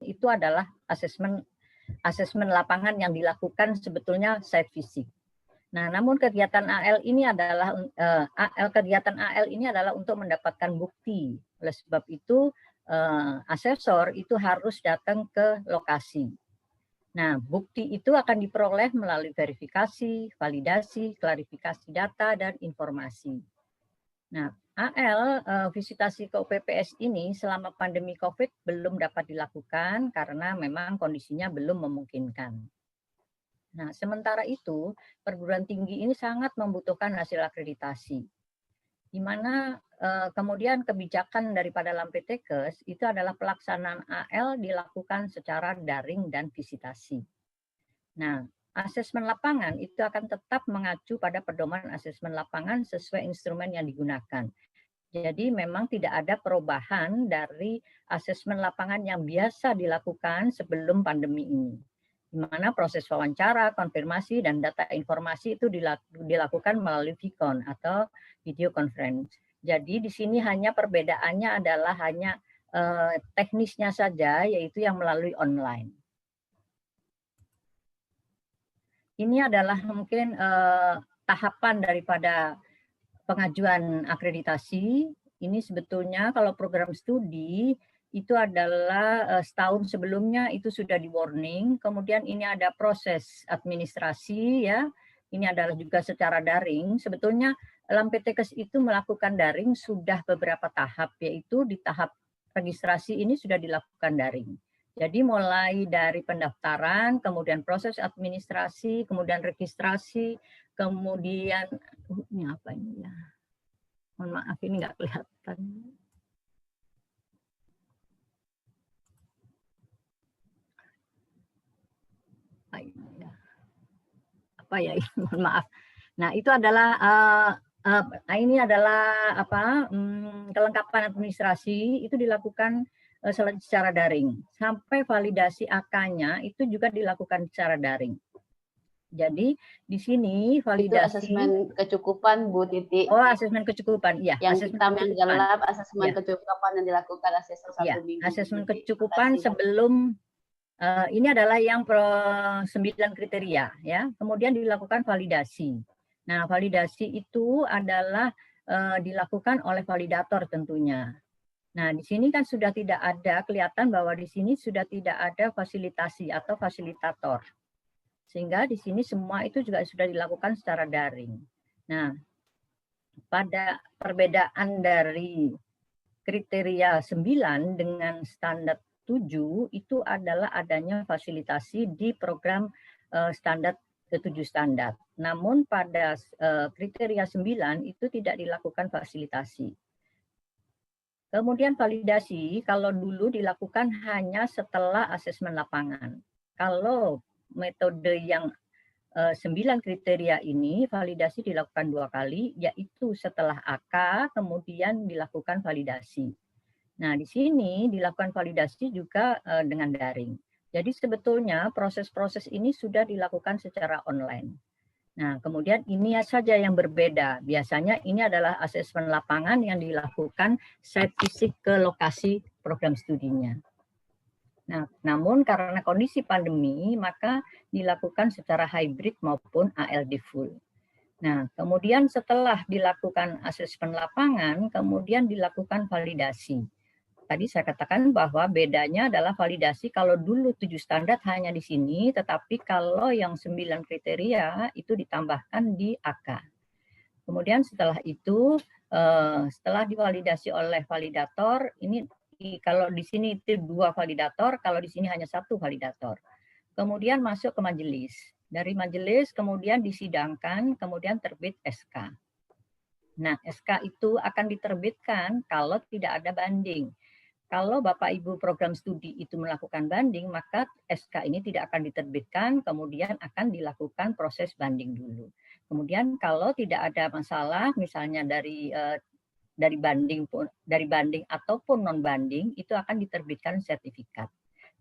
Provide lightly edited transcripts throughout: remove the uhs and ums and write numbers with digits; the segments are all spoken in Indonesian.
itu adalah asesmen lapangan yang dilakukan sebetulnya site visit. Nah, namun kegiatan AL ini adalah untuk mendapatkan bukti. Oleh sebab itu, asesor itu harus datang ke lokasi. Nah, bukti itu akan diperoleh melalui verifikasi, validasi, klarifikasi data, dan informasi. Nah, AL, visitasi ke UPPS ini selama pandemi COVID belum dapat dilakukan karena memang kondisinya belum memungkinkan. Nah, sementara itu, perguruan tinggi ini sangat membutuhkan hasil akreditasi, di mana kemudian kebijakan daripada Lampetekes itu adalah pelaksanaan AL dilakukan secara daring dan visitasi. Nah, asesmen lapangan itu akan tetap mengacu pada pedoman asesmen lapangan sesuai instrumen yang digunakan. Jadi memang tidak ada perubahan dari asesmen lapangan yang biasa dilakukan sebelum pandemi ini, di mana proses wawancara, konfirmasi, dan data informasi itu dilakukan melalui VCon atau video conference. Jadi di sini hanya perbedaannya adalah hanya teknisnya saja, yaitu yang melalui online. Ini adalah mungkin tahapan daripada pengajuan akreditasi. Ini sebetulnya kalau program studi itu adalah setahun sebelumnya itu sudah di warning. Kemudian ini ada proses administrasi ya. Ini adalah juga secara daring. Sebetulnya Lampetekes itu melakukan daring sudah beberapa tahap, yaitu di tahap registrasi ini sudah dilakukan daring. Jadi mulai dari pendaftaran, kemudian proses administrasi, kemudian registrasi, kemudian ini apa ini ya? Mohon maaf ini nggak kelihatan. Apa ya? Mohon maaf. Nah itu adalah ini adalah kelengkapan administrasi itu dilakukan secara daring. Sampai validasi AK-nya itu juga dilakukan secara daring. Jadi di sini validasi itu asesmen kecukupan Bu Titi. Oh, asesmen kecukupan, iya. Yang hitam yang gelap asesmen kecukupan yang dilakukan asesor 1 minggu. Asesmen kecukupan sebelum ini adalah yang 9 kriteria ya. Kemudian dilakukan validasi. Nah, validasi itu adalah dilakukan oleh validator tentunya. Nah, di sini kan sudah tidak ada, kelihatan bahwa di sini sudah tidak ada fasilitasi atau fasilitator. Sehingga di sini semua itu juga sudah dilakukan secara daring. Nah, pada perbedaan dari kriteria 9 dengan standar 7 itu adalah adanya fasilitasi di program standar 7 standar. Namun pada kriteria 9 itu tidak dilakukan fasilitasi. Kemudian validasi kalau dulu dilakukan hanya setelah asesmen lapangan. Kalau metode yang 9 kriteria ini validasi dilakukan 2 kali, yaitu setelah AK kemudian dilakukan validasi. Nah, di sini dilakukan validasi juga dengan daring. Jadi sebetulnya proses-proses ini sudah dilakukan secara online. Nah, kemudian ini saja yang berbeda. Biasanya ini adalah asesmen lapangan yang dilakukan site visit ke lokasi program studinya. Nah, namun karena kondisi pandemi, maka dilakukan secara hybrid maupun ALD full. Nah, kemudian setelah dilakukan asesmen lapangan, kemudian dilakukan validasi. Tadi saya katakan bahwa bedanya adalah validasi kalau dulu 7 standar hanya di sini, tetapi kalau yang 9 kriteria itu ditambahkan di AK. Kemudian setelah itu, setelah divalidasi oleh validator, ini kalau di sini itu 2 validator, kalau di sini hanya 1 validator. Kemudian masuk ke majelis. Dari majelis kemudian disidangkan, kemudian terbit SK. Nah, SK itu akan diterbitkan kalau tidak ada banding. Kalau Bapak Ibu program studi itu melakukan banding, maka SK ini tidak akan diterbitkan, kemudian akan dilakukan proses banding dulu. Kemudian kalau tidak ada masalah, misalnya dari banding ataupun non banding, itu akan diterbitkan sertifikat.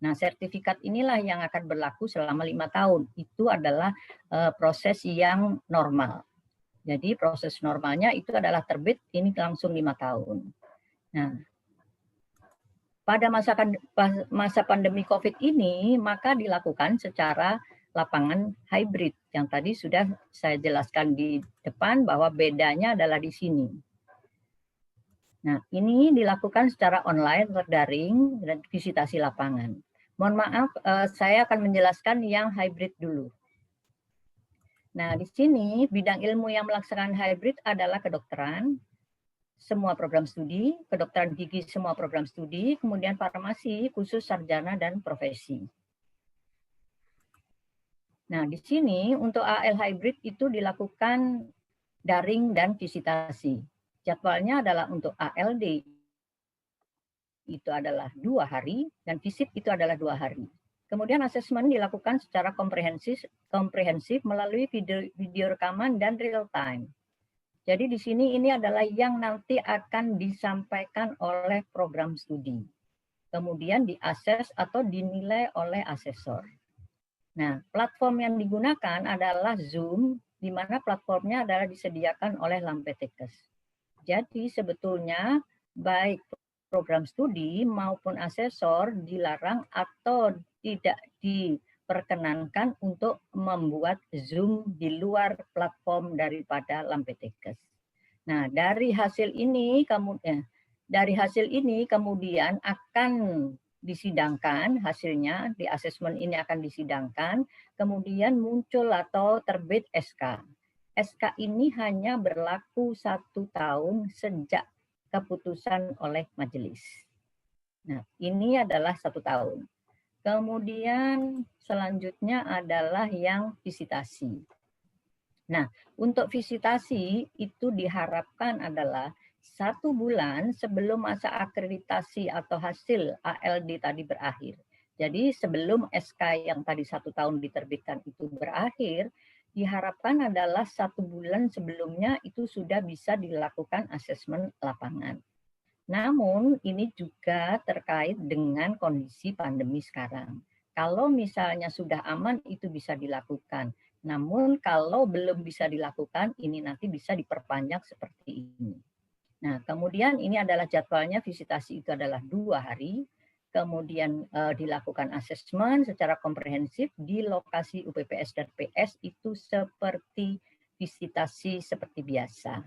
Nah, sertifikat inilah yang akan berlaku selama 5 tahun. Itu adalah proses yang normal. Jadi proses normalnya itu adalah terbit ini langsung 5 tahun. Nah, pada masa pandemi COVID ini, maka dilakukan secara lapangan hybrid yang tadi sudah saya jelaskan di depan bahwa bedanya adalah di sini. Nah, ini dilakukan secara online, terdaring, dan visitasi lapangan. Mohon maaf, saya akan menjelaskan yang hybrid dulu. Nah, di sini bidang ilmu yang melaksanakan hybrid adalah kedokteran, semua program studi, kedokteran gigi semua program studi, kemudian farmasi khusus sarjana dan profesi. Nah, di sini untuk AL hybrid itu dilakukan daring dan visitasi. Jadwalnya adalah untuk ALD itu adalah 2 hari dan visit itu adalah 2 hari. Kemudian asesmen dilakukan secara komprehensif melalui video rekaman dan real time. Jadi di sini ini adalah yang nanti akan disampaikan oleh program studi. Kemudian diakses atau dinilai oleh asesor. Nah, platform yang digunakan adalah Zoom, di mana platformnya adalah disediakan oleh Lampetekes. Jadi sebetulnya baik program studi maupun asesor dilarang atau tidak diperkenankan untuk membuat Zoom di luar platform daripada Lampetekes. Nah, dari hasil ini kemudian akan disidangkan hasilnya, di asesmen ini akan disidangkan, kemudian muncul atau terbit SK. SK ini hanya berlaku 1 tahun sejak keputusan oleh majelis. Nah, ini adalah 1 tahun. Kemudian selanjutnya adalah yang visitasi. Nah, untuk visitasi itu diharapkan adalah 1 bulan sebelum masa akreditasi atau hasil ALD tadi berakhir. Jadi sebelum SK yang tadi 1 tahun diterbitkan itu berakhir, diharapkan adalah 1 bulan sebelumnya itu sudah bisa dilakukan asesmen lapangan. Namun ini juga terkait dengan kondisi pandemi sekarang. Kalau misalnya sudah aman itu bisa dilakukan. Namun kalau belum bisa dilakukan ini nanti bisa diperpanjang seperti ini. Nah, kemudian ini adalah jadwalnya, visitasi itu adalah 2 hari. Kemudian dilakukan asesmen secara komprehensif di lokasi UPPS dan PS itu seperti visitasi seperti biasa.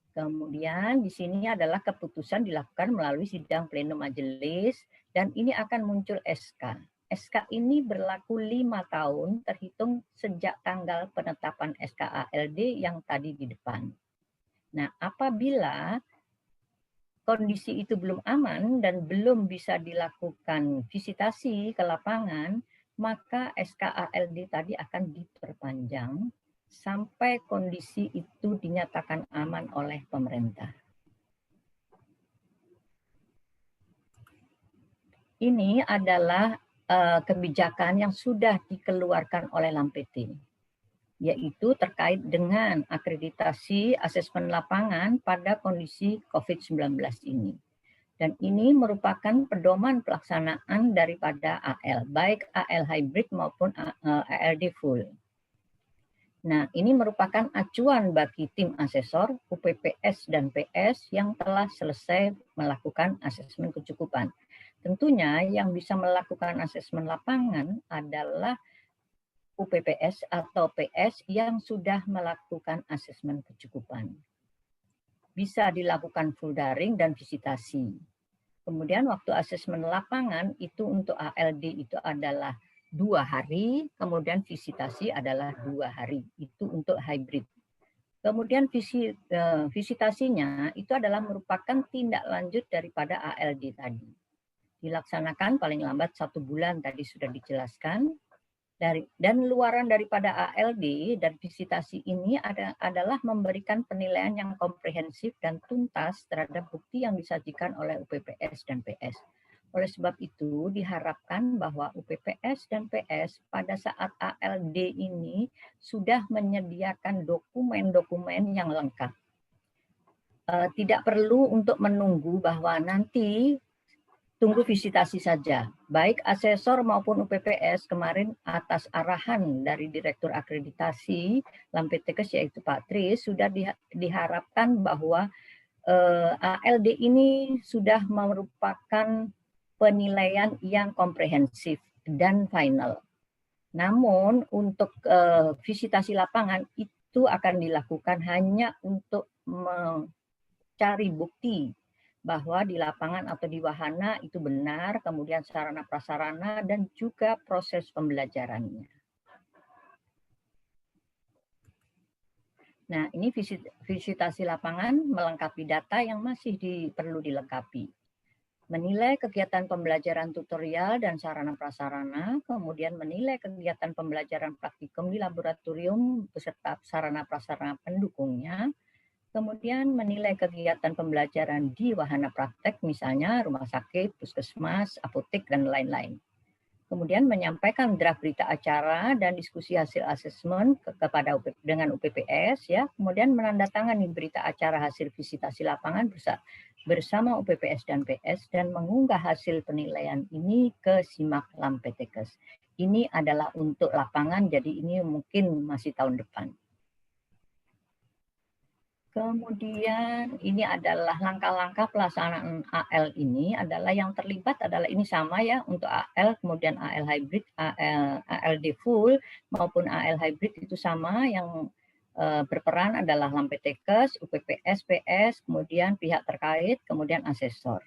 Kemudian di sini adalah keputusan dilakukan melalui sidang pleno majelis dan ini akan muncul SK. SK ini berlaku 5 tahun terhitung sejak tanggal penetapan SK ALD yang tadi di depan. Nah, apabila kondisi itu belum aman dan belum bisa dilakukan visitasi ke lapangan, maka SK ALD tadi akan diperpanjang sampai kondisi itu dinyatakan aman oleh pemerintah. Ini adalah kebijakan yang sudah dikeluarkan oleh Lampete, yaitu terkait dengan akreditasi asesmen lapangan pada kondisi COVID-19 ini. Dan ini merupakan pedoman pelaksanaan daripada AL, baik AL hybrid maupun ALD full. Nah, ini merupakan acuan bagi tim asesor, UPPS dan PS yang telah selesai melakukan asesmen kecukupan. Tentunya yang bisa melakukan asesmen lapangan adalah UPPS atau PS yang sudah melakukan asesmen kecukupan. Bisa dilakukan full daring dan visitasi. Kemudian waktu asesmen lapangan itu untuk ALD itu adalah 2 hari, kemudian visitasi adalah 2 hari. Itu untuk hybrid. Kemudian visitasinya itu adalah merupakan tindak lanjut daripada ALD tadi. Dilaksanakan paling lambat 1 bulan tadi sudah dijelaskan. Dan luaran daripada ALD dan visitasi ini adalah memberikan penilaian yang komprehensif dan tuntas terhadap bukti yang disajikan oleh UPPS dan PS. Oleh sebab itu diharapkan bahwa UPPS dan PS pada saat ALD ini sudah menyediakan dokumen-dokumen yang lengkap. Tidak perlu untuk menunggu bahwa nanti tunggu visitasi saja. Baik asesor maupun UPPS kemarin atas arahan dari Direktur Akreditasi Lampetekes yaitu Pak Tris sudah diharapkan bahwa ALD ini sudah merupakan penilaian yang komprehensif dan final. Namun untuk visitasi lapangan itu akan dilakukan hanya untuk mencari bukti bahwa di lapangan atau di wahana itu benar, kemudian sarana prasarana dan juga proses pembelajarannya. Nah, ini visitasi lapangan melengkapi data yang masih perlu dilengkapi. Menilai kegiatan pembelajaran tutorial dan sarana prasarana, kemudian menilai kegiatan pembelajaran praktikum di laboratorium beserta sarana prasarana pendukungnya, kemudian menilai kegiatan pembelajaran di wahana praktek, misalnya rumah sakit, puskesmas, apotek, dan lain-lain. Kemudian menyampaikan draft berita acara dan diskusi hasil asesmen dengan UPPS, ya. Kemudian menandatangani berita acara hasil visitasi lapangan bersama UPPS dan PS dan mengunggah hasil penilaian ini ke Simak Lampetekes. Ini adalah untuk lapangan, jadi ini mungkin masih tahun depan. Kemudian ini adalah langkah-langkah pelaksanaan AL ini adalah yang terlibat adalah ini sama ya untuk AL, kemudian AL hybrid, ALD full maupun AL hybrid itu sama, yang berperan adalah Lampetekes, UPPS, PS, kemudian pihak terkait, kemudian asesor.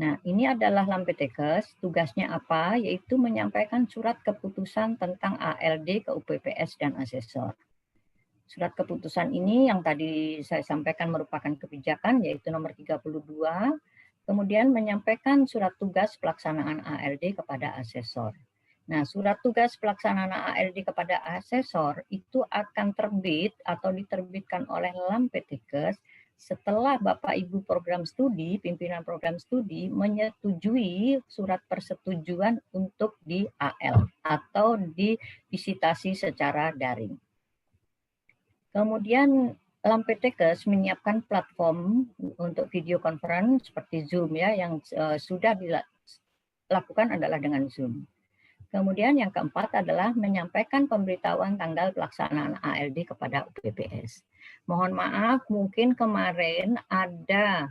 Nah, ini adalah Lampetekes, tugasnya apa? Yaitu menyampaikan surat keputusan tentang ALD ke UPPS dan asesor. Surat keputusan ini yang tadi saya sampaikan merupakan kebijakan, yaitu nomor 32, kemudian menyampaikan surat tugas pelaksanaan ALD kepada asesor. Nah, surat tugas pelaksanaan ALD kepada asesor itu akan terbit atau diterbitkan oleh Lampetekes setelah Bapak Ibu program studi, pimpinan program studi menyetujui surat persetujuan untuk di AL atau di visitasi secara daring. Kemudian Lampetekes menyiapkan platform untuk video conference seperti Zoom ya, yang sudah dilakukan adalah dengan Zoom. Kemudian yang keempat adalah menyampaikan pemberitahuan tanggal pelaksanaan ALD kepada UPPS. Mohon maaf, mungkin kemarin ada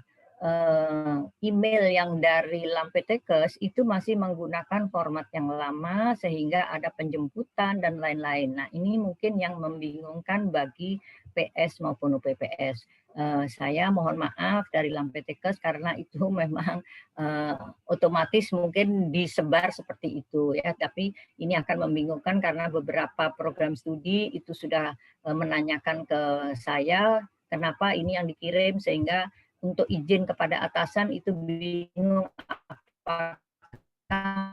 email yang dari Lampetekes itu masih menggunakan format yang lama sehingga ada penjemputan dan lain-lain. Nah, ini mungkin yang membingungkan bagi PS maupun UPPS. Saya mohon maaf dari Lampetekes karena itu memang otomatis mungkin disebar seperti itu ya, tapi ini akan membingungkan karena beberapa program studi itu sudah menanyakan ke saya kenapa ini yang dikirim, sehingga untuk izin kepada atasan itu bingung apakah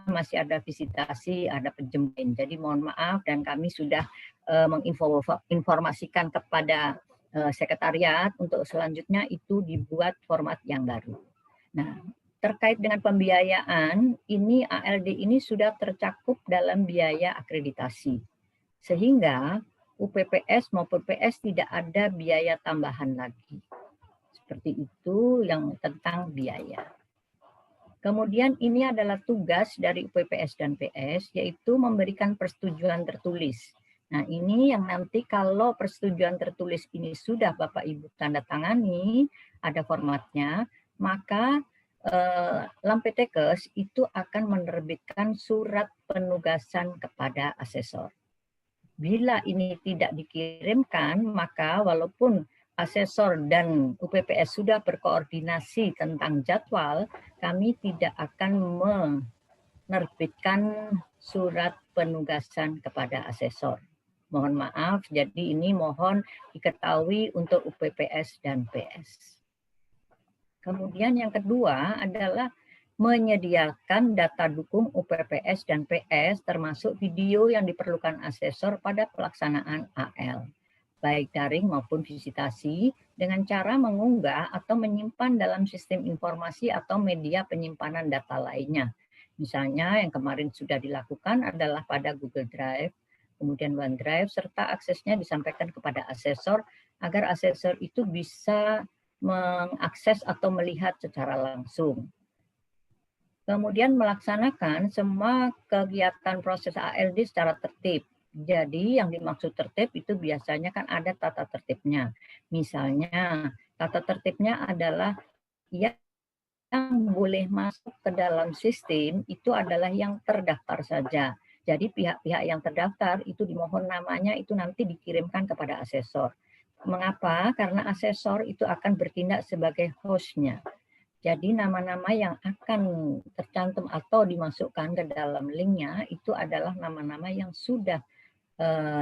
masih ada visitasi, ada penjemputan. Jadi mohon maaf, dan kami sudah menginformasikan kepada sekretariat untuk selanjutnya itu dibuat format yang baru. Nah, terkait dengan pembiayaan, ini ALD ini sudah tercakup dalam biaya akreditasi. Sehingga UPPS maupun PS tidak ada biaya tambahan lagi. Seperti itu yang tentang biaya. Kemudian ini adalah tugas dari UPPS dan PS, yaitu memberikan persetujuan tertulis. Nah, ini yang nanti kalau persetujuan tertulis ini sudah Bapak Ibu tanda tangani, ada formatnya, maka Lampetekes itu akan menerbitkan surat penugasan kepada asesor. Bila ini tidak dikirimkan, maka walaupun asesor dan UPPS sudah berkoordinasi tentang jadwal, kami tidak akan menerbitkan surat penugasan kepada asesor. Mohon maaf, jadi ini mohon diketahui untuk UPPS dan PS. Kemudian yang kedua adalah menyediakan data dukung UPPS dan PS termasuk video yang diperlukan asesor pada pelaksanaan AL, baik daring maupun visitasi, dengan cara mengunggah atau menyimpan dalam sistem informasi atau media penyimpanan data lainnya. Misalnya yang kemarin sudah dilakukan adalah pada Google Drive, kemudian OneDrive, serta aksesnya disampaikan kepada asesor agar asesor itu bisa mengakses atau melihat secara langsung. Kemudian melaksanakan semua kegiatan proses ALD secara tertib. Jadi yang dimaksud tertib itu biasanya kan ada tata tertibnya. Misalnya tata tertibnya adalah ya yang boleh masuk ke dalam sistem itu adalah yang terdaftar saja. Jadi pihak-pihak yang terdaftar itu dimohon namanya itu nanti dikirimkan kepada asesor. Mengapa? Karena asesor itu akan bertindak sebagai hostnya. Jadi nama-nama yang akan tercantum atau dimasukkan ke dalam linknya itu adalah nama-nama yang sudah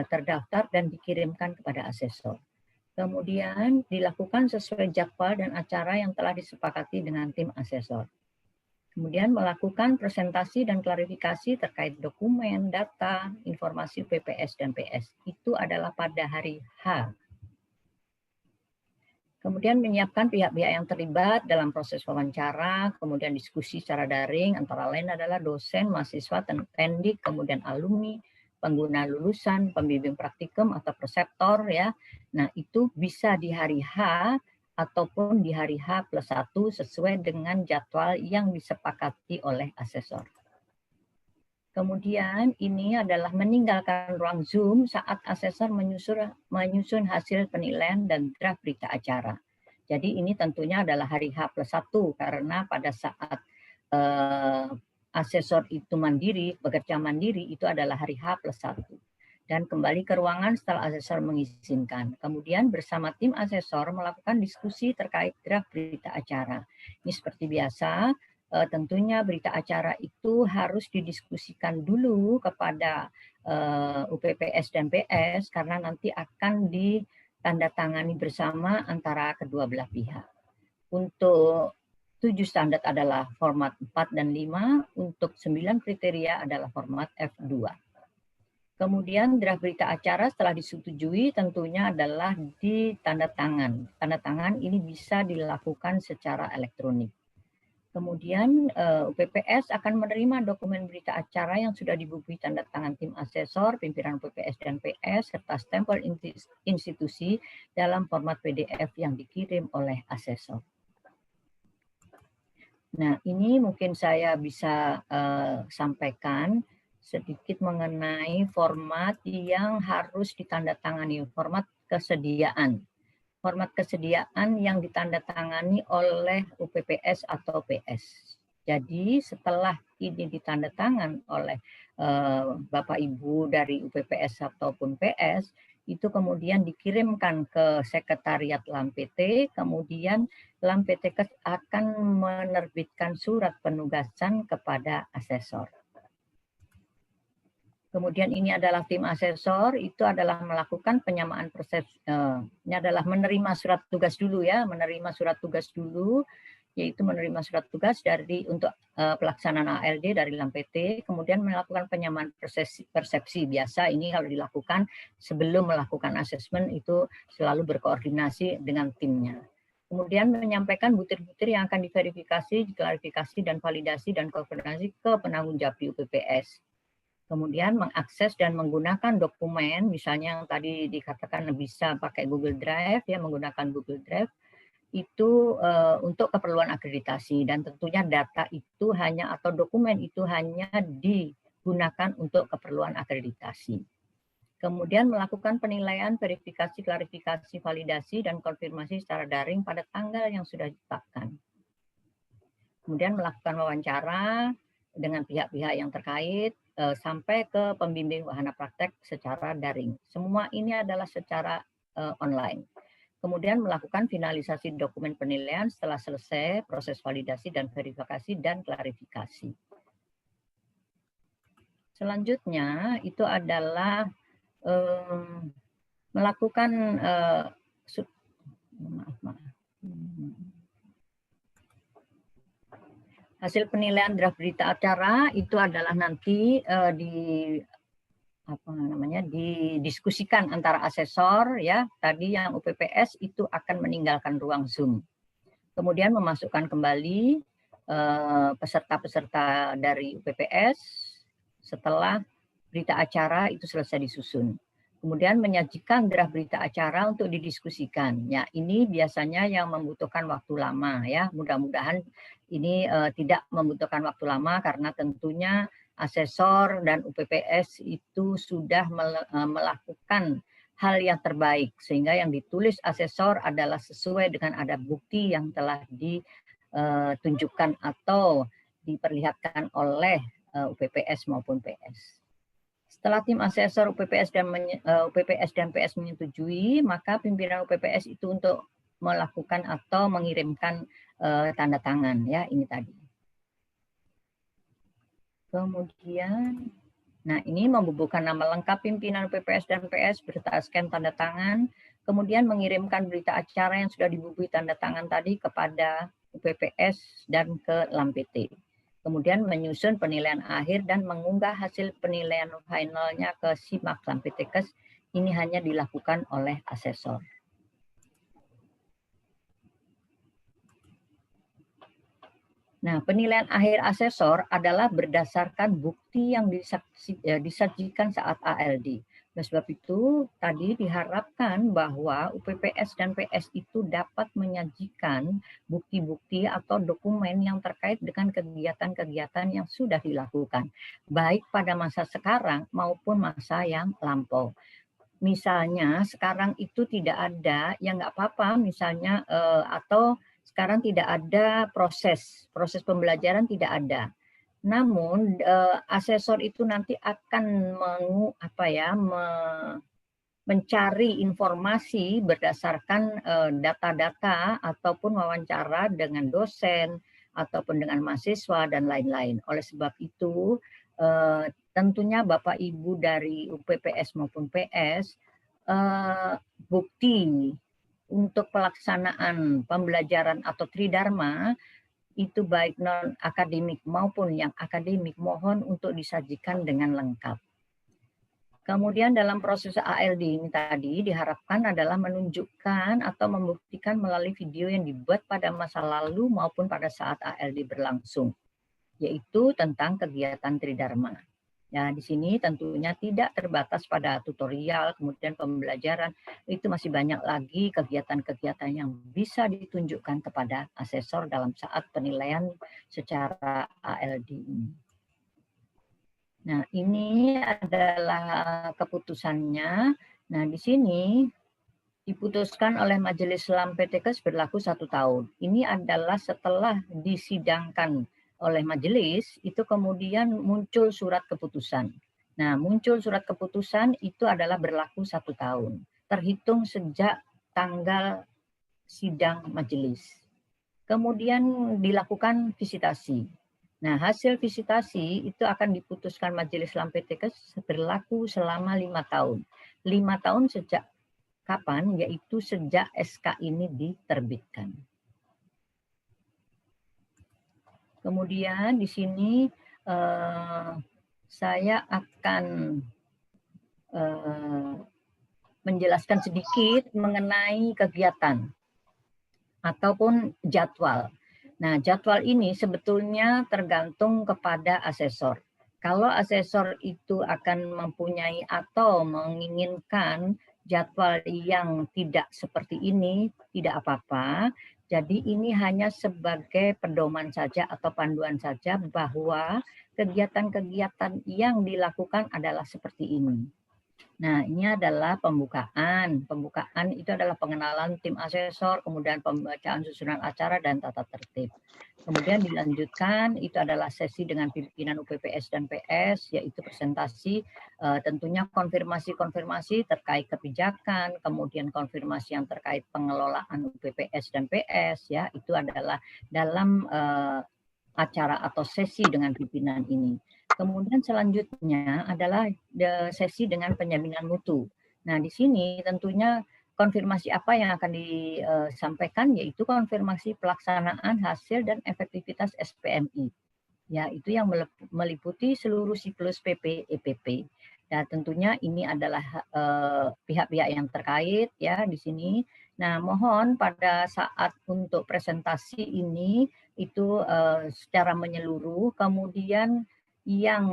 terdaftar dan dikirimkan kepada asesor. Kemudian dilakukan sesuai jadwal dan acara yang telah disepakati dengan tim asesor. Kemudian melakukan presentasi dan klarifikasi terkait dokumen, data, informasi PPS dan PS. Itu adalah pada hari H. Kemudian menyiapkan pihak-pihak yang terlibat dalam proses wawancara, kemudian diskusi secara daring, antara lain adalah dosen, mahasiswa, tendik, kemudian alumni, pengguna lulusan, pembimbing praktikum atau preseptor ya. Nah, itu bisa di hari H ataupun di hari H+1 sesuai dengan jadwal yang disepakati oleh asesor. Kemudian ini adalah meninggalkan ruang Zoom saat asesor menyusun hasil penilaian dan draft berita acara. Jadi ini tentunya adalah hari H+1 karena pada saat asesor itu bekerja mandiri itu adalah hari H+1. Dan kembali ke ruangan setelah asesor mengizinkan. Kemudian bersama tim asesor melakukan diskusi terkait draft berita acara. Ini seperti biasa, tentunya berita acara itu harus didiskusikan dulu kepada UPPS dan PS karena nanti akan ditandatangani bersama antara kedua belah pihak. Untuk 7 standar adalah format 4 dan 5, untuk 9 kriteria adalah format F2. Kemudian draft berita acara setelah disetujui tentunya adalah ditandatangan. Tanda tangan ini bisa dilakukan secara elektronik. Kemudian UPPS akan menerima dokumen berita acara yang sudah dibukti tanda tangan tim asesor, pimpinan UPPS dan PS, serta stempel institusi dalam format PDF yang dikirim oleh asesor. Nah, ini mungkin saya bisa sampaikan sedikit mengenai format yang harus ditandatangani, format kesediaan. Format kesediaan yang ditandatangani oleh UPPS atau PS. Jadi setelah ini ditandatangan oleh Bapak Ibu dari UPPS ataupun PS, itu kemudian dikirimkan ke Sekretariat LAM PT, kemudian LAM PT akan menerbitkan surat penugasan kepada asesor. Kemudian ini adalah tim asesor, itu adalah melakukan penyamaan persepsi, ini adalah menerima surat tugas dulu ya, menerima surat tugas dulu, yaitu menerima surat tugas untuk pelaksanaan ALD dari LAM PT, kemudian melakukan penyamaan persepsi biasa, ini kalau dilakukan sebelum melakukan asesmen itu selalu berkoordinasi dengan timnya. Kemudian menyampaikan butir-butir yang akan diverifikasi, klarifikasi, dan validasi dan koordinasi ke penanggung jawab di UPPS. Kemudian mengakses dan menggunakan dokumen, misalnya yang tadi dikatakan bisa pakai Google Drive, ya menggunakan Google Drive, itu untuk keperluan akreditasi. Dan tentunya data itu hanya, atau dokumen itu hanya digunakan untuk keperluan akreditasi. Kemudian melakukan penilaian, verifikasi, klarifikasi, validasi, dan konfirmasi secara daring pada tanggal yang sudah ditetapkan. Kemudian melakukan wawancara dengan pihak-pihak yang terkait, sampai ke pembimbing wahana praktek secara daring. Semua ini adalah secara online. Kemudian melakukan finalisasi dokumen penilaian setelah selesai proses validasi dan verifikasi dan klarifikasi. Selanjutnya itu adalah melakukan hasil penilaian draft berita acara itu adalah nanti didiskusikan antara asesor ya, tadi yang UPPS itu akan meninggalkan ruang Zoom. Kemudian memasukkan kembali peserta-peserta dari UPPS setelah berita acara itu selesai disusun. Kemudian menyajikan draft berita acara untuk didiskusikan. Ya, ini biasanya yang membutuhkan waktu lama ya. Mudah-mudahan ini tidak membutuhkan waktu lama karena tentunya asesor dan UPPS itu sudah melakukan hal yang terbaik sehingga yang ditulis asesor adalah sesuai dengan ada bukti yang telah ditunjukkan atau diperlihatkan oleh UPPS maupun PS. Setelah tim asesor UPPS dan PS menyetujui, maka pimpinan UPPS itu untuk melakukan atau mengirimkan tanda tangan, ya, ini tadi. Kemudian, nah ini membubuhkan nama lengkap pimpinan UPPS dan PS beserta scan tanda tangan, kemudian mengirimkan berita acara yang sudah dibubuhi tanda tangan tadi kepada UPPS dan ke LAMPT. Kemudian menyusun penilaian akhir dan mengunggah hasil penilaian finalnya ke SIMAK LAMPTKes. Ini hanya dilakukan oleh asesor. Nah, penilaian akhir asesor adalah berdasarkan bukti yang disajikan saat ALD. Oleh sebab itu, tadi diharapkan bahwa UPPS dan PS itu dapat menyajikan bukti-bukti atau dokumen yang terkait dengan kegiatan-kegiatan yang sudah dilakukan, baik pada masa sekarang maupun masa yang lampau. Misalnya sekarang itu tidak ada, ya nggak apa-apa misalnya, atau sekarang tidak ada proses pembelajaran tidak ada. Namun asesor itu nanti akan mencari informasi berdasarkan data-data ataupun wawancara dengan dosen ataupun dengan mahasiswa dan lain-lain. Oleh sebab itu tentunya Bapak Ibu dari UPPS maupun PS bukti untuk pelaksanaan pembelajaran atau tridharma itu baik non-akademik maupun yang akademik mohon untuk disajikan dengan lengkap. Kemudian dalam proses ALD ini tadi diharapkan adalah menunjukkan atau membuktikan melalui video yang dibuat pada masa lalu maupun pada saat ALD berlangsung, yaitu tentang kegiatan tridharma. Ya, di sini tentunya tidak terbatas pada tutorial, kemudian pembelajaran, itu masih banyak lagi kegiatan-kegiatan yang bisa ditunjukkan kepada asesor dalam saat penilaian secara ALD ini. Nah, ini adalah keputusannya. Nah, di sini diputuskan oleh Majelis LAMPTKes berlaku 1 tahun. Ini adalah setelah disidangkan oleh majelis, itu kemudian muncul surat keputusan. Nah, muncul surat keputusan itu adalah berlaku 1 tahun, terhitung sejak tanggal sidang majelis. Kemudian dilakukan visitasi. Nah, hasil visitasi itu akan diputuskan Majelis LAMPTKes berlaku selama 5 tahun. 5 tahun sejak kapan? Yaitu sejak SK ini diterbitkan. Kemudian di sini saya akan menjelaskan sedikit mengenai kegiatan ataupun jadwal. Nah, jadwal ini sebetulnya tergantung kepada asesor. Kalau asesor itu akan mempunyai atau menginginkan jadwal yang tidak seperti ini, tidak apa-apa. Jadi ini hanya sebagai pedoman saja atau panduan saja bahwa kegiatan-kegiatan yang dilakukan adalah seperti ini. Nah, ini adalah pembukaan. Pembukaan itu adalah pengenalan tim asesor, kemudian pembacaan susunan acara dan tata tertib. Kemudian dilanjutkan, itu adalah sesi dengan pimpinan UPPS dan PS, yaitu presentasi, tentunya konfirmasi-konfirmasi terkait kebijakan, kemudian konfirmasi yang terkait pengelolaan UPPS dan PS, ya, itu adalah dalam acara atau sesi dengan pimpinan ini. Kemudian selanjutnya adalah sesi dengan penjaminan mutu. Nah, di sini tentunya konfirmasi apa yang akan disampaikan, yaitu konfirmasi pelaksanaan hasil dan efektivitas SPMI. Ya, itu yang meliputi seluruh siklus PP EPP. Nah, tentunya ini adalah pihak-pihak yang terkait ya di sini. Nah, mohon pada saat untuk presentasi ini itu secara menyeluruh, kemudian yang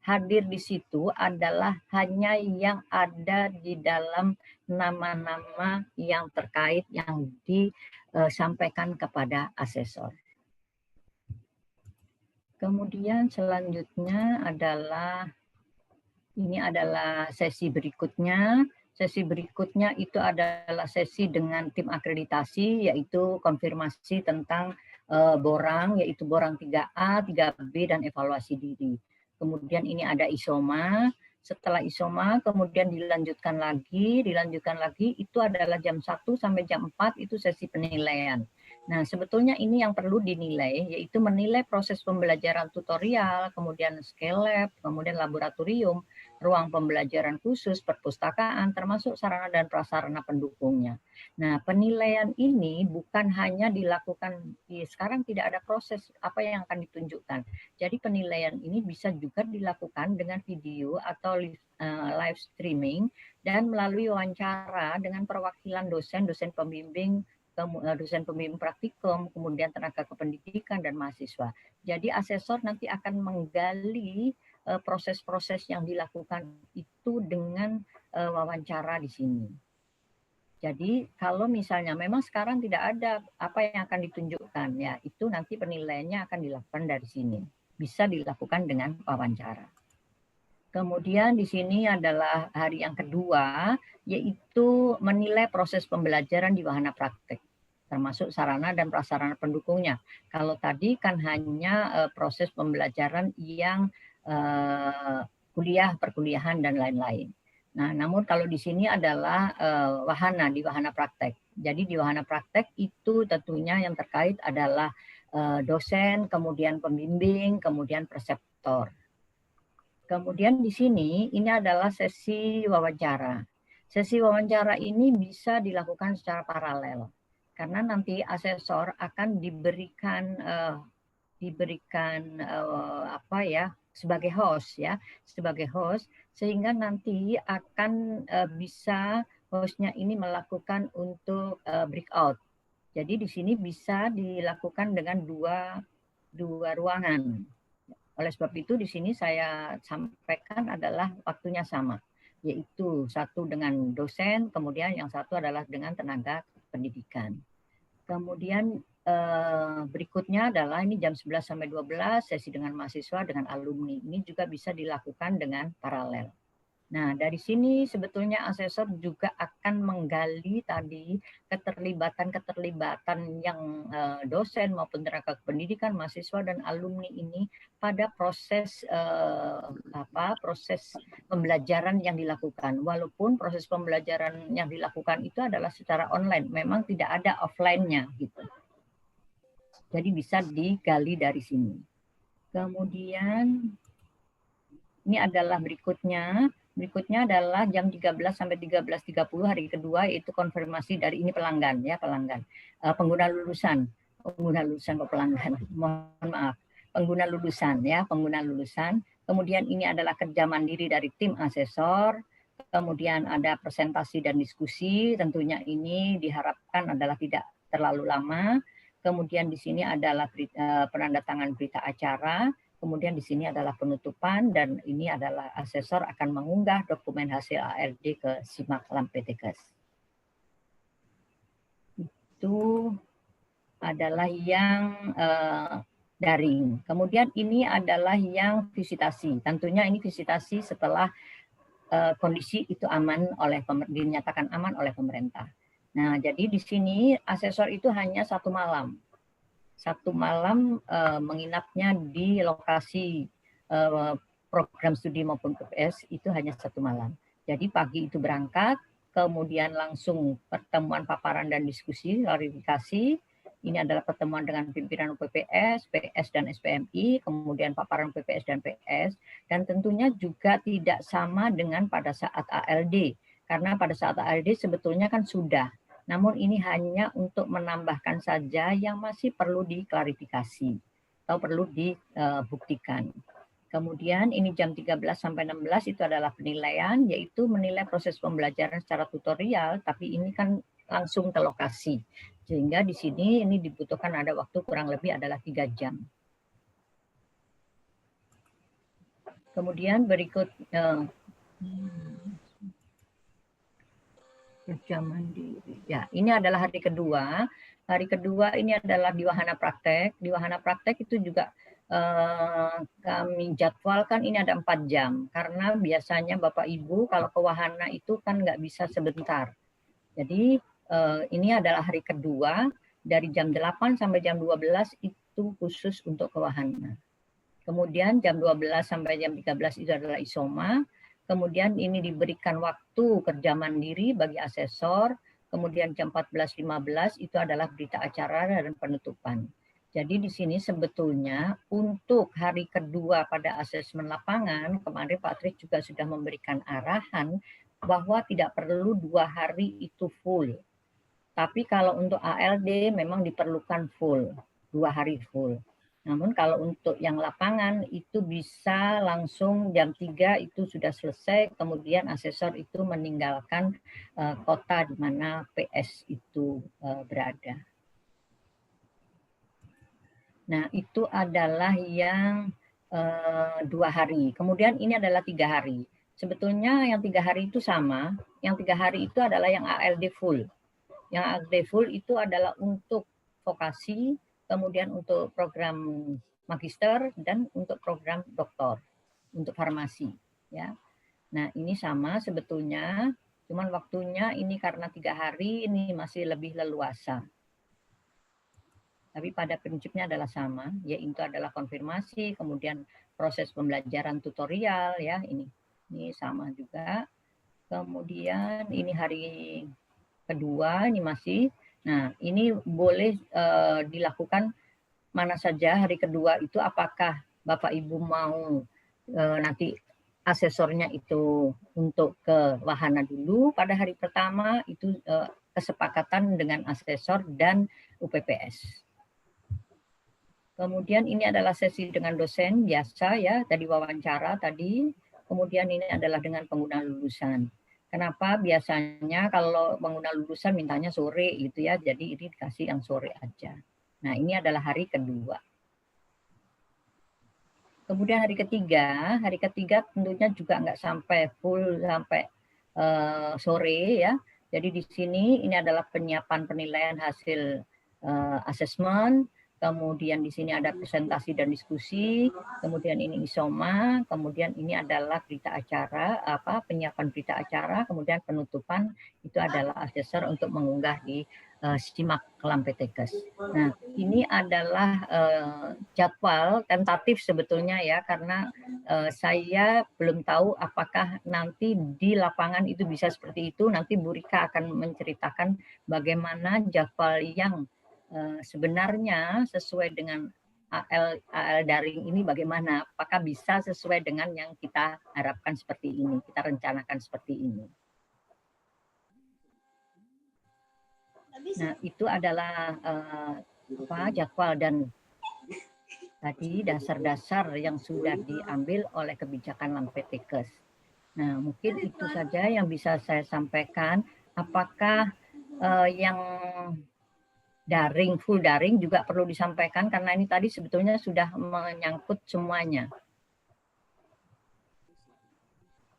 hadir di situ adalah hanya yang ada di dalam nama-nama yang terkait yang disampaikan kepada asesor. Kemudian selanjutnya adalah, ini adalah sesi berikutnya. Sesi berikutnya itu adalah sesi dengan tim akreditasi, yaitu konfirmasi tentang borang, yaitu borang 3A, 3B, dan evaluasi diri. Kemudian ini ada isoma. Setelah isoma, kemudian dilanjutkan lagi, itu adalah jam 1 sampai jam 4 itu sesi penilaian. Nah, sebetulnya ini yang perlu dinilai, yaitu menilai proses pembelajaran tutorial, kemudian skill lab, kemudian laboratorium, ruang pembelajaran khusus, perpustakaan, termasuk sarana dan prasarana pendukungnya. Nah, penilaian ini bukan hanya dilakukan, sekarang tidak ada proses apa yang akan ditunjukkan. Jadi penilaian ini bisa juga dilakukan dengan video atau live streaming dan melalui wawancara dengan perwakilan dosen pembimbing, dosen pembimbing praktikum, kemudian tenaga kependidikan dan mahasiswa. Jadi asesor nanti akan menggali proses-proses yang dilakukan itu dengan wawancara di sini. Jadi kalau misalnya memang sekarang tidak ada apa yang akan ditunjukkan, ya itu nanti penilaiannya akan dilakukan dari sini. Bisa dilakukan dengan wawancara. Kemudian di sini adalah hari yang kedua, yaitu menilai proses pembelajaran di wahana praktek, termasuk sarana dan prasarana pendukungnya. Kalau tadi kan hanya proses pembelajaran yang kuliah, perkuliahan, dan lain-lain. Nah, namun kalau di sini adalah wahana, di wahana praktek. Jadi di wahana praktek itu tentunya yang terkait adalah dosen, kemudian pembimbing, kemudian preseptor. Kemudian di sini ini adalah sesi wawancara. Sesi wawancara ini bisa dilakukan secara paralel karena nanti asesor akan diberikan apa ya, sebagai host ya, sebagai host, sehingga nanti akan bisa hostnya ini melakukan untuk breakout. Jadi di sini bisa dilakukan dengan dua ruangan. Oleh sebab itu di sini saya sampaikan adalah waktunya sama, yaitu satu dengan dosen, kemudian yang satu adalah dengan tenaga pendidikan. Kemudian berikutnya adalah ini jam 11 sampai 12 sesi dengan mahasiswa dengan alumni. Ini juga bisa dilakukan dengan paralel. Nah, dari sini sebetulnya asesor juga akan menggali tadi keterlibatan yang dosen maupun tenaga pendidikan, mahasiswa dan alumni ini pada proses proses pembelajaran yang dilakukan. Walaupun proses pembelajaran yang dilakukan itu adalah secara online, memang tidak ada offline-nya gitu. Jadi bisa digali dari sini. Kemudian ini adalah berikutnya. Berikutnya adalah jam 13 sampai 13.30 hari kedua, yaitu konfirmasi dari ini pelanggan ya, pengguna lulusan kok pelanggan, mohon maaf, pengguna lulusan ya, pengguna lulusan. Kemudian ini adalah kerja mandiri dari tim asesor. Kemudian ada presentasi dan diskusi, tentunya ini diharapkan adalah tidak terlalu lama. Kemudian di sini adalah penandatangan berita acara. Kemudian di sini adalah penutupan dan ini adalah asesor akan mengunggah dokumen hasil ARD ke SIMAK Lampetекes. Itu adalah yang daring. Kemudian ini adalah yang visitasi. Tentunya ini visitasi setelah kondisi itu aman dinyatakan aman oleh pemerintah. Nah, jadi di sini asesor itu hanya 1 malam. 1 malam menginapnya di lokasi program studi maupun PPS itu hanya 1 malam. Jadi pagi itu berangkat, kemudian langsung pertemuan paparan dan diskusi, klarifikasi. Ini adalah pertemuan dengan pimpinan UPPS, PS dan SPMI, kemudian paparan PPS dan PS, dan tentunya juga tidak sama dengan pada saat ALD, karena pada saat ALD sebetulnya kan sudah. Namun ini hanya untuk menambahkan saja yang masih perlu diklarifikasi atau perlu dibuktikan. Kemudian ini jam 13 sampai 16 itu adalah penilaian, yaitu menilai proses pembelajaran secara tutorial, tapi ini kan langsung ke lokasi. Sehingga di sini ini dibutuhkan ada waktu kurang lebih adalah 3 jam. Kemudian berikut kerja mandiri. Ya, ini adalah hari kedua. Hari kedua ini adalah di wahana praktek. Di wahana praktek itu juga kami jadwalkan ini ada 4 jam. Karena biasanya Bapak Ibu kalau ke wahana itu kan nggak bisa sebentar. Jadi ini adalah hari kedua. dari jam 8 sampai jam 12 itu khusus untuk kewahana. Kemudian jam 12 sampai jam 13 itu adalah isoma. Kemudian ini diberikan waktu kerja mandiri bagi asesor. Kemudian jam 14.15 itu adalah berita acara dan penutupan. Jadi di sini sebetulnya untuk hari kedua pada asesmen lapangan, kemarin Pak Tris juga sudah memberikan arahan bahwa tidak perlu 2 hari itu full. Tapi kalau untuk ALD memang diperlukan full, 2 hari full. Namun kalau untuk yang lapangan itu bisa langsung jam 3 itu sudah selesai, kemudian asesor itu meninggalkan kota di mana PS itu berada. Nah, itu adalah yang 2 hari. Kemudian ini adalah 3 hari. Sebetulnya yang 3 hari itu sama. Yang 3 hari itu adalah yang ALD full. Yang ALD full itu adalah untuk vokasi, kemudian untuk program magister, dan untuk program doktor, untuk farmasi. Ya. Nah, ini sama sebetulnya. Cuman waktunya ini karena 3 hari, ini masih lebih leluasa. Tapi pada prinsipnya adalah sama, yaitu adalah konfirmasi, kemudian proses pembelajaran tutorial, ya ini sama juga. Kemudian ini hari kedua, ini masih. Nah, ini boleh dilakukan mana saja hari kedua itu, apakah Bapak Ibu mau nanti asesornya itu untuk ke wahana dulu pada hari pertama, itu kesepakatan dengan asesor dan UPPS. Kemudian ini adalah sesi dengan dosen biasa ya, tadi wawancara tadi. Kemudian ini adalah dengan pengguna lulusan. Kenapa biasanya kalau pengguna lulusan mintanya sore gitu ya, jadi ini dikasih yang sore aja. Nah, ini adalah hari kedua. Kemudian hari ketiga tentunya juga nggak sampai full sampai sore ya. Jadi di sini ini adalah penyiapan penilaian hasil asesmen. Kemudian di sini ada presentasi dan diskusi, kemudian ini isoma, kemudian ini adalah berita acara, penyiapan berita acara, kemudian penutupan itu adalah asesor untuk mengunggah di simak Lampetekes. Nah, ini adalah jadwal tentatif sebetulnya ya, karena saya belum tahu apakah nanti di lapangan itu bisa seperti itu. Nanti Bu Rika akan menceritakan bagaimana jadwal yang sebenarnya sesuai dengan AL daring ini bagaimana, apakah bisa sesuai dengan yang kita harapkan seperti ini, kita rencanakan seperti ini. Nah, itu adalah jadwal dan tadi dasar-dasar yang sudah diambil oleh kebijakan Lampetekes. Nah, mungkin itu saja yang bisa saya sampaikan. Apakah yang daring, full daring juga perlu disampaikan karena ini tadi sebetulnya sudah menyangkut semuanya.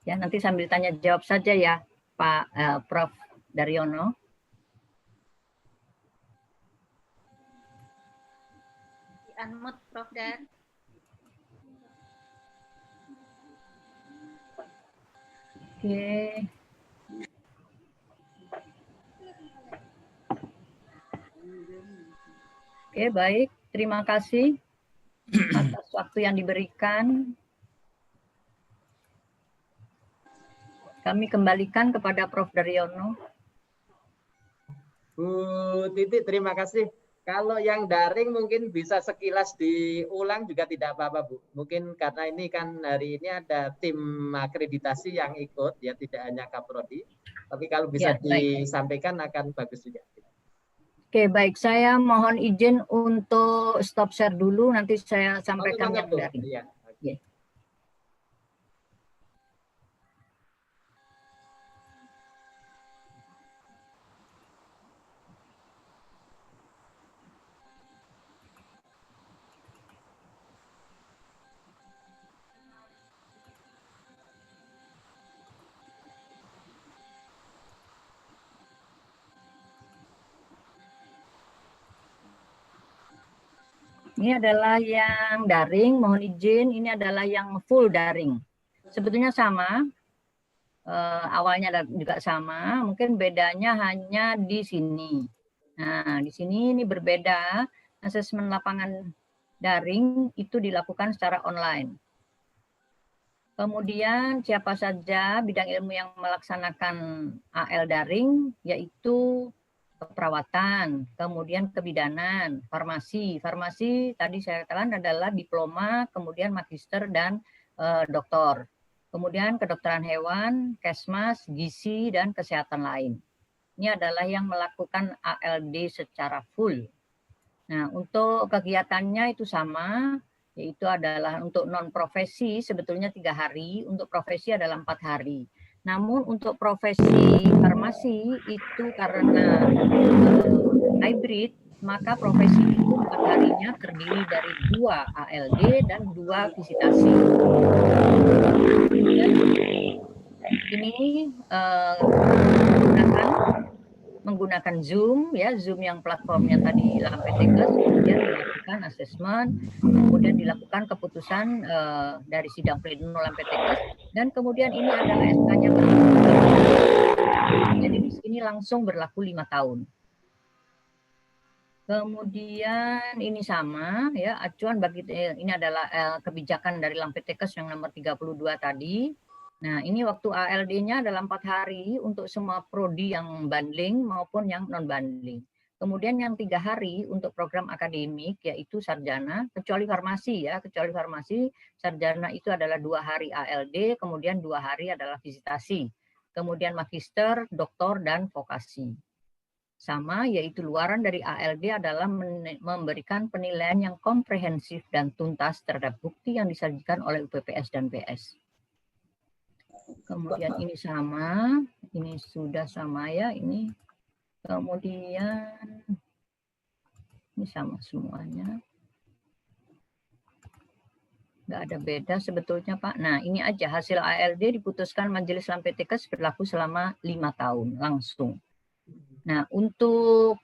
Ya, nanti sambil tanya jawab saja ya, Pak Prof. Daryono. Unmute Prof. Dar. Oke. Oke, baik. Terima kasih atas waktu yang diberikan. Kami kembalikan kepada Prof. Daryono. Bu Titi, terima kasih. Kalau yang daring mungkin bisa sekilas diulang juga tidak apa-apa, Bu. Mungkin karena ini kan hari ini ada tim akreditasi yang ikut, ya tidak hanya Kaprodi. Tapi kalau bisa disampaikan akan bagus juga. Oke, baik. Saya mohon izin untuk stop share dulu, nanti saya sampaikan yang daring. Iya. Okay. Ini adalah yang daring, mohon izin. Ini adalah yang full daring. Sebetulnya sama, awalnya juga sama, mungkin bedanya hanya di sini. Nah, di sini ini berbeda, asesmen lapangan daring itu dilakukan secara online. Kemudian siapa saja bidang ilmu yang melaksanakan AL daring, yaitu keperawatan, kemudian kebidanan, farmasi. Farmasi tadi saya katakan adalah diploma, kemudian magister dan doktor. Kemudian kedokteran hewan, kesmas, gizi, dan kesehatan lain. Ini adalah yang melakukan ALD secara full. Nah, untuk kegiatannya itu sama, yaitu adalah untuk non-profesi sebetulnya 3 hari, untuk profesi adalah 4 hari. Namun untuk profesi farmasi itu karena hybrid, maka profesi itu 4 harinya terdiri dari 2 ALD dan 2 visitasi. Dan ini menggunakan Zoom, ya Zoom yang platformnya tadi Lampetekes, kemudian dilakukan asesmen, kemudian dilakukan keputusan dari sidang pleno Lampetekes, dan kemudian ini adalah SK-nya berlaku. Jadi di sini langsung berlaku 5 tahun. Kemudian ini sama, ya acuan bagi ini adalah kebijakan dari Lampetekes yang nomor 32 tadi. Nah, ini waktu ALD-nya adalah 4 hari untuk semua prodi yang bundling maupun yang non-bundling. Kemudian yang 3 hari untuk program akademik, yaitu sarjana, kecuali farmasi ya, kecuali farmasi, sarjana itu adalah 2 hari ALD, kemudian 2 hari adalah visitasi. Kemudian magister, doktor, dan vokasi. Sama, yaitu luaran dari ALD adalah memberikan penilaian yang komprehensif dan tuntas terhadap bukti yang disajikan oleh UPPS dan PS. Kemudian ini sama, ini sudah sama ya, ini. Kemudian ini sama semuanya. Nggak ada beda sebetulnya Pak. Nah ini aja hasil ALD diputuskan Majelis Lampetekes berlaku selama 5 tahun langsung. Nah untuk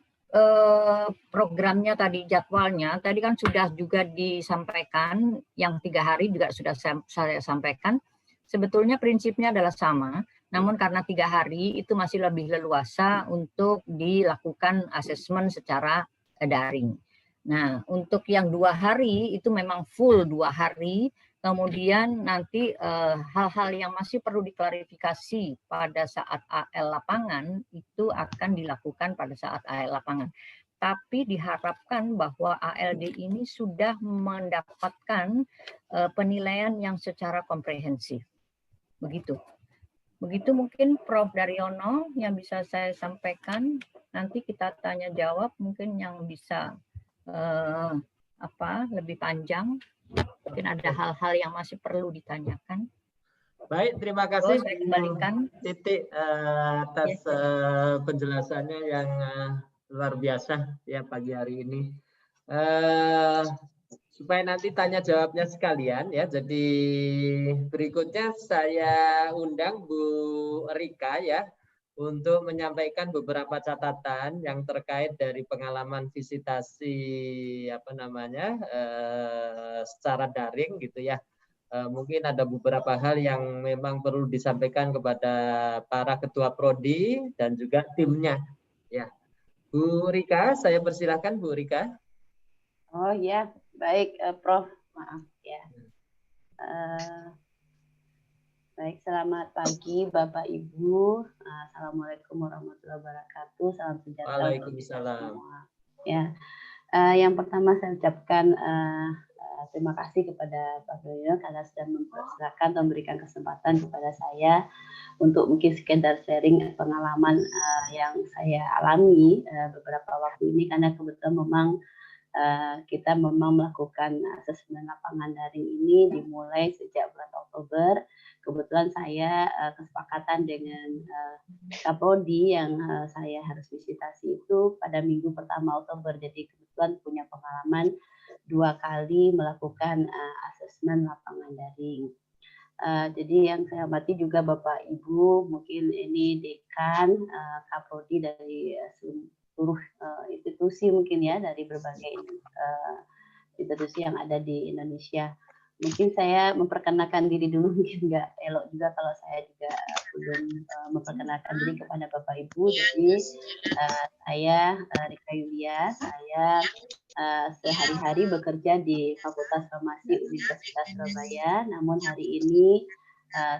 programnya tadi, jadwalnya, tadi kan sudah juga disampaikan, yang 3 hari juga sudah saya sampaikan. Sebetulnya prinsipnya adalah sama, namun karena 3 hari itu masih lebih leluasa untuk dilakukan asesmen secara daring. Nah, untuk yang 2 hari itu memang full 2 hari, kemudian nanti hal-hal yang masih perlu diklarifikasi pada saat AL lapangan itu akan dilakukan pada saat AL lapangan. Tapi diharapkan bahwa ALD ini sudah mendapatkan penilaian yang secara komprehensif. Begitu. Begitu mungkin Prof. Daryono yang bisa saya sampaikan. Nanti kita tanya jawab mungkin yang bisa lebih panjang. Mungkin ada hal-hal yang masih perlu ditanyakan. Baik, terima kasih saya kembalikan. Titik atas penjelasannya yang luar biasa ya pagi hari ini. Supaya nanti tanya jawabnya sekalian ya. Jadi berikutnya saya undang Bu Rika ya untuk menyampaikan beberapa catatan yang terkait dari pengalaman visitasi secara daring gitu ya. Mungkin ada beberapa hal yang memang perlu disampaikan kepada para ketua prodi dan juga timnya ya. Bu Rika, saya persilahkan Bu Rika. Oh ya, baik Prof. Maaf ya. Baik, selamat pagi Bapak Ibu. Assalamualaikum warahmatullahi wabarakatuh. Salam sejahtera untuk kita semua. Ya, yang pertama saya ucapkan terima kasih kepada Pak Doyo karena sudah mempersilakan atau memberikan kesempatan kepada saya untuk mungkin sekedar sharing pengalaman yang saya alami beberapa waktu ini, karena kebetulan memang kita memang melakukan asesmen lapangan daring ini dimulai sejak bulan Oktober. Kebetulan saya kesepakatan dengan Kaprodi yang saya harus visitasi itu pada minggu pertama Oktober. Jadi kebetulan punya pengalaman 2 kali melakukan asesmen lapangan daring. Jadi yang saya hormati juga Bapak Ibu, mungkin ini dekan Kaprodi dari seluruh institusi mungkin ya, dari berbagai institusi yang ada di Indonesia. Mungkin saya memperkenalkan diri dulu, mungkin nggak elok juga kalau saya juga sebelum memperkenalkan diri kepada Bapak Ibu, jadi saya Rika Yulia, saya sehari-hari bekerja di Fakultas Farmasi Universitas Surabaya, namun hari ini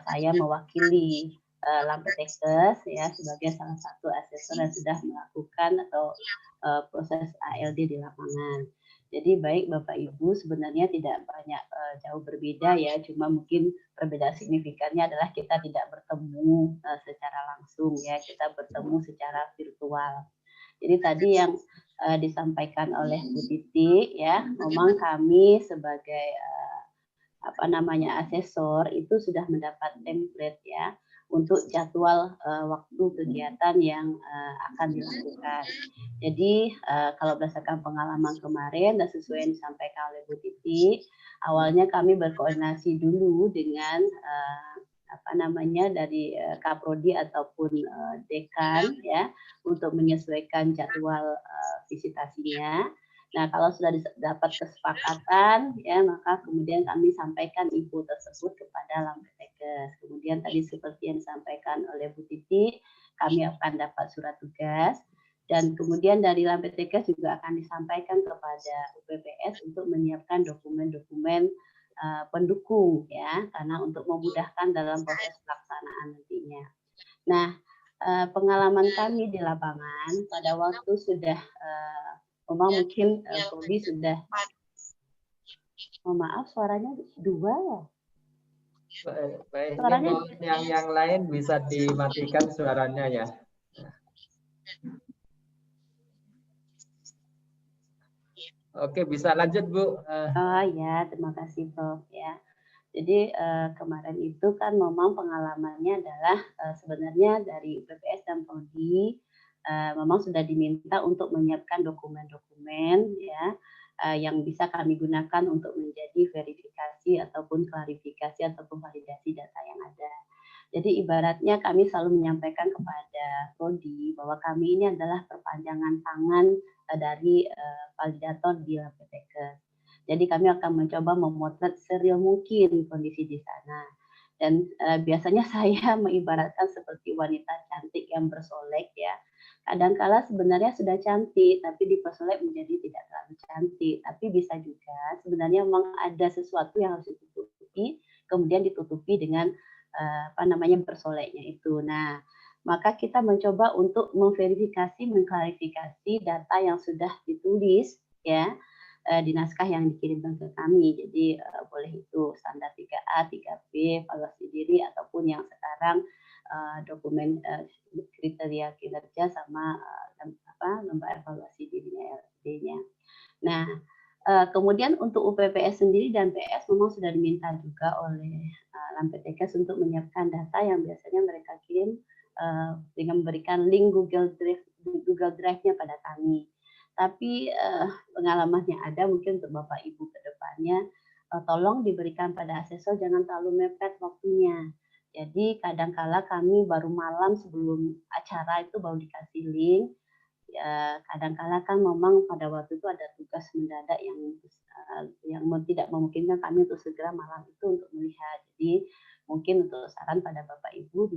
saya mewakili Lampetekes ya sebagai salah satu asesor yang sudah melakukan atau proses ALD di lapangan. Jadi baik Bapak Ibu sebenarnya tidak banyak jauh berbeda ya, cuma mungkin perbedaan signifikannya adalah kita tidak bertemu secara langsung ya, kita bertemu secara virtual. Jadi tadi yang disampaikan oleh Bu Titi ya, memang kami sebagai asesor itu sudah mendapat template ya untuk jadwal waktu kegiatan yang akan dilakukan. Jadi kalau berdasarkan pengalaman kemarin dan sesuai yang disampaikan oleh Bu Titi, awalnya kami berkoordinasi dulu dengan dari Kaprodi ataupun dekan ya untuk menyesuaikan jadwal visitasinya. Nah, kalau sudah dapat kesepakatan, ya maka kemudian kami sampaikan info tersebut kepada Lampetekes. Kemudian tadi seperti yang disampaikan oleh Bu Titi, kami akan dapat surat tugas, dan kemudian dari Lampetekes juga akan disampaikan kepada UPPS untuk menyiapkan dokumen-dokumen pendukung, ya, karena untuk memudahkan dalam proses pelaksanaan nantinya. Nah, pengalaman kami di lapangan pada waktu sudah mungkin Prodi sudah, maaf suaranya dua ya. Suaranya yang lain bisa dimatikan suaranya ya. Oke, bisa lanjut Bu. Oh ya, terima kasih Prof ya. Jadi kemarin itu kan memang pengalamannya adalah sebenarnya dari UPPS dan Prodi memang sudah diminta untuk menyiapkan dokumen-dokumen ya yang bisa kami gunakan untuk menjadi verifikasi ataupun klarifikasi ataupun validasi data yang ada. Jadi ibaratnya kami selalu menyampaikan kepada Prodi bahwa kami ini adalah perpanjangan tangan dari validator di Lampetekes. Jadi kami akan mencoba memotret serial mungkin kondisi di sana. Dan biasanya saya mengibaratkan seperti wanita cantik yang bersolek ya. Kadangkala sebenarnya sudah cantik, tapi dipersolek menjadi tidak terlalu cantik. Tapi bisa juga sebenarnya memang ada sesuatu yang harus ditutupi, kemudian ditutupi dengan bersoleknya itu. Nah, maka kita mencoba untuk memverifikasi, mengklarifikasi data yang sudah ditulis ya di naskah yang dikirimkan ke kami. Jadi boleh itu standar 3A, 3B, evaluasi diri, ataupun yang sekarang dokumen kriteria kinerja sama lembar evaluasi dirinya LD-nya. Nah, kemudian untuk UPPS sendiri dan PS memang sudah diminta juga oleh Lampetekes untuk menyiapkan data yang biasanya mereka kirim dengan memberikan link Google Drive-nya pada kami. Tapi pengalamannya ada mungkin untuk Bapak Ibu ke depannya, tolong diberikan pada asesor jangan terlalu mepet waktunya. Jadi kadangkala kami baru malam sebelum acara itu baru dikasih link. Kadangkala kan memang pada waktu itu ada tugas mendadak yang tidak memungkinkan kami untuk segera malam itu untuk melihat. Jadi mungkin untuk saran pada Bapak Ibu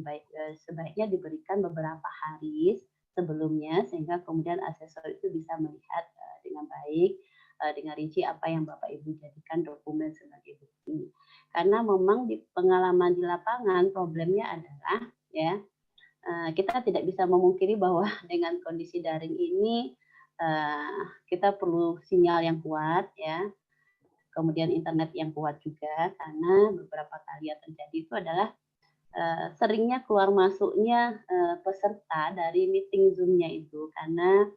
sebaiknya diberikan beberapa hari sebelumnya sehingga kemudian asesor itu bisa melihat dengan baik, dengan rinci apa yang Bapak Ibu jadikan dokumen sebagai bukti. Karena memang di pengalaman di lapangan problemnya adalah ya kita tidak bisa memungkiri bahwa dengan kondisi daring ini kita perlu sinyal yang kuat ya, kemudian internet yang kuat juga, karena beberapa kali yang terjadi itu adalah seringnya keluar masuknya peserta dari meeting Zoom-nya itu karena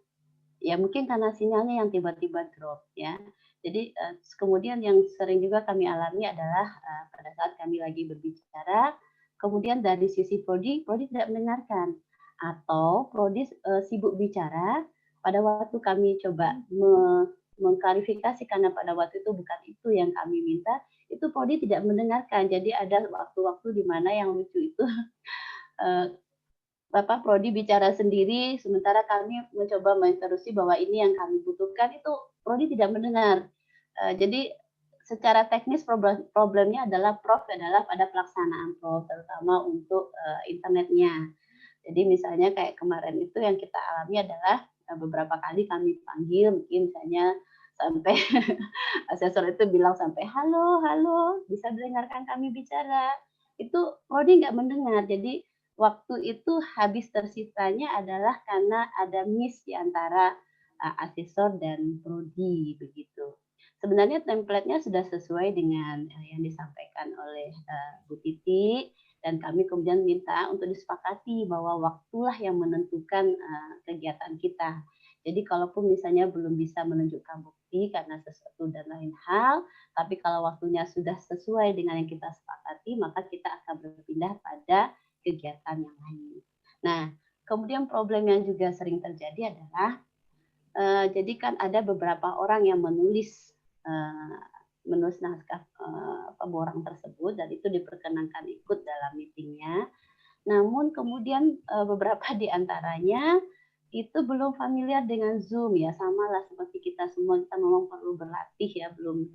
ya mungkin karena sinyalnya yang tiba-tiba drop ya. Jadi kemudian yang sering juga kami alami adalah pada saat kami lagi berbicara, kemudian dari sisi Prodi tidak mendengarkan, atau Prodi sibuk bicara pada waktu kami coba mengklarifikasi karena pada waktu itu bukan itu yang kami minta, itu Prodi tidak mendengarkan. Jadi ada waktu-waktu di mana yang lucu itu Bapak Prodi bicara sendiri, sementara kami mencoba menginterusi bahwa ini yang kami butuhkan, itu Prodi tidak mendengar. Jadi secara teknis problemnya adalah Prof adalah pada pelaksanaan Prof, terutama untuk internetnya. Jadi misalnya kayak kemarin itu yang kita alami adalah beberapa kali kami panggil, mungkin misalnya sampai asesor itu bilang sampai halo, halo, bisa dengarkan kami bicara. Itu Prodi nggak mendengar. Jadi waktu itu habis tersitanya adalah karena ada miss di antara asesor dan Prodi begitu. Sebenarnya template-nya sudah sesuai dengan yang disampaikan oleh Bu Titi, dan kami kemudian minta untuk disepakati bahwa waktulah yang menentukan kegiatan kita. Jadi kalaupun misalnya belum bisa menunjukkan bukti karena sesuatu dan lain hal, tapi kalau waktunya sudah sesuai dengan yang kita sepakati, maka kita akan berpindah pada kegiatan yang lain. Nah, kemudian problem yang juga sering terjadi adalah jadi kan ada beberapa orang yang menulis naskah pemborang tersebut dan itu diperkenankan ikut dalam meetingnya. Namun kemudian beberapa di antaranya itu belum familiar dengan Zoom ya, sama lah seperti kita semua, kita memang perlu berlatih ya, belum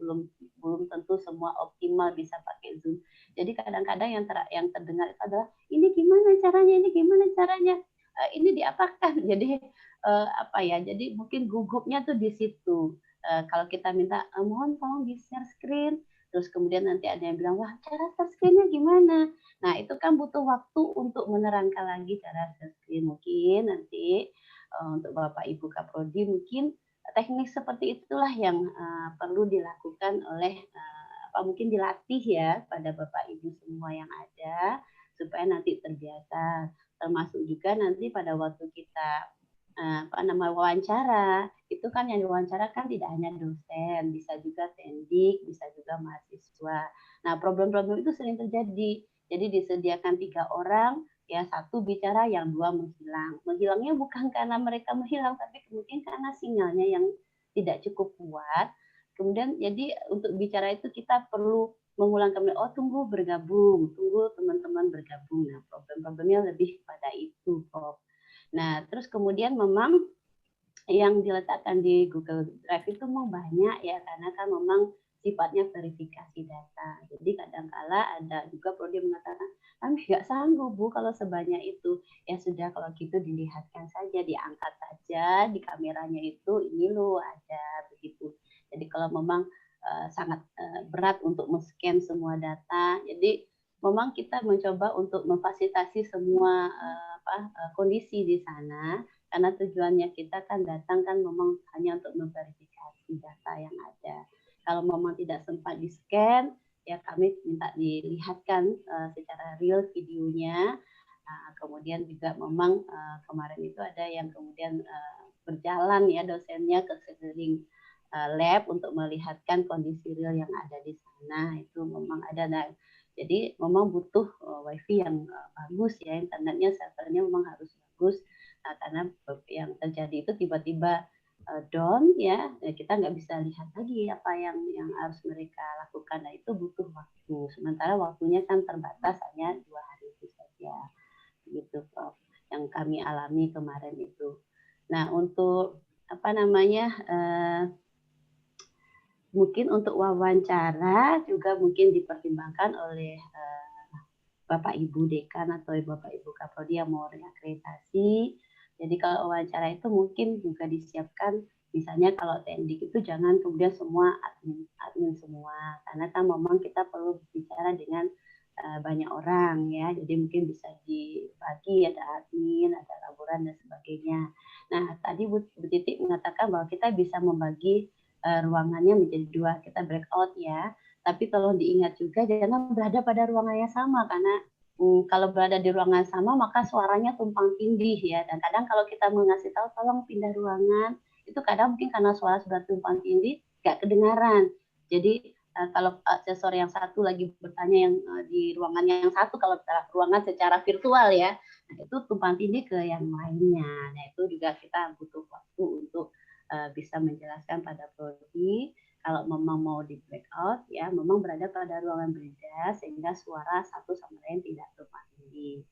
tentu semua optimal bisa pakai Zoom. Jadi kadang-kadang yang terdengar itu adalah ini gimana caranya, ini diapakan. Jadi jadi mungkin gugupnya tuh di situ. Kalau kita minta mohon tolong di share screen, terus kemudian nanti ada yang bilang wah cara share screen-nya gimana. Nah itu kan butuh waktu untuk menerangkan lagi cara share screen. Mungkin nanti untuk Bapak Ibu Kaprodi mungkin teknik seperti itulah yang perlu dilakukan oleh mungkin dilatih ya pada Bapak Ibu semua yang ada supaya nanti terbiasa. Termasuk juga nanti pada waktu kita wawancara, itu kan yang diwawancara kan tidak hanya dosen, bisa juga tendik, bisa juga mahasiswa. Nah, problem-problem itu sering terjadi. Jadi disediakan 3 orang, ya 1 bicara, yang 2 menghilang. Menghilangnya bukan karena mereka menghilang, tapi mungkin karena sinyalnya yang tidak cukup kuat. Kemudian jadi untuk bicara itu kita perlu mengulang kembali, tunggu bergabung, tunggu teman-teman bergabung. Nah, problem-problemnya lebih pada itu, Prof. Nah, terus kemudian memang yang diletakkan di Google Drive itu memang banyak ya, karena kan memang sifatnya verifikasi data. Jadi kadang-kala ada juga prodi mengatakan, kami nggak sanggup Bu kalau sebanyak itu. Ya sudah, kalau gitu dilihatkan saja, diangkat saja di kameranya itu, ini loh ada begitu. Jadi kalau memang sangat berat untuk men-scan semua data, jadi memang kita mencoba untuk memfasilitasi semua kondisi di sana, karena tujuannya kita kan datang kan memang hanya untuk memverifikasi data yang ada. Kalau memang tidak sempat di-scan, ya kami minta dilihatkan secara real videonya. Kemudian juga memang kemarin itu ada yang kemudian berjalan ya dosennya ke sekeliling lab untuk melihatkan kondisi real yang ada di sana. Itu memang ada. Nah, jadi memang butuh wifi yang bagus ya, internetnya, servernya memang harus bagus. Karena yang terjadi itu tiba-tiba down ya, kita nggak bisa lihat lagi apa yang harus mereka lakukan. Nah, itu butuh waktu. Sementara waktunya kan terbatas, hanya 2 hari itu saja. Gitu, Prof. Yang kami alami kemarin itu. Nah, untuk mungkin untuk wawancara juga mungkin dipertimbangkan oleh Bapak Ibu Dekan atau Bapak Ibu Kaprodi yang mau reakreditasi. Jadi kalau wawancara itu mungkin juga disiapkan, misalnya kalau tendik itu jangan kemudian semua admin semua, karena kan memang kita perlu bicara dengan banyak orang ya, jadi mungkin bisa dibagi, ada admin, ada laboran dan sebagainya. Nah tadi Bu Titi mengatakan bahwa kita bisa membagi ruangannya menjadi 2, kita breakout ya. Tapi tolong diingat juga jangan berada pada ruangan yang sama, karena kalau berada di ruangan sama maka suaranya tumpang tindih ya. Dan kadang kalau kita mengasih tahu tolong pindah ruangan, itu kadang mungkin karena suara sudah tumpang tindih nggak kedengaran. Jadi kalau asesor yang satu lagi bertanya yang di ruangan yang satu, kalau ruangan secara virtual ya, nah itu tumpang tindih ke yang lainnya. Nah itu juga kita butuh waktu untuk bisa menjelaskan pada prodi. Kalau memang mau di breakout ya memang berada pada ruangan berbeda sehingga suara satu sama lain tidak tumpang tindih.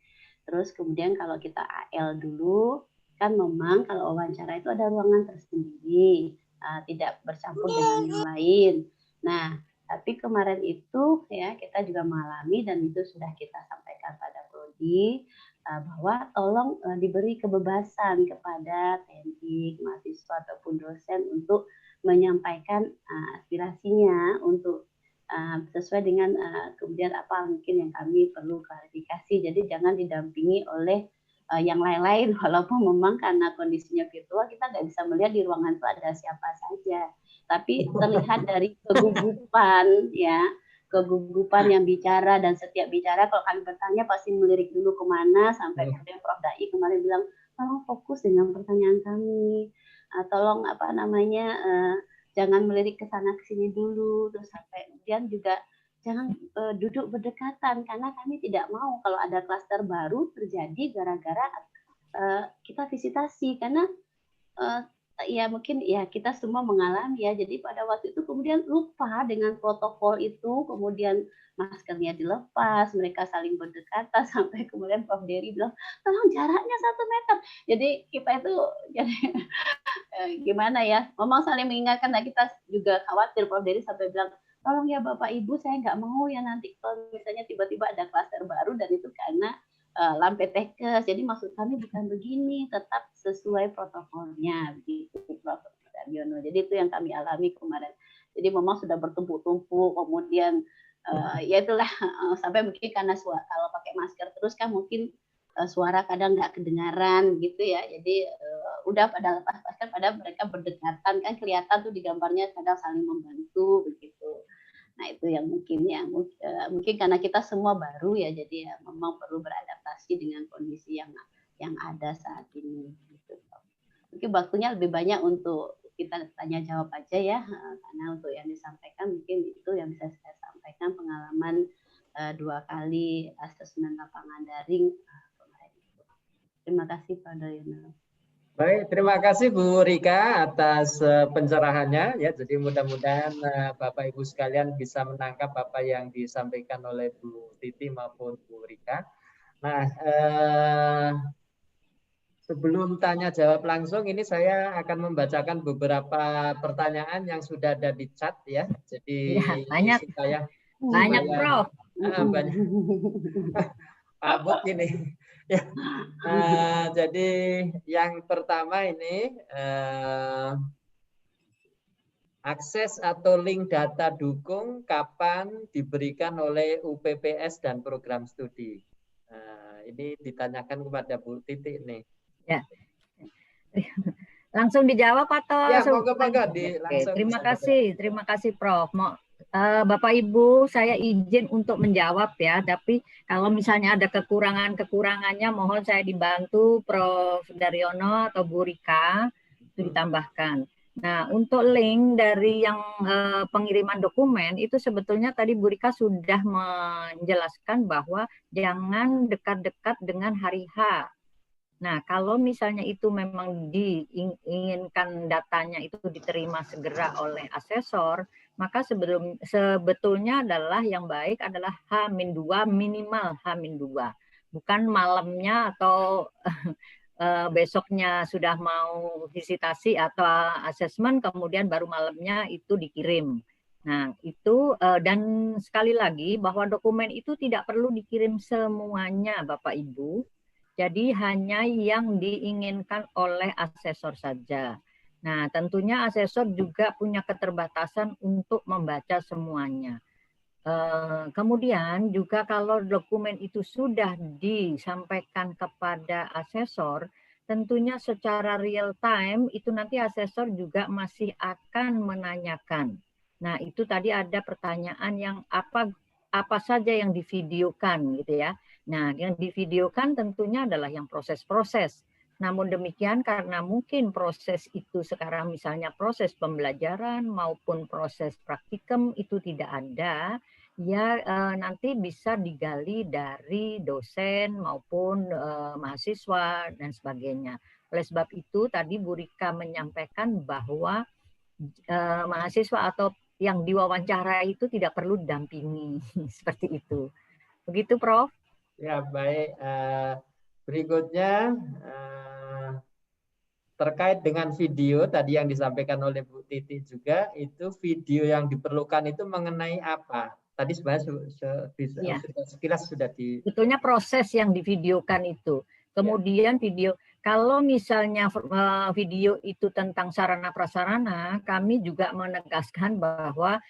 Terus kemudian kalau kita AL dulu kan memang kalau wawancara itu ada ruangan tersendiri, tidak bercampur dengan yang lain. Nah Tapi kemarin itu ya kita juga mengalami dan itu sudah kita sampaikan pada Prodi bahwa tolong diberi kebebasan kepada teknik, mahasiswa ataupun dosen untuk menyampaikan aspirasinya untuk sesuai dengan kemudian apa mungkin yang kami perlu klarifikasi. Jadi jangan didampingi oleh yang lain-lain, walaupun memang karena kondisinya virtual kita nggak bisa melihat di ruangan itu ada siapa saja. Tapi terlihat dari kegugupan ya, kegugupan yang bicara, dan setiap bicara kalau kami bertanya pasti melirik dulu kemana, sampai kemudian Prof. Dai kemarin bilang tolong fokus dengan pertanyaan kami, tolong apa namanya jangan melirik ke sana ke sini dulu, terus sampai kemudian juga jangan duduk berdekatan karena kami tidak mau kalau ada klaster baru terjadi gara-gara kita visitasi, karena ya mungkin ya kita semua mengalami ya. Jadi pada waktu itu kemudian lupa dengan protokol itu, kemudian maskernya dilepas, mereka saling berdekatan sampai kemudian Prof. Dery bilang tolong jaraknya 1 meter. Jadi kita itu jadi gimana ya, memang saling mengingatkan. Nah kita juga khawatir, Prof. Dery sampai bilang tolong ya Bapak Ibu, saya nggak mau ya nanti kalau misalnya tiba-tiba ada klaster baru dan itu karena lampetekes. Jadi maksud kami bukan begini, tetap sesuai protokolnya begitu Prof. Daryono. Jadi itu yang kami alami kemarin. Jadi memang sudah bertumpuk-tumpuk, kemudian ya itulah sampai mungkin karena kalau pakai masker terus kan mungkin suara kadang nggak kedengaran gitu ya. Jadi udah pada lepas masker, pada mereka berdekatan kan kelihatan tuh di gambarnya kadang saling membantu begitu. Nah itu yang mungkin karena kita semua baru ya, jadi ya memang perlu beradaptasi dengan kondisi yang ada saat ini. Gitu. Mungkin waktunya lebih banyak untuk kita tanya jawab aja ya, karena untuk yang disampaikan mungkin itu yang bisa saya sampaikan, pengalaman 2 kali asesmen lapangan daring kemarin. Terima kasih Pak Daryono. Baik, terima kasih Bu Rika atas pencerahannya ya. Jadi mudah-mudahan Bapak Ibu sekalian bisa menangkap apa yang disampaikan oleh Bu Titi maupun Bu Rika. Nah, sebelum tanya jawab langsung ini saya akan membacakan beberapa pertanyaan yang sudah ada di chat ya. Jadi ya, banyak Prof. Banyak. Abot ini. Ya. Jadi yang pertama ini akses atau link data dukung kapan diberikan oleh UPPS dan program studi. Ini ditanyakan kepada Bu Titi nih. Ya. Langsung dijawab atau? Ya, moga langsung. Terima kasih Prof. Bapak Ibu, saya izin untuk menjawab ya, tapi kalau misalnya ada kekurangannya mohon saya dibantu Prof. Daryono atau Bu Rika itu ditambahkan. Nah, untuk link dari yang pengiriman dokumen itu sebetulnya tadi Bu Rika sudah menjelaskan bahwa jangan dekat-dekat dengan hari H. Nah, kalau misalnya itu memang diinginkan datanya itu diterima segera oleh asesor, maka sebetulnya adalah yang baik adalah H-2 minimal H-2. Bukan malamnya atau besoknya sudah mau visitasi atau asesmen kemudian baru malamnya itu dikirim. Nah, itu dan sekali lagi bahwa dokumen itu tidak perlu dikirim semuanya Bapak Ibu. Jadi hanya yang diinginkan oleh asesor saja. Nah, tentunya asesor juga punya keterbatasan untuk membaca semuanya. Kemudian juga kalau dokumen itu sudah disampaikan kepada asesor, tentunya secara real time itu nanti asesor juga masih akan menanyakan. Nah, itu tadi ada pertanyaan yang apa saja yang divideokan gitu ya. Nah, yang divideokan tentunya adalah yang proses-proses. Namun demikian karena mungkin proses itu sekarang misalnya proses pembelajaran maupun proses praktikum itu tidak ada, ya nanti bisa digali dari dosen maupun mahasiswa dan sebagainya. Oleh sebab itu tadi Bu Rika menyampaikan bahwa mahasiswa atau yang diwawancara itu tidak perlu didampingi seperti itu. Begitu Prof. Ya, baik. Berikutnya terkait dengan video tadi yang disampaikan oleh Bu Titi juga, itu video yang diperlukan itu mengenai apa? Tadi sebenarnya sekilas sudah di. Sebetulnya proses yang divideokan itu. Kemudian video, kalau misalnya video itu tentang sarana prasarana, kami juga menegaskan bahwa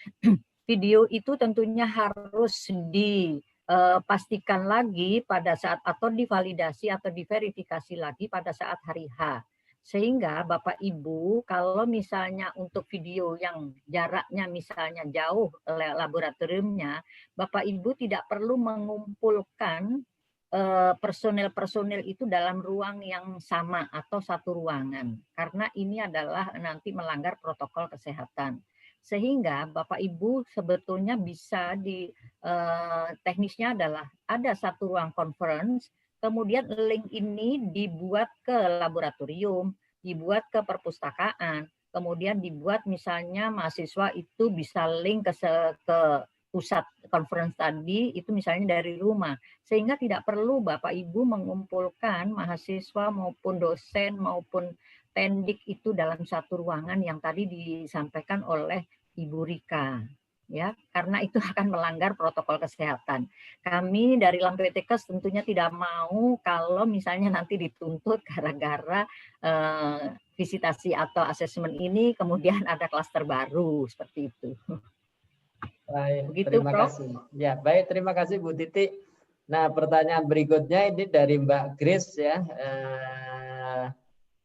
video itu tentunya harus dipastikan lagi pada saat atau divalidasi atau diverifikasi lagi pada saat hari H. Sehingga Bapak Ibu kalau misalnya untuk video yang jaraknya misalnya jauh laboratoriumnya, Bapak Ibu tidak perlu mengumpulkan personil-personil itu dalam ruang yang sama atau satu ruangan. Karena ini adalah nanti melanggar protokol kesehatan. Sehingga Bapak Ibu sebetulnya bisa teknisnya adalah ada satu ruang conference, kemudian link ini dibuat ke laboratorium, dibuat ke perpustakaan, kemudian dibuat misalnya mahasiswa itu bisa link ke pusat conference tadi itu misalnya dari rumah, sehingga tidak perlu Bapak Ibu mengumpulkan mahasiswa maupun dosen maupun pendik itu dalam satu ruangan yang tadi disampaikan oleh Ibu Rika. Ya, karena itu akan melanggar protokol kesehatan. Kami dari Lampetekes tentunya tidak mau kalau misalnya nanti dituntut gara-gara visitasi atau asesmen ini kemudian ada klaster baru seperti itu. Baik, begitu, terima Prof. kasih. Ya, baik, terima kasih Bu Titi. Nah, pertanyaan berikutnya ini dari Mbak Grace ya.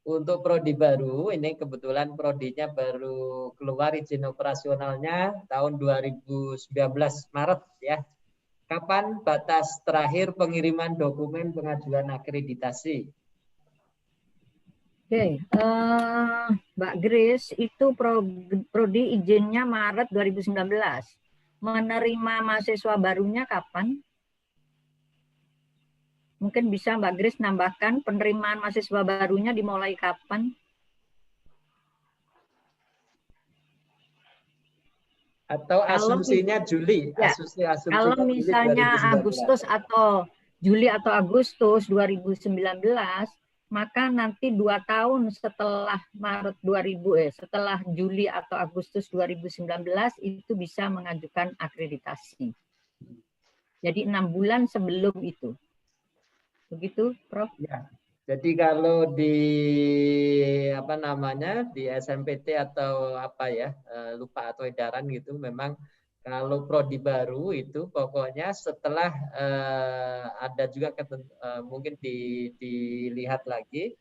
Untuk prodi baru, ini kebetulan prodinya baru keluar izin operasionalnya tahun 2019 Maret ya. Kapan batas terakhir pengiriman dokumen pengajuan akreditasi? Oke, Mbak Grace itu prodi izinnya Maret 2019. Menerima mahasiswa barunya kapan? Mungkin bisa Mbak Grace nambahkan penerimaan mahasiswa barunya dimulai kapan? Atau asumsinya Juli? Ya, kalau misalnya Juli Agustus atau Juli atau Agustus 2019, maka nanti 2 tahun setelah setelah Juli atau Agustus 2019 itu bisa mengajukan akreditasi. Jadi 6 bulan sebelum itu. Begitu, Prof? Ya. Jadi kalau di di SMPT atau lupa atau edaran gitu, memang kalau prodi baru itu pokoknya setelah ada juga mungkin dilihat lagi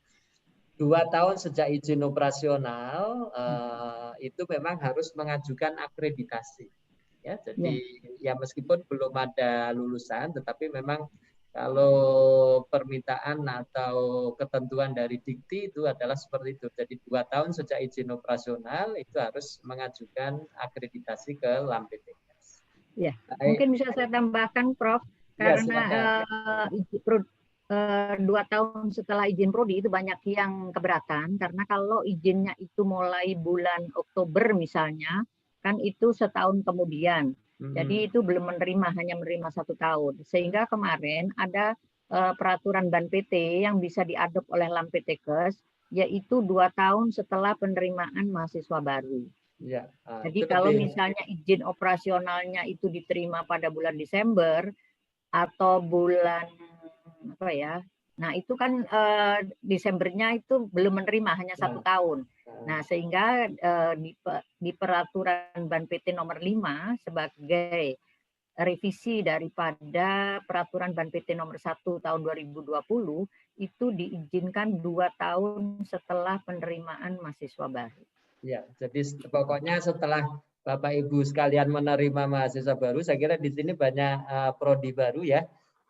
2 tahun sejak izin operasional itu memang harus mengajukan akreditasi. Ya, jadi ya meskipun belum ada lulusan, tetapi memang kalau permintaan atau ketentuan dari Dikti itu adalah seperti itu. Jadi 2 tahun sejak izin operasional itu harus mengajukan akreditasi ke Lampetekes. Ya, mungkin bisa saya tambahkan, Prof. Karena 2 tahun setelah izin prodi itu banyak yang keberatan. Karena kalau izinnya itu mulai bulan Oktober misalnya, kan itu setahun kemudian. Jadi itu belum menerima, hanya menerima 1 tahun. Sehingga kemarin ada peraturan Ban PT yang bisa diadop oleh Lampetekes, yaitu 2 tahun setelah penerimaan mahasiswa baru. Ya, jadi kalau misalnya izin operasionalnya itu diterima pada bulan Desember atau bulan nah itu kan Desembernya itu belum menerima, hanya 1 tahun. Nah, sehingga di peraturan Ban PT nomor 5 sebagai revisi daripada peraturan Ban PT nomor 1 tahun 2020 itu diizinkan 2 tahun setelah penerimaan mahasiswa baru. Ya, jadi pokoknya setelah Bapak Ibu sekalian menerima mahasiswa baru, saya kira di sini banyak prodi baru ya.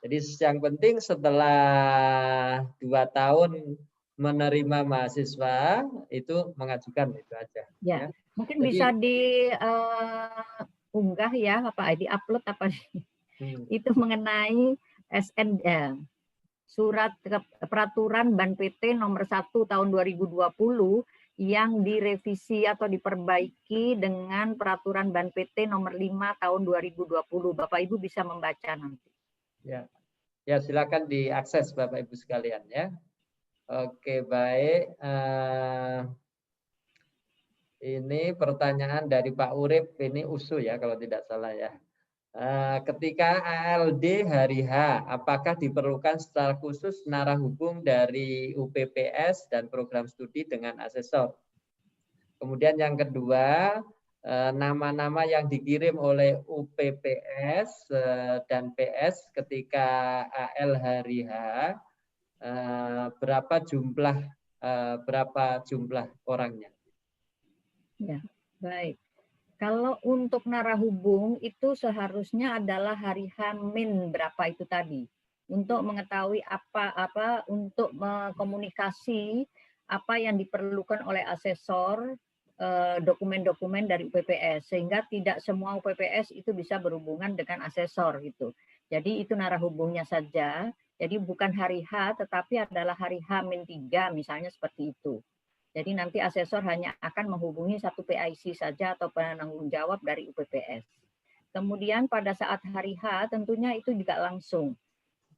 Jadi yang penting setelah 2 tahun menerima mahasiswa itu mengajukan itu aja. Ya, mungkin jadi, bisa diunggah ya, di-upload itu mengenai surat peraturan Ban PT nomor 1 tahun 2020 yang direvisi atau diperbaiki dengan peraturan Ban PT nomor 5 tahun 2020. Bapak Ibu bisa membaca nanti. Ya, silakan diakses Bapak Ibu sekalian ya. Oke, baik. Ini pertanyaan dari Pak Urip, ini USU ya kalau tidak salah ya. Ketika ALD hari H, apakah diperlukan secara khusus narahubung dari UPPS dan program studi dengan asesor? Kemudian yang kedua, nama-nama yang dikirim oleh UPPS dan PS ketika AL hari H, berapa jumlah orangnya? Ya, baik. Kalau untuk narahubung itu seharusnya adalah hari H- berapa itu tadi, untuk mengetahui apa untuk komunikasi apa yang diperlukan oleh asesor, dokumen-dokumen dari UPPS, sehingga tidak semua UPPS itu bisa berhubungan dengan asesor gitu. Jadi itu narahubungnya saja. Jadi bukan hari H tetapi adalah hari H-3 misalnya seperti itu. Jadi nanti asesor hanya akan menghubungi satu PIC saja atau penanggung jawab dari UPPS. Kemudian pada saat hari H tentunya itu juga langsung.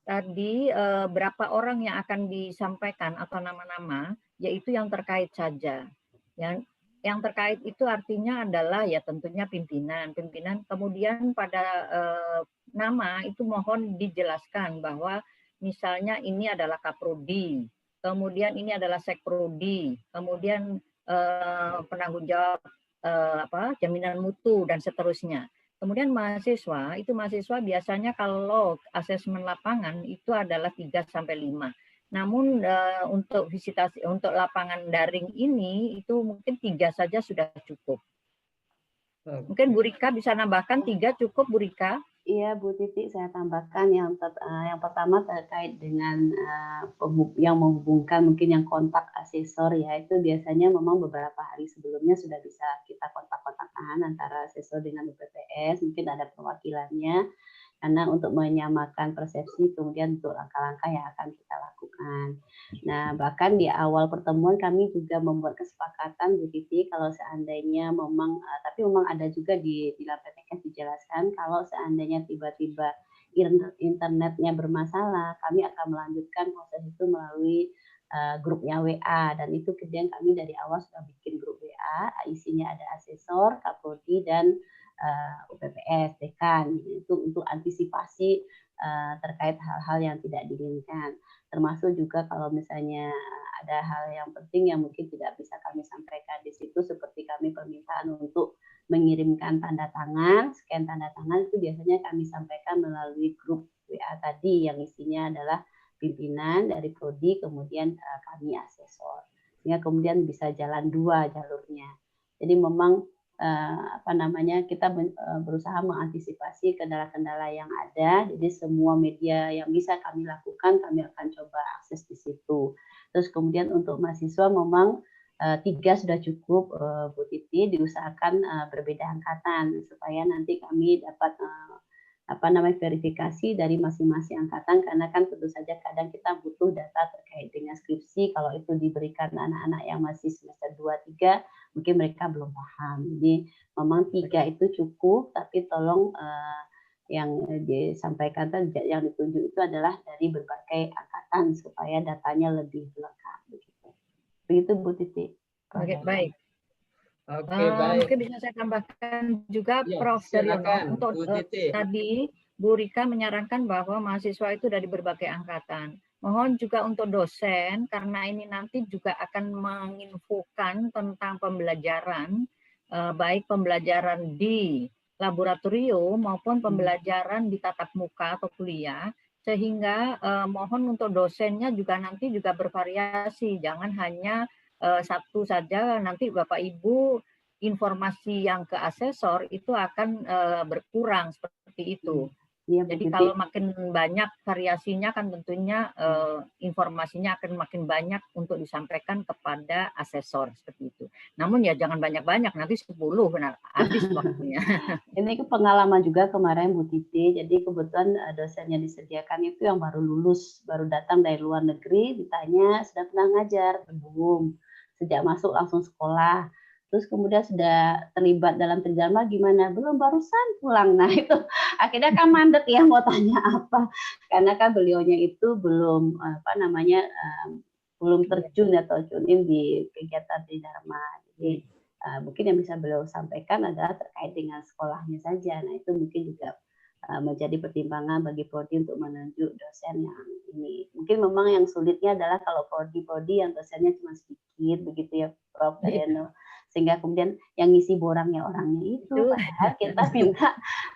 Tadi berapa orang yang akan disampaikan atau nama-nama, yaitu yang terkait saja. Yang terkait itu artinya adalah ya tentunya pimpinan. Kemudian pada nama itu mohon dijelaskan bahwa misalnya ini adalah Kaprodi, kemudian ini adalah Sekprodi, kemudian penanggung jawab jaminan mutu dan seterusnya. Kemudian mahasiswa biasanya kalau asesmen lapangan itu adalah 3 sampai 5. Namun untuk visitasi untuk lapangan daring ini itu mungkin 3 saja sudah cukup. Mungkin Bu Rika bisa nambahkan 3 cukup, Bu Rika? Iya, Bu Titi, saya tambahkan yang pertama terkait dengan yang menghubungkan mungkin yang kontak asesor ya, itu biasanya memang beberapa hari sebelumnya sudah bisa kita kontak-kontakan antara asesor dengan UPPS, mungkin ada perwakilannya, karena untuk menyamakan persepsi kemudian untuk langkah-langkah yang akan kita lakukan. Nah, bahkan di awal pertemuan kami juga membuat kesepakatan Bu Titi kalau seandainya memang tapi memang ada juga di dalam PTKS dijelaskan kalau seandainya tiba-tiba internetnya bermasalah, kami akan melanjutkan proses itu melalui grupnya WA, dan itu kemudian kami dari awal sudah bikin grup WA, isinya ada asesor, Kaprodi, dan UPPS, dekan, itu untuk antisipasi terkait hal-hal yang tidak diinginkan. Termasuk juga kalau misalnya ada hal yang penting yang mungkin tidak bisa kami sampaikan di situ, seperti kami permintaan untuk mengirimkan tanda tangan, scan tanda tangan, itu biasanya kami sampaikan melalui grup WA tadi yang isinya adalah pimpinan dari prodi, kemudian kami asesor. Sehingga kemudian bisa jalan 2 jalurnya. Jadi memang kita berusaha mengantisipasi kendala-kendala yang ada. Jadi semua media yang bisa kami lakukan, kami akan coba akses di situ. Terus kemudian untuk mahasiswa memang 3 sudah cukup, Bu Titi, diusahakan berbeda angkatan supaya nanti kami dapat verifikasi dari masing-masing angkatan, karena kan tentu saja kadang kita butuh data terkait dengan skripsi, kalau itu diberikan anak-anak yang masih semester 2-3 mungkin mereka belum paham. Jadi memang 3 itu cukup, tapi tolong yang disampaikan yang ditunjuk itu adalah dari berbagai angkatan supaya datanya lebih lengkap begitu. Begitu Bu Titi. Oke, baik. Oke, baik. Mungkin bisa saya tambahkan juga, ya, Prof. Daryono, untuk tadi Bu Rika menyarankan bahwa mahasiswa itu dari berbagai angkatan. Mohon juga untuk dosen, karena ini nanti juga akan menginfokan tentang pembelajaran, baik pembelajaran di laboratorium maupun pembelajaran di tatap muka atau kuliah, sehingga mohon untuk dosennya juga nanti juga bervariasi, jangan hanya satu saja, nanti Bapak Ibu informasi yang ke asesor itu akan berkurang seperti itu. Ya, jadi kalau makin banyak variasinya kan tentunya informasinya akan makin banyak untuk disampaikan kepada asesor seperti itu. Namun ya jangan banyak-banyak, nanti 10 benar habis waktunya. Ini pengalaman juga kemarin Bu Titi, jadi kebetulan dosen yang disediakan itu yang baru lulus, baru datang dari luar negeri, ditanya sudah pernah ngajar? Belum. Sejak masuk langsung sekolah. Terus kemudian sudah terlibat dalam terjemah gimana? Belum, barusan pulang. Nah itu akhirnya kan mandek ya mau tanya apa. Karena kan beliaunya itu belum belum terjun atau tune in di kegiatan Tridharma. Jadi mungkin yang bisa beliau sampaikan adalah terkait dengan sekolahnya saja. Nah itu mungkin juga menjadi pertimbangan bagi prodi untuk menunjuk dosen yang ini. Mungkin memang yang sulitnya adalah kalau prodi-prodi yang dosennya cuma sedikit begitu ya Prof. Dayano. Sehingga kemudian yang ngisi borangnya orangnya itu. Padahal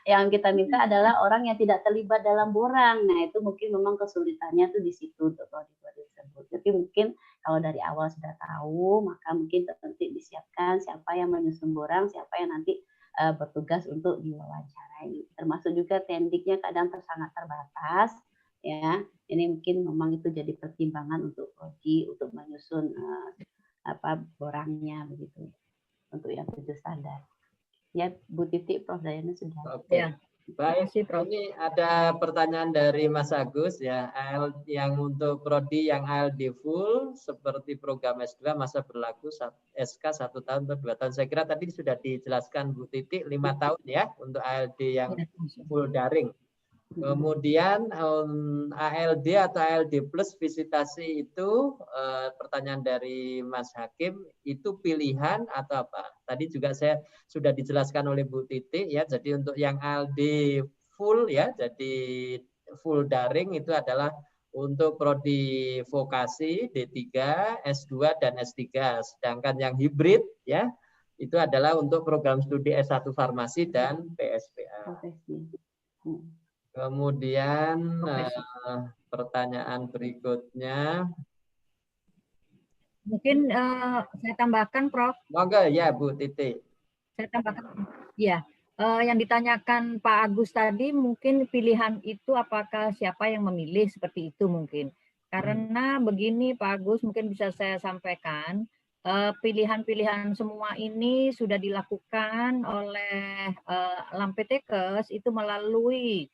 yang kita minta adalah orang yang tidak terlibat dalam borang. Nah itu mungkin memang kesulitannya tuh di situ untuk prodi-prodi tersebut. Jadi mungkin kalau dari awal sudah tahu, maka mungkin nanti disiapkan siapa yang menyusun borang, siapa yang nanti bertugas untuk diwawancarai. Termasuk juga tendiknya kadang sangat terbatas, ya. Ini mungkin memang itu jadi pertimbangan untuk prodi untuk menyusun borangnya begitu untuk yang 7 standar. Ya, Bu Titi, Prof. Dayana sudah. Oke. Ya. Baik, ini ada pertanyaan dari Mas Agus ya, yang untuk prodi yang ALD full seperti program S2 masa berlaku SK 1 tahun per 2 tahun. Saya kira tadi sudah dijelaskan Bu Titi 5 tahun ya untuk ALD yang full daring. Kemudian ALD atau ALD plus visitasi itu pertanyaan dari Mas Hakim, itu pilihan atau apa? Tadi juga saya sudah dijelaskan oleh Bu Titi ya. Jadi untuk yang ALD full ya, jadi full daring itu adalah untuk prodi vokasi D3, S2 dan S3. Sedangkan yang hibrid ya itu adalah untuk program studi S1 farmasi dan PSPA. Kemudian pertanyaan berikutnya. Mungkin saya tambahkan, Prof. Monggo ya, Bu Titi. Saya tambahkan. Ya, yang ditanyakan Pak Agus tadi mungkin pilihan itu apakah siapa yang memilih seperti itu mungkin. Karena begini Pak Agus, mungkin bisa saya sampaikan, pilihan-pilihan semua ini sudah dilakukan oleh Lampetekes itu melalui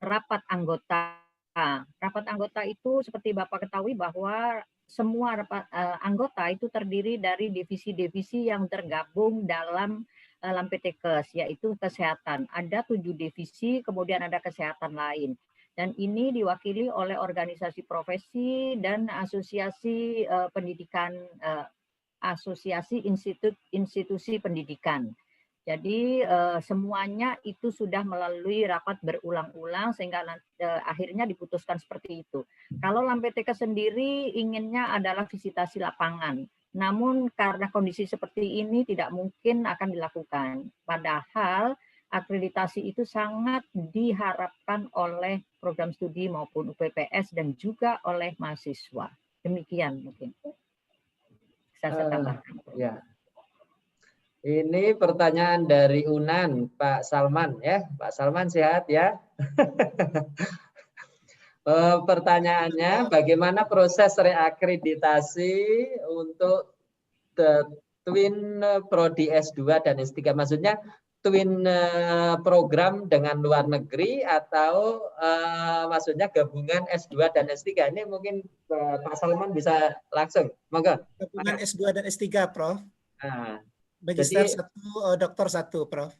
rapat anggota. Rapat anggota itu seperti Bapak ketahui bahwa semua anggota itu terdiri dari divisi-divisi yang tergabung dalam Lampetekes, yaitu kesehatan. Ada 7 divisi, kemudian ada kesehatan lain. Dan ini diwakili oleh organisasi profesi dan asosiasi pendidikan, asosiasi institusi pendidikan. Jadi semuanya itu sudah melalui rapat berulang-ulang sehingga akhirnya diputuskan seperti itu. Kalau Lampetekes sendiri inginnya adalah visitasi lapangan. Namun karena kondisi seperti ini tidak mungkin akan dilakukan. Padahal akreditasi itu sangat diharapkan oleh program studi maupun UPPS dan juga oleh mahasiswa. Demikian mungkin. Saya tambahkan. Ya. Ini pertanyaan dari Unan, Pak Salman ya. Pak Salman sehat ya? Pertanyaannya, bagaimana proses reakreditasi untuk twin prodi S2 dan S3? Maksudnya twin program dengan luar negeri atau maksudnya gabungan S2 dan S3? Ini mungkin Pak Salman bisa langsung. Monggo. Gabungan S2 dan S3, Prof. Nah, Magister jadi, 1, doktor 1, Prof.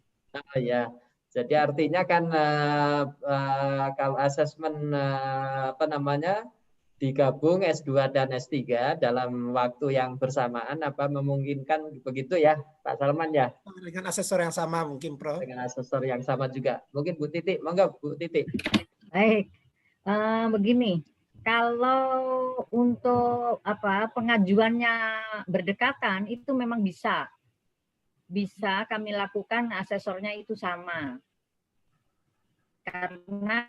Ya, jadi artinya kan kalau asesmen digabung S2 dan S3 dalam waktu yang bersamaan apa memungkinkan begitu ya Pak Salman ya? Dengan asesor yang sama mungkin, Prof. Dengan asesor yang sama juga. Mungkin Bu Titi, monggo Bu Titi. Baik, begini. Kalau untuk pengajuannya berdekatan itu memang bisa kami lakukan asesornya itu sama. Karena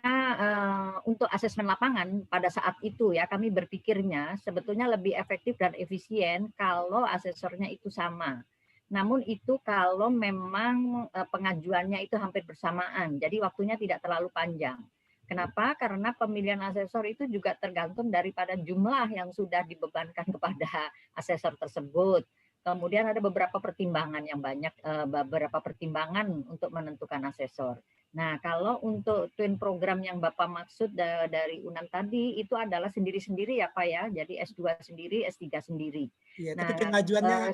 untuk asesmen lapangan pada saat itu ya kami berpikirnya sebetulnya lebih efektif dan efisien kalau asesornya itu sama. Namun itu kalau memang pengajuannya itu hampir bersamaan, jadi waktunya tidak terlalu panjang. Kenapa? Karena pemilihan asesor itu juga tergantung daripada jumlah yang sudah dibebankan kepada asesor tersebut. Kemudian ada beberapa pertimbangan yang banyak, beberapa pertimbangan untuk menentukan asesor. Nah, kalau untuk twin program yang Bapak maksud dari UNAN tadi, itu adalah sendiri-sendiri ya Pak ya, jadi S2 sendiri, S3 sendiri. Iya, tapi pengajuannya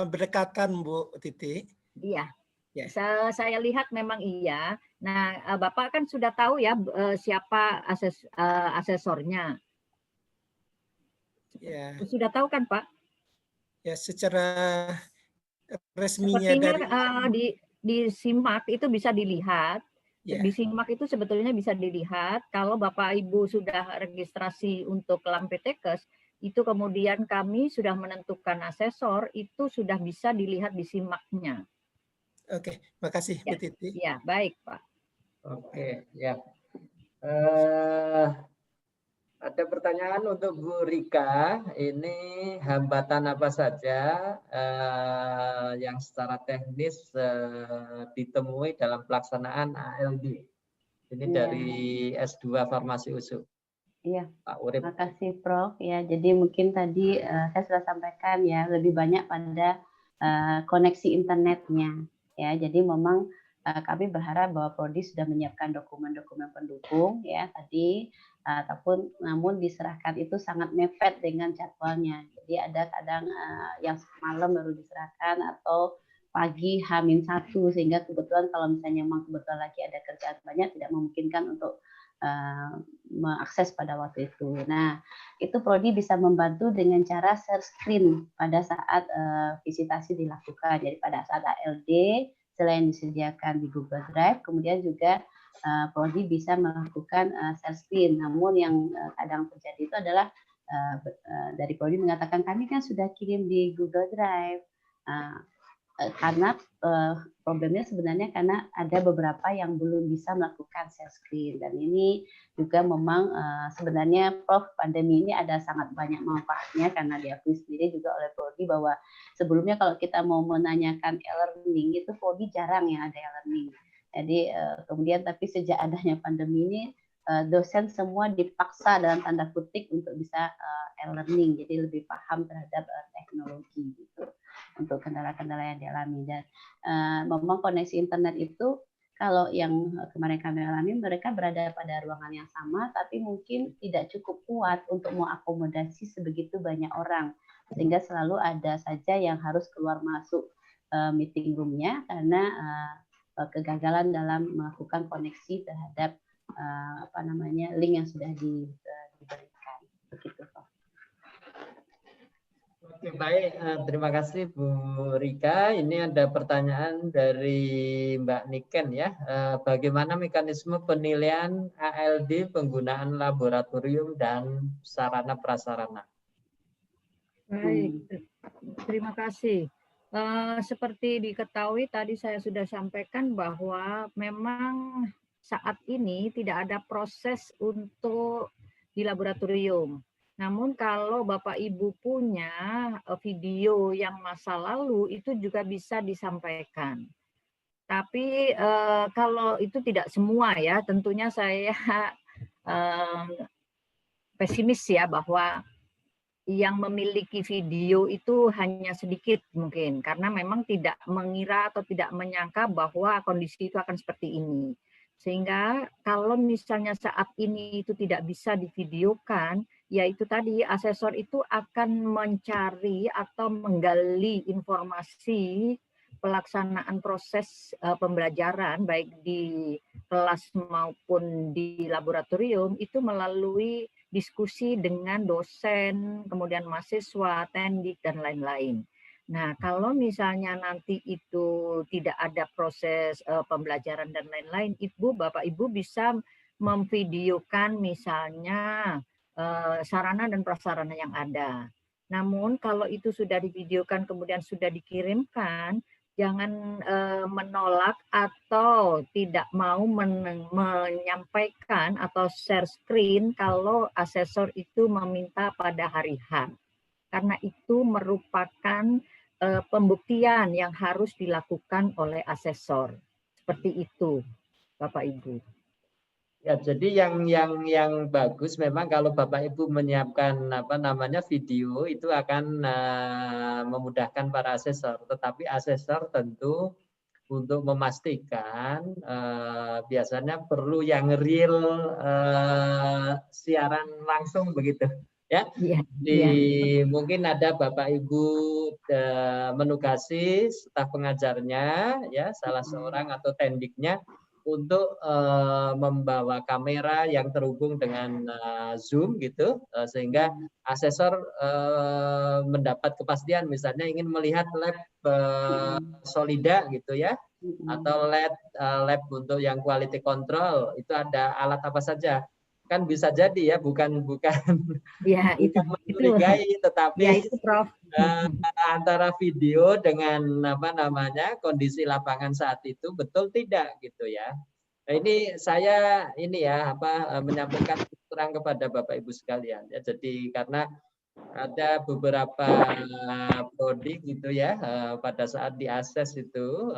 berdekatan Bu Titi. Iya, saya lihat memang iya. Nah, Bapak kan sudah tahu ya siapa asesornya. Ya, Sudah tahu kan Pak? ya secara resminya Sepertinya dari di SIMAK itu bisa dilihat. ya. Di SIMAK itu sebetulnya bisa dilihat kalau Bapak Ibu sudah registrasi untuk Lampetekes, itu kemudian kami sudah menentukan asesor, itu sudah bisa dilihat di SIMAK-nya. Oke, makasih Bu Ya, Titi. ya baik Pak. Oke, ya. Ada pertanyaan untuk Bu Rika. Ini hambatan apa saja yang secara teknis ditemui dalam pelaksanaan ALD? Ini dari S2 Farmasi USU. Iya, Pak Urip. terima kasih Prof. Ya, jadi mungkin tadi saya sudah sampaikan ya, lebih banyak pada koneksi internetnya. Ya, jadi memang kami berharap bahwa Prodi sudah menyiapkan dokumen-dokumen pendukung ya tadi, ataupun namun diserahkan itu sangat mepet dengan jadwalnya. Jadi ada kadang yang malam baru diserahkan atau pagi H-1 sehingga kebetulan kalau misalnya memang kebetulan lagi ada kerjaan banyak tidak memungkinkan untuk mengakses pada waktu itu. Nah, itu Prodi bisa membantu dengan cara share screen pada saat visitasi dilakukan. Jadi pada saat ALD selain disediakan di Google Drive, kemudian juga Prodi bisa melakukan share screen. Namun yang kadang terjadi itu adalah dari Prodi mengatakan kami kan sudah kirim di Google Drive. Karena problemnya sebenarnya karena ada beberapa yang belum bisa melakukan share screen, dan ini juga memang sebenarnya Prof pandemi ini ada sangat banyak manfaatnya karena diakui sendiri juga oleh Prodi bahwa sebelumnya kalau kita mau menanyakan e-learning itu Prodi jarang yang ada e-learning. Jadi kemudian tapi sejak adanya pandemi ini dosen semua dipaksa dalam tanda kutip untuk bisa e-learning, jadi lebih paham terhadap teknologi gitu untuk kendala-kendala yang dialami. Dan memang koneksi internet itu kalau yang kemarin kami alami, mereka berada pada ruangan yang sama tapi mungkin tidak cukup kuat untuk mengakomodasi sebegitu banyak orang, sehingga selalu ada saja yang harus keluar masuk meeting room-nya karena kegagalan dalam melakukan koneksi terhadap link yang sudah diberikan. Begitu, Pak. Oke, baik. Terima kasih Bu Rika. Ini ada pertanyaan dari Mbak Niken ya. Bagaimana mekanisme penilaian ALD penggunaan laboratorium dan sarana prasarana? Baik, terima kasih. Seperti diketahui tadi saya sudah sampaikan bahwa memang saat ini tidak ada proses untuk di laboratorium. Namun kalau Bapak Ibu punya video yang masa lalu itu juga bisa disampaikan. Tapi kalau itu tidak semua ya, tentunya saya pesimis ya bahwa yang memiliki video itu hanya sedikit mungkin, karena memang tidak mengira atau tidak menyangka bahwa kondisi itu akan seperti ini. Sehingga kalau misalnya saat ini itu tidak bisa divideokan, yaitu tadi asesor itu akan mencari atau menggali informasi pelaksanaan proses pembelajaran baik di kelas maupun di laboratorium itu melalui diskusi dengan dosen, kemudian mahasiswa, tendik, dan lain-lain. Nah, kalau misalnya nanti itu tidak ada proses pembelajaran dan lain-lain, Bapak Ibu bisa memvideokan misalnya sarana dan prasarana yang ada. Namun kalau itu sudah divideokan kemudian sudah dikirimkan, jangan menolak atau tidak mau menyampaikan atau share screen kalau asesor itu meminta pada hari H. Karena itu merupakan pembuktian yang harus dilakukan oleh asesor. Seperti itu, Bapak Ibu. Ya, jadi yang bagus memang kalau Bapak Ibu menyiapkan video itu akan memudahkan para asesor. Tetapi asesor tentu untuk memastikan biasanya perlu yang real siaran langsung begitu ya. Mungkin ada Bapak Ibu menugasi staf pengajarnya ya, salah seorang atau tendiknya untuk membawa kamera yang terhubung dengan Zoom gitu, sehingga asesor mendapat kepastian, misalnya ingin melihat lab Solida gitu ya, atau lab untuk yang quality control, itu ada alat apa saja. Kan bisa jadi ya, bukan ya, itu mencurigai, tetapi ya, itu Prof. Antara video dengan apa namanya kondisi lapangan saat itu betul tidak gitu ya. Nah, ini saya menyampaikan terang kepada Bapak Ibu sekalian ya. Jadi karena ada beberapa prodi gitu ya, pada saat diakses itu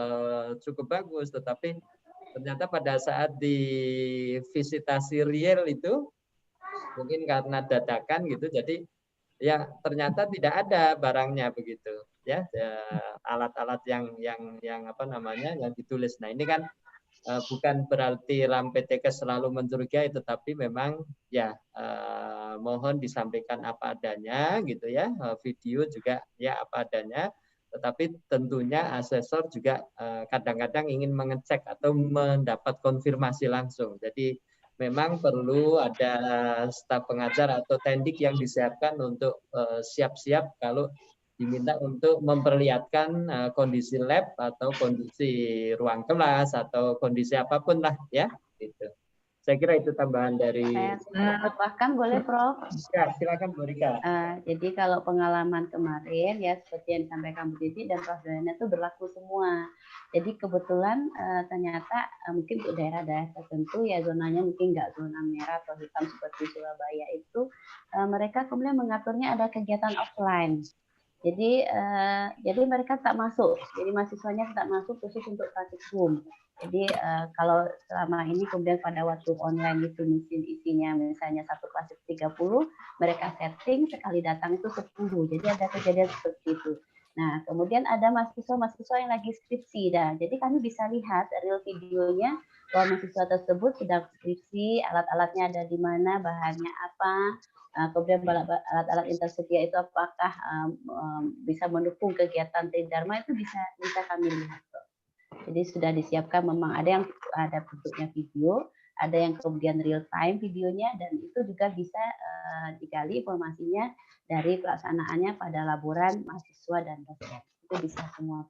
cukup bagus, tetapi ternyata pada saat di visitasi real itu mungkin karena dadakan gitu, jadi ya ternyata tidak ada barangnya begitu ya, alat-alat yang apa namanya yang ditulis. Nah ini kan bukan berarti RAM PTK selalu mencurigai, tetapi memang ya mohon disampaikan apa adanya gitu ya, video juga ya apa adanya, tetapi tentunya asesor juga kadang-kadang ingin mengecek atau mendapat konfirmasi langsung. Jadi memang perlu ada staf pengajar atau tendik yang disiapkan untuk siap-siap kalau diminta untuk memperlihatkan kondisi lab atau kondisi ruang kelas atau kondisi apapun lah ya gitu. Saya kira itu tambahan dari. Bahkan boleh Prof? Ya, silakan Bu Rika. Jadi kalau pengalaman kemarin ya seperti yang disampaikan Bu Titi dan Prof Dana itu berlaku semua. Jadi kebetulan ternyata mungkin untuk daerah-daerah tertentu ya zonanya mungkin nggak zona merah atau hitam seperti Surabaya itu mereka kemudian mengaturnya ada kegiatan offline. Jadi mereka tak masuk. Jadi mahasiswanya tak masuk khusus untuk praktikum. Jadi kalau selama ini kemudian pada waktu online itu mesin isinya misalnya satu kelas 30, mereka setting sekali datang itu 10. Jadi ada kejadian seperti itu. Nah, kemudian ada mahasiswa yang lagi skripsi. Jadi kami bisa lihat real videonya bahwa mahasiswa tersebut sedang skripsi, alat-alatnya ada di mana, bahannya apa, kemudian alat-alat yang tersedia itu apakah bisa mendukung kegiatan Tridharma, itu bisa kami lihat. Jadi sudah disiapkan, memang ada bentuknya video, ada yang kemudian real time videonya, dan itu juga bisa digali informasinya dari pelaksanaannya pada laboran mahasiswa dan dosen. Itu bisa semua.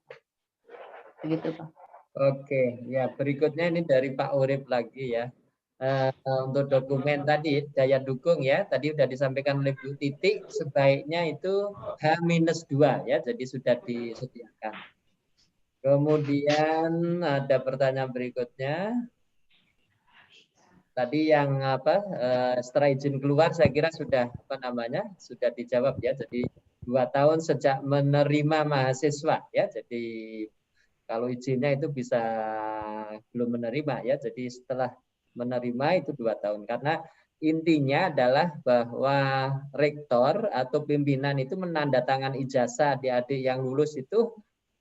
Begitu Pak. Oke, ya berikutnya ini dari Pak Urip lagi ya. Untuk dokumen tadi daya dukung ya, tadi sudah disampaikan oleh Bu Titi, sebaiknya itu H-2 ya, jadi sudah disediakan. Kemudian ada pertanyaan berikutnya. Tadi yang setelah izin keluar saya kira sudah sudah dijawab ya. Jadi 2 tahun sejak menerima mahasiswa ya. Jadi kalau izinnya itu bisa belum menerima ya. Jadi setelah menerima itu 2 tahun, karena intinya adalah bahwa rektor atau pimpinan itu menandatangani ijazah adik-adik yang lulus itu,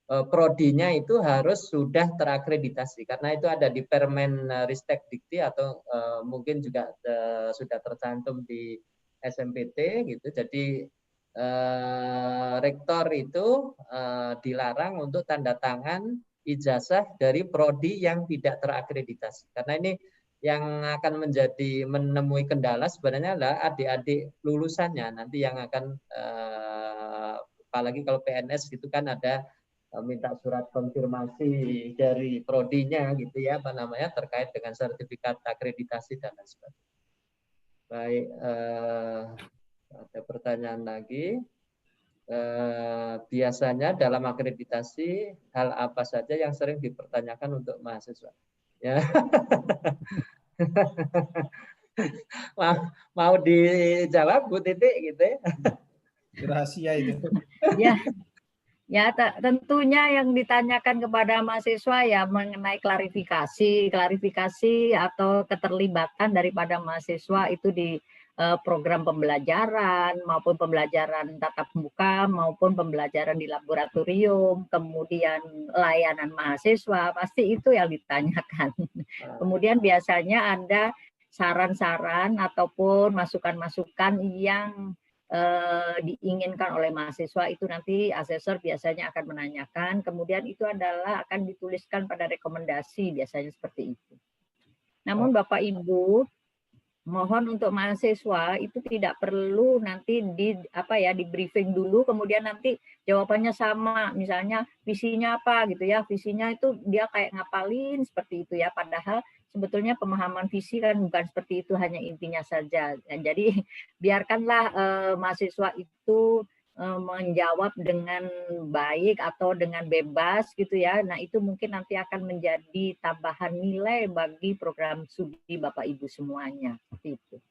prodinya itu harus sudah terakreditasi, karena itu ada di Permen Ristek Dikti atau mungkin juga sudah tercantum di SMPT gitu. Jadi rektor itu dilarang untuk tanda tangan ijazah dari prodi yang tidak terakreditasi, karena ini yang akan menemui kendala sebenarnya adalah adik-adik lulusannya nanti yang akan apalagi kalau PNS gitu kan ada minta surat konfirmasi dari prodinya gitu ya, terkait dengan sertifikat akreditasi dan lain sebagainya. Baik, ada pertanyaan lagi. Biasanya dalam akreditasi hal apa saja yang sering dipertanyakan untuk mahasiswa? Ya. mau dijawab Bu Titi gitu ya? Rahasia itu. Ya, tentunya yang ditanyakan kepada mahasiswa ya mengenai klarifikasi atau keterlibatan daripada mahasiswa itu di program pembelajaran maupun pembelajaran tatap muka maupun pembelajaran di laboratorium, kemudian layanan mahasiswa, pasti itu yang ditanyakan. Kemudian biasanya ada saran-saran ataupun masukan-masukan yang diinginkan oleh mahasiswa, itu nanti asesor biasanya akan menanyakan, kemudian itu adalah akan dituliskan pada rekomendasi, biasanya seperti itu. Namun Bapak Ibu, mohon untuk mahasiswa itu tidak perlu nanti di briefing dulu, kemudian nanti jawabannya sama, misalnya visinya apa gitu ya, visinya itu dia kayak ngapalin seperti itu ya, padahal sebetulnya pemahaman visi kan bukan seperti itu, hanya intinya saja. Jadi biarkanlah mahasiswa itu menjawab dengan baik atau dengan bebas gitu ya. Nah, itu mungkin nanti akan menjadi tambahan nilai bagi program studi Bapak Ibu semuanya. Seperti itu.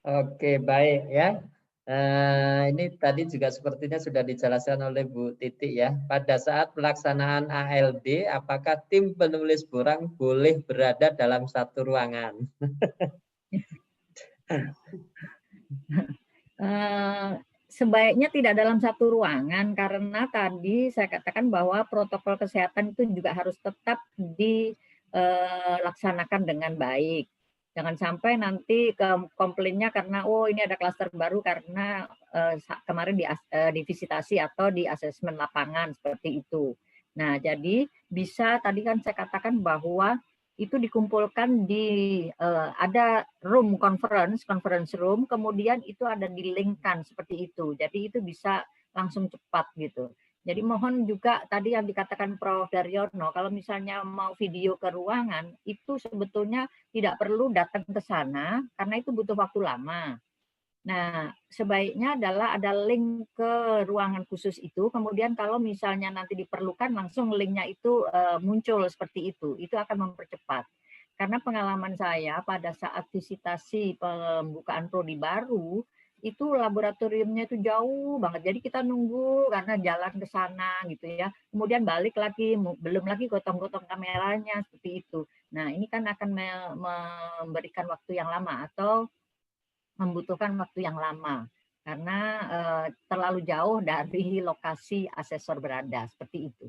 Oke, baik ya. Ini tadi juga sepertinya sudah dijelaskan oleh Bu Titi ya. Pada saat pelaksanaan ALD, apakah tim penulis borang boleh berada dalam satu ruangan? Sebaiknya tidak dalam satu ruangan, karena tadi saya katakan bahwa protokol kesehatan itu juga harus tetap dilaksanakan dengan baik. Jangan sampai nanti komplainnya karena ini ada klaster baru karena kemarin divisitasi atau di asesmen lapangan seperti itu. Nah, jadi bisa tadi kan saya katakan bahwa itu dikumpulkan di ada room conference room, kemudian itu ada di-link-kan seperti itu. Jadi itu bisa langsung cepat gitu. Jadi mohon juga tadi yang dikatakan Prof. Daryono, kalau misalnya mau video ke ruangan, itu sebetulnya tidak perlu datang ke sana karena itu butuh waktu lama. Nah, sebaiknya adalah ada link ke ruangan khusus itu, kemudian kalau misalnya nanti diperlukan langsung linknya itu muncul seperti itu akan mempercepat. Karena pengalaman saya pada saat visitasi pembukaan prodi baru, itu laboratoriumnya itu jauh banget, jadi kita nunggu karena jalan ke sana gitu ya, kemudian balik lagi, belum lagi gotong-gotong kameranya seperti itu. Nah, ini kan akan memberikan waktu yang lama atau membutuhkan waktu yang lama karena terlalu jauh dari lokasi asesor berada, seperti itu.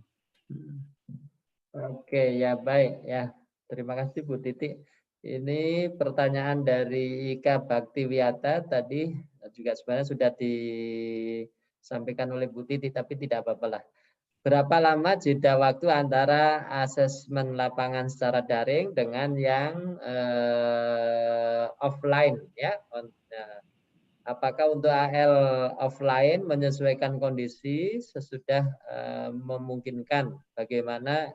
Oke, ya baik ya. Terima kasih Bu Titi. Ini pertanyaan dari Ika Baktiwiata tadi juga sebenarnya sudah disampaikan oleh Bu Titi, tapi tidak apa-apa lah. Berapa lama jeda waktu antara asesmen lapangan secara daring dengan yang offline ya? Apakah untuk AL offline menyesuaikan kondisi sesudah memungkinkan? Bagaimana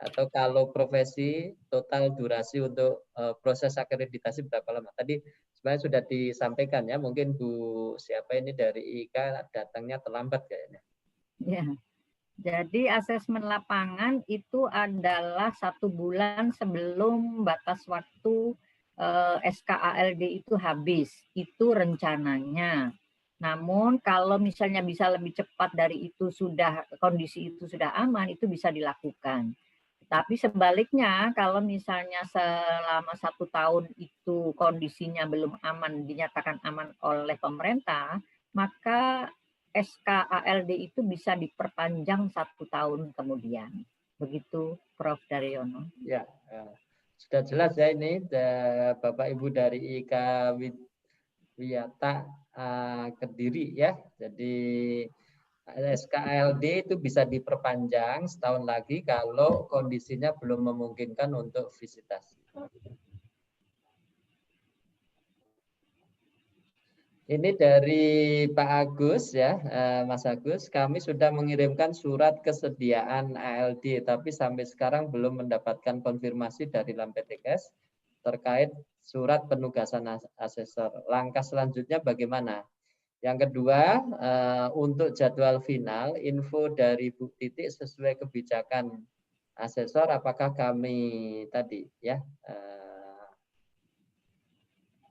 atau kalau profesi total durasi untuk proses akreditasi berapa lama? Tadi sebenarnya sudah disampaikan ya. Mungkin Bu siapa ini dari IKA datangnya terlambat kayaknya. Ya. Jadi asesmen lapangan itu adalah 1 bulan sebelum batas waktu SKALD itu habis. Itu rencananya. Namun kalau misalnya bisa lebih cepat dari itu, kondisi itu sudah aman, itu bisa dilakukan. Tapi sebaliknya kalau misalnya selama 1 tahun itu kondisinya belum aman, dinyatakan aman oleh pemerintah, maka SKALD itu bisa diperpanjang 1 tahun kemudian. Begitu Prof. Daryono. Ya, sudah jelas ya ini Bapak Ibu dari IKA Wiyata Kediri ya. Jadi SKALD itu bisa diperpanjang setahun lagi kalau kondisinya belum memungkinkan untuk visitasi. Ini dari Pak Agus ya, Mas Agus. Kami sudah mengirimkan surat kesediaan ALD, tapi sampai sekarang belum mendapatkan konfirmasi dari Lampetekes terkait surat penugasan asesor. Langkah selanjutnya bagaimana? Yang kedua, untuk jadwal final, info dari Bu Titik sesuai kebijakan asesor, apakah kami tadi ya?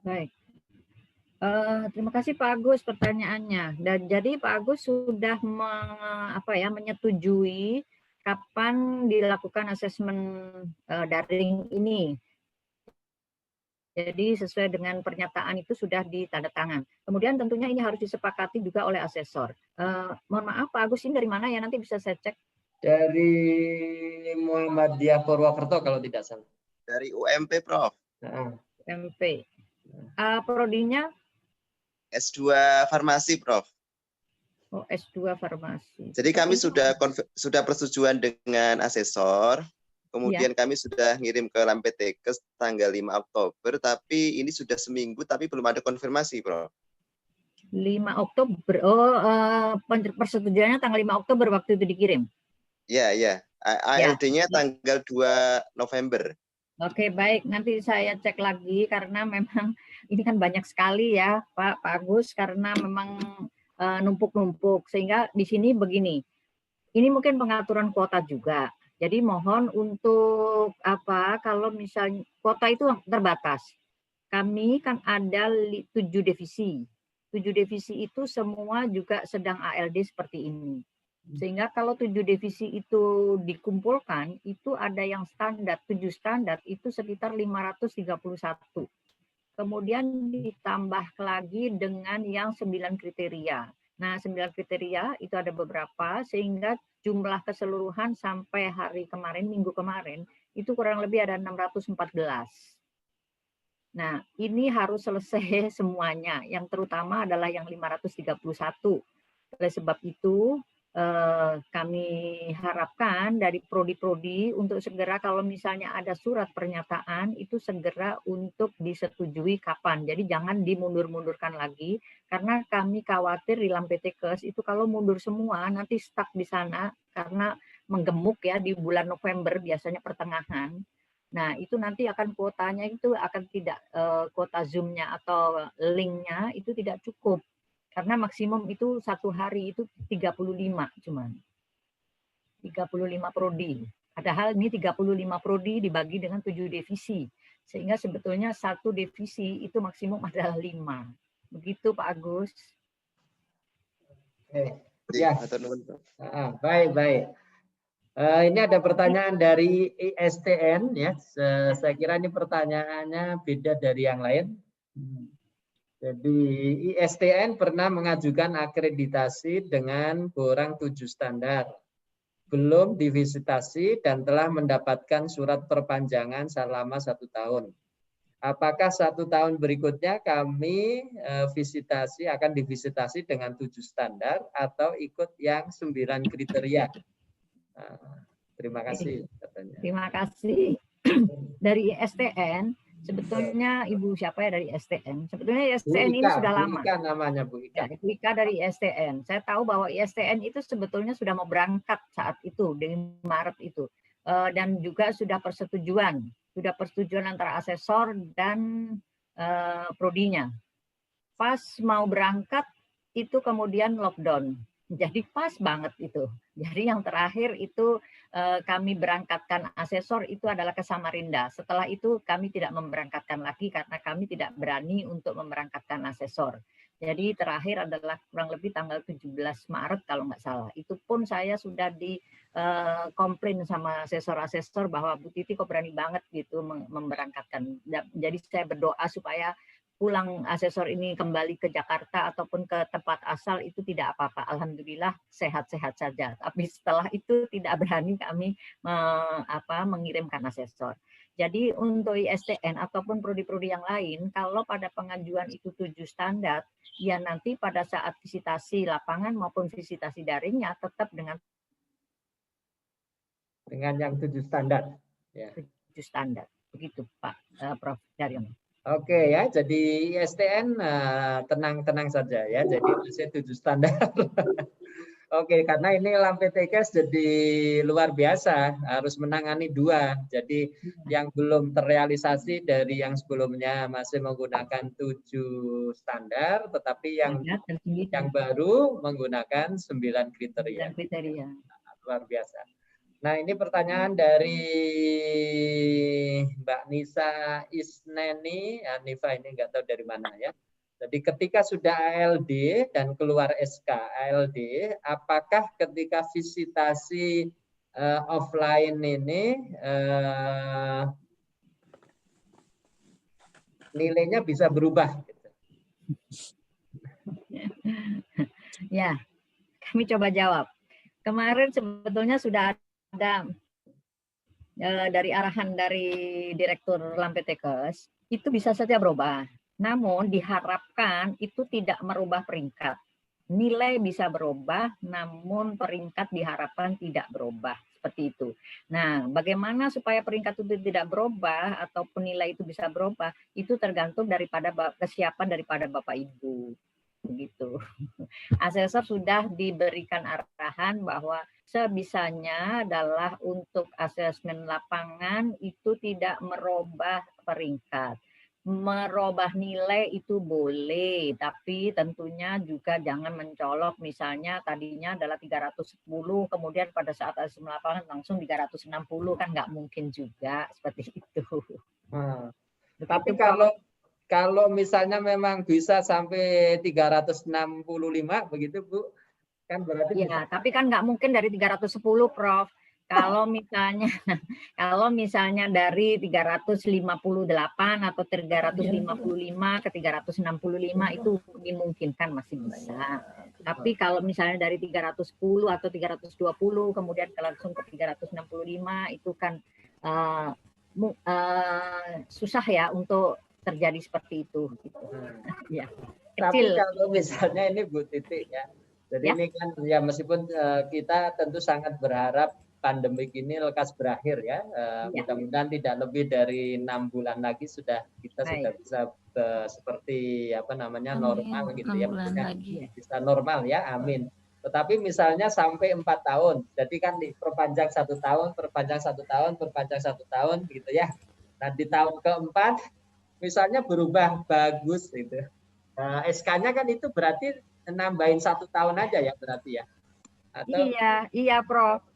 Baik. Terima kasih Pak Agus pertanyaannya. Dan jadi Pak Agus sudah menyetujui kapan dilakukan asesmen daring ini. Jadi sesuai dengan pernyataan itu sudah ditandatangan. Kemudian tentunya ini harus disepakati juga oleh asesor. Mohon maaf Pak Agus, ini dari mana ya? Nanti bisa saya cek. Dari Muhammadiyah Purwokerto kalau tidak salah. Dari UMP Prof. UMP. Prodinya? S2 Farmasi Prof. Oh, S2 Farmasi. Jadi kami sudah persetujuan dengan asesor Kemudian kami sudah ngirim ke Lampetekes tanggal 5 Oktober, tapi ini sudah seminggu tapi belum ada konfirmasi, Prof. 5 Oktober. Oh, persetujuannya tanggal 5 Oktober waktu itu dikirim. Ya. ALD-nya tanggal 2 November. Oke, baik. Nanti saya cek lagi karena memang ini kan banyak sekali ya, Pak Agus, karena memang numpuk-numpuk. Sehingga di sini begini. Ini mungkin pengaturan kuota juga. Jadi mohon untuk kalau misalnya kuota itu terbatas. Kami kan ada 7 divisi. 7 divisi itu semua juga sedang ALD seperti ini. Sehingga kalau 7 divisi itu dikumpulkan, itu ada yang standar, 7 standar itu sekitar 531. Kemudian ditambah lagi dengan yang 9 kriteria. Nah, 9 kriteria itu ada beberapa, sehingga jumlah keseluruhan sampai hari kemarin, minggu kemarin, itu kurang lebih ada 614. Nah, ini harus selesai semuanya. Yang terutama adalah yang 531. Oleh sebab itu, kami harapkan dari prodi-prodi untuk segera kalau misalnya ada surat pernyataan itu segera untuk disetujui kapan. Jadi jangan dimundur-mundurkan lagi karena kami khawatir di Lampetekes itu kalau mundur semua nanti stuck di sana karena menggemuk ya di bulan November biasanya pertengahan. Nah itu nanti akan kuotanya itu akan tidak kuota Zoom-nya atau link-nya itu tidak cukup. Karena maksimum itu 1 hari itu 35 cuman. 35 prodi. Padahal ini 35 prodi dibagi dengan 7 divisi. Sehingga sebetulnya 1 divisi itu maksimum adalah 5. Begitu Pak Agus. Ya. Baik. Ini ada pertanyaan dari ISTN ya. Saya kira ini pertanyaannya beda dari yang lain. Jadi ISTN pernah mengajukan akreditasi dengan kurang 7 standar. Belum divisitasi dan telah mendapatkan surat perpanjangan selama 1 tahun. Apakah 1 tahun berikutnya kami akan divisitasi dengan 7 standar atau ikut yang 9 kriteria? Terima kasih. Terima kasih. Dari ISTN, sebetulnya Ibu siapa ya dari STN? Sebetulnya ISTN ini sudah lama. Bu Ika namanya Bu Ika. Ya, Bu Ika dari ISTN. Saya tahu bahwa ISTN itu sebetulnya sudah mau berangkat saat itu, di Maret itu. Dan juga sudah persetujuan antara asesor dan prodinya. Pas mau berangkat, itu kemudian lockdown. Jadi pas banget itu. Jadi yang terakhir itu kami berangkatkan asesor itu adalah ke Samarinda. Setelah itu kami tidak memberangkatkan lagi karena kami tidak berani untuk memberangkatkan asesor. Jadi terakhir adalah kurang lebih tanggal 17 Maret kalau nggak salah. Itu pun saya sudah komplain sama asesor-asesor bahwa Bu Titi kok berani banget gitu memberangkatkan. Jadi saya berdoa supaya pulang asesor ini kembali ke Jakarta ataupun ke tempat asal itu tidak apa-apa. Alhamdulillah sehat-sehat saja. Tapi setelah itu tidak berani kami mengirimkan asesor. Jadi untuk ISTN ataupun prodi-prodi yang lain, kalau pada pengajuan itu 7 standar, ya nanti pada saat visitasi lapangan maupun visitasi daringnya tetap dengan yang 7 standar. Ya. 7 standar. Begitu Pak Prof. Daryono. Oke ya, jadi ISTN tenang-tenang saja ya, jadi masih 7 standar. Oke, karena ini Lampetekes jadi luar biasa, harus menangani 2. Jadi yang belum terrealisasi dari yang sebelumnya masih menggunakan 7 standar, tetapi yang baru menggunakan 9 kriteria. Luar biasa. Nah, ini pertanyaan dari Mbak Nisa Isneni, Nifa ini nggak tahu dari mana ya. Jadi ketika sudah ALD dan keluar SK ALD, apakah ketika visitasi offline ini nilainya bisa berubah? Ya, kami coba jawab. Kemarin sebetulnya sudah ada dari arahan dari Direktur Lampetekes, itu bisa saja berubah. Namun diharapkan itu tidak merubah peringkat. Nilai bisa berubah, namun peringkat diharapkan tidak berubah. seperti itu. Nah, bagaimana supaya peringkat itu tidak berubah ataupun nilai itu bisa berubah, itu tergantung daripada kesiapan daripada Bapak Ibu. Begitu. Asesor sudah diberikan arahan bahwa sebisanya adalah untuk asesmen lapangan itu tidak merubah peringkat. Merubah nilai itu boleh, tapi tentunya juga jangan mencolok, misalnya tadinya adalah 310, kemudian pada saat asesmen lapangan langsung 360, kan nggak mungkin juga seperti itu. Tapi kalau misalnya memang bisa sampai 365 begitu Bu, kan berarti ya, tapi kan nggak mungkin dari 310, Prof. Kalau misalnya dari 358 atau 355 ke 365 itu dimungkinkan masih bisa. Tapi kalau misalnya dari 310 atau 320 kemudian langsung ke 365 itu kan susah ya untuk terjadi seperti itu. Gitu. Ya. Tapi kalau misalnya ini Bu Titi ya, jadi ini kan ya meskipun kita tentu sangat berharap pandemik ini lekas berakhir ya, mudah-mudahan tidak lebih dari 6 bulan lagi sudah kita sudah bisa seperti apa namanya normal gitu ya, bisa normal ya, amin. Tetapi misalnya sampai 4 tahun, jadi kan diperpanjang 1 tahun, perpanjang 1 tahun, perpanjang 1 tahun gitu ya. Nah di tahun keempat misalnya berubah bagus gitu. SK-nya kan itu berarti nambahin 1 tahun aja ya berarti ya? Atau... Iya Prof.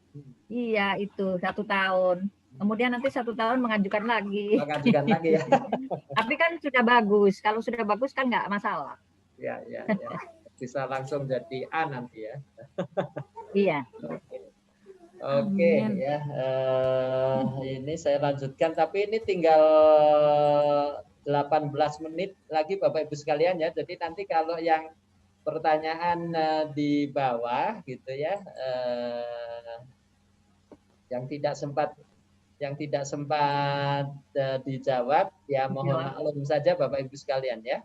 Iya itu 1 tahun. Kemudian nanti 1 tahun mengajukan lagi. Mengajukan lagi ya. Tapi kan sudah bagus. Kalau sudah bagus kan nggak masalah. Ya. Bisa langsung jadi A nanti ya. Iya. Oke ya. Ini saya lanjutkan. Tapi ini tinggal 18 menit lagi Bapak Ibu sekalian ya. Jadi nanti kalau yang pertanyaan di bawah gitu ya, yang tidak sempat dijawab ya mohon maklum saja Bapak Ibu sekalian ya.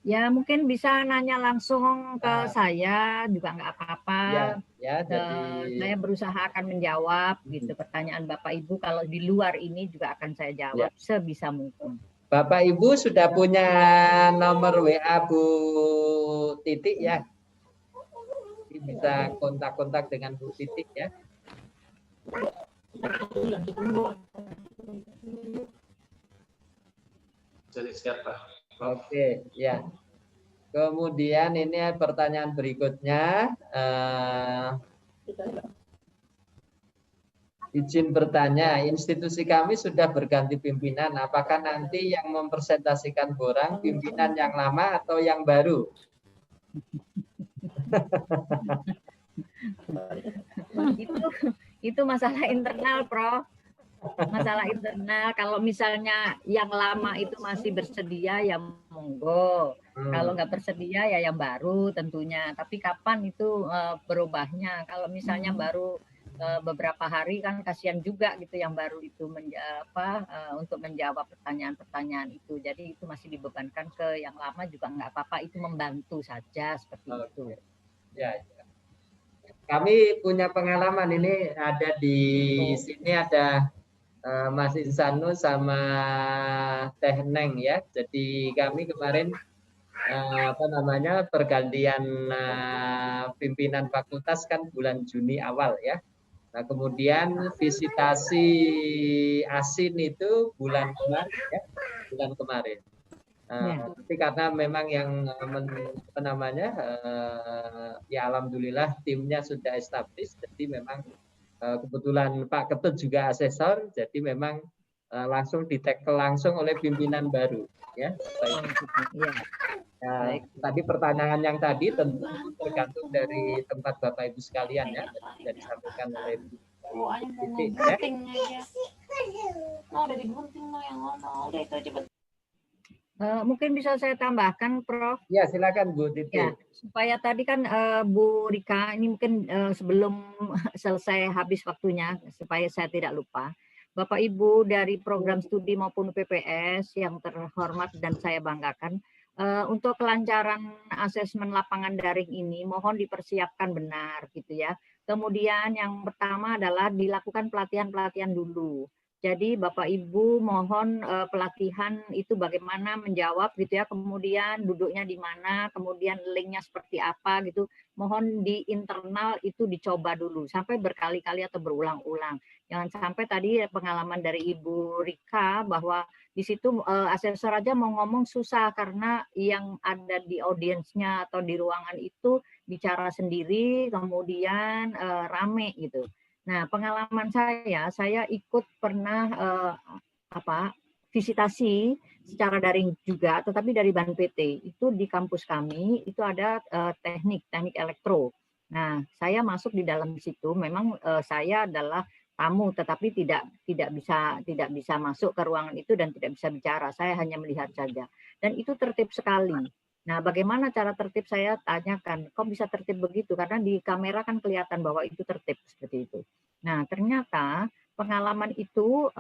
Ya mungkin bisa nanya langsung ke saya juga nggak apa-apa. Jadi saya berusaha akan menjawab gitu pertanyaan Bapak Ibu. Kalau di luar ini juga akan saya jawab sebisa mungkin. Bapak Ibu sudah punya nomor WA Bu Titik ya? Bisa kontak-kontak dengan Bu Titik ya. Jadi siapa? Oke, ya. Kemudian ini pertanyaan berikutnya. Izin bertanya, institusi kami sudah berganti pimpinan. Apakah nanti yang mempresentasikan borang pimpinan yang lama atau yang baru? Itu masalah internal, Prof. Masalah internal. Kalau misalnya yang lama itu masih bersedia, ya monggo. Kalau nggak bersedia, ya yang baru tentunya. Tapi kapan itu berubahnya? Kalau misalnya baru beberapa hari kan kasihan juga gitu yang baru itu untuk menjawab pertanyaan-pertanyaan itu. Jadi itu masih dibebankan ke yang lama juga nggak apa-apa. Itu membantu saja seperti itu. Ya. Kami punya pengalaman ini ada di sini ada Mas Insanu sama Teh Neng ya. Jadi kami kemarin pergantian pimpinan fakultas kan bulan Juni awal ya. Nah, kemudian visitasi ASIN itu bulan kemarin. Tapi karena memang yang ya alhamdulillah timnya sudah established, jadi memang kebetulan Pak Ketut juga asesor, jadi memang langsung di-tackle langsung oleh pimpinan baru. Ya, baik. Tadi pertanyaan yang tadi tentu tergantung dari tempat Bapak Ibu sekalian ya, sudah disampaikan oleh Bu Titik ya. Mungkin bisa saya tambahkan, Prof. Ya, silakan Bu Titik. Ya, supaya tadi kan Bu Rika ini mungkin sebelum selesai habis waktunya, supaya saya tidak lupa. Bapak Ibu dari program studi maupun PPS yang terhormat dan saya banggakan, untuk kelancaran asesmen lapangan daring ini mohon dipersiapkan benar gitu ya. Kemudian yang pertama adalah dilakukan pelatihan-pelatihan dulu. Jadi Bapak Ibu mohon pelatihan itu bagaimana menjawab gitu ya, kemudian duduknya di mana, kemudian linknya seperti apa gitu. Mohon di internal itu dicoba dulu sampai berkali-kali atau berulang-ulang. Jangan sampai tadi pengalaman dari Ibu Rika bahwa di situ asesor aja mau ngomong susah karena yang ada di audiensnya atau di ruangan itu bicara sendiri, kemudian rame gitu. Nah, pengalaman saya ikut pernah visitasi secara daring juga, tetapi dari Ban PT. Itu di kampus kami itu ada teknik elektro. Nah, saya masuk di dalam situ. Memang saya adalah tamu, tetapi tidak bisa masuk ke ruangan itu dan tidak bisa bicara. Saya hanya melihat saja. Dan itu tertib sekali. Nah, bagaimana cara tertib saya tanyakan, kok bisa tertib begitu? Karena di kamera kan kelihatan bahwa itu tertib seperti itu. Nah, ternyata pengalaman itu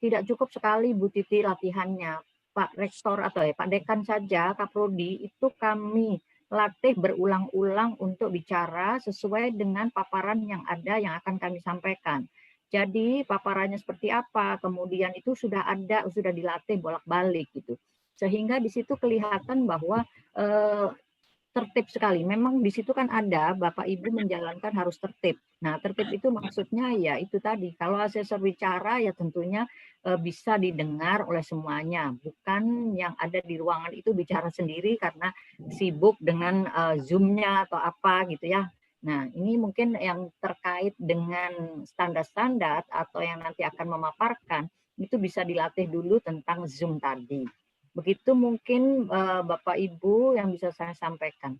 tidak cukup sekali Bu Titi latihannya. Pak Rektor atau Pak Dekan saja, Kaprodi, itu kami latih berulang-ulang untuk bicara sesuai dengan paparan yang ada yang akan kami sampaikan. Jadi paparannya seperti apa, kemudian itu sudah dilatih bolak-balik gitu. Sehingga di situ kelihatan bahwa tertib sekali. Memang di situ kan ada Bapak Ibu menjalankan harus tertib. Nah, tertib itu maksudnya ya itu tadi. Kalau asesor bicara ya tentunya bisa didengar oleh semuanya, bukan yang ada di ruangan itu bicara sendiri karena sibuk dengan Zoom-nya atau apa gitu ya. Nah, ini mungkin yang terkait dengan standar-standar atau yang nanti akan memaparkan itu bisa dilatih dulu tentang Zoom tadi. Begitu mungkin Bapak Ibu yang bisa saya sampaikan.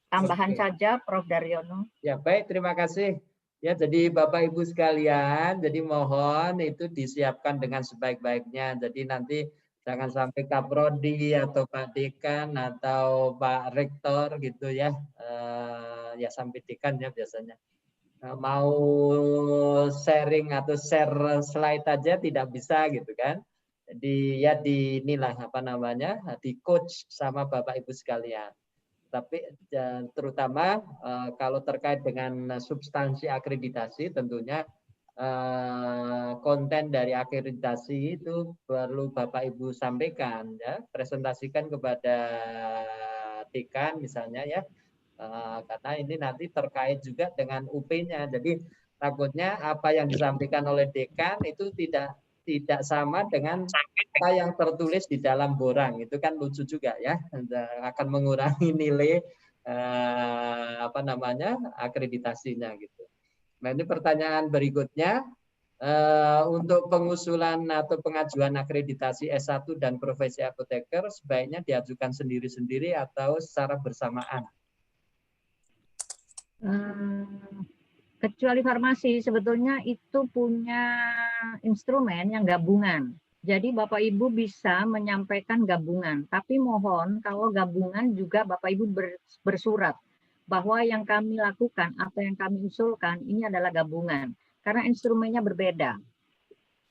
Tambahan saja Prof. Daryono. Ya, baik, terima kasih. Ya, jadi Bapak Ibu sekalian, jadi mohon itu disiapkan dengan sebaik-baiknya. Jadi nanti jangan sampai Kaprodi atau Pak Dekan atau Pak Rektor gitu ya. Ya sampai Dekan ya biasanya. Mau sharing atau share slide aja tidak bisa gitu kan. Jadi ya inilah apa namanya, di coach sama Bapak Ibu sekalian. Tapi terutama kalau terkait dengan substansi akreditasi tentunya konten dari akreditasi itu perlu Bapak Ibu sampaikan ya, presentasikan kepada dekan misalnya ya, karena ini nanti terkait juga dengan UP-nya. Jadi takutnya apa yang disampaikan oleh dekan itu tidak sama dengan apa yang tertulis di dalam borang. Itu kan lucu juga ya, akan mengurangi nilai apa namanya akreditasinya gitu. Nah, ini pertanyaan berikutnya, untuk pengusulan atau pengajuan akreditasi S1 dan profesi apoteker sebaiknya diajukan sendiri-sendiri atau secara bersamaan? Kecuali farmasi sebetulnya itu punya instrumen yang gabungan. Jadi Bapak Ibu bisa menyampaikan gabungan, tapi mohon kalau gabungan juga Bapak Ibu bersurat bahwa yang kami lakukan atau yang kami usulkan ini adalah gabungan, karena instrumennya berbeda.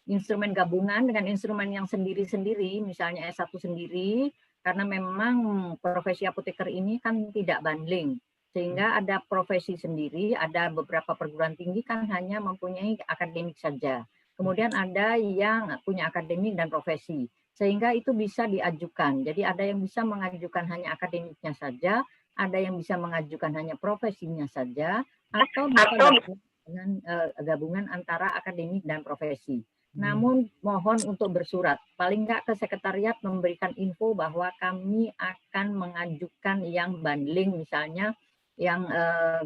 Instrumen gabungan dengan instrumen yang sendiri-sendiri, misalnya S1 sendiri, karena memang profesi apoteker ini kan tidak bundling. Sehingga ada profesi sendiri, ada beberapa perguruan tinggi kan hanya mempunyai akademik saja. Kemudian ada yang punya akademik dan profesi. Sehingga itu bisa diajukan. Jadi ada yang bisa mengajukan hanya akademiknya saja, ada yang bisa mengajukan hanya profesinya saja, atau dengan gabungan antara akademik dan profesi. Namun mohon untuk bersurat, paling nggak ke sekretariat memberikan info bahwa kami akan mengajukan yang bundling misalnya, yang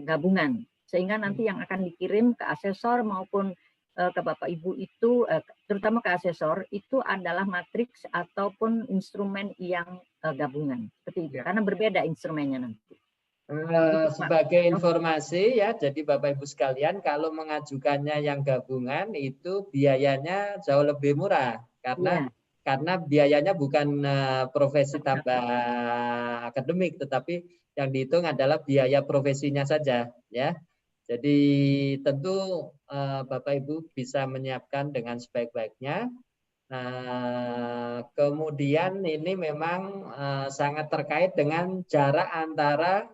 gabungan, sehingga nanti yang akan dikirim ke asesor maupun ke Bapak Ibu itu, terutama ke asesor, itu adalah matriks ataupun instrumen yang gabungan, seperti itu, karena berbeda instrumennya nanti. Sebagai informasi ya, jadi Bapak Ibu sekalian, kalau mengajukannya yang gabungan itu biayanya jauh lebih murah karena biayanya bukan profesi tambah akademik, tetapi yang dihitung adalah biaya profesinya saja ya. Jadi tentu Bapak Ibu bisa menyiapkan dengan sebaik-baiknya. Kemudian ini memang sangat terkait dengan jarak antara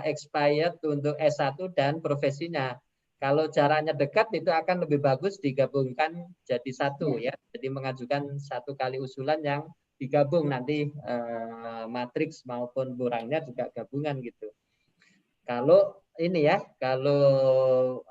expired untuk S1 dan profesinya. Kalau jaraknya dekat itu akan lebih bagus digabungkan jadi satu ya. Jadi mengajukan satu kali usulan yang digabung nanti matriks maupun kurangnya juga gabungan gitu. Kalau ini ya, kalau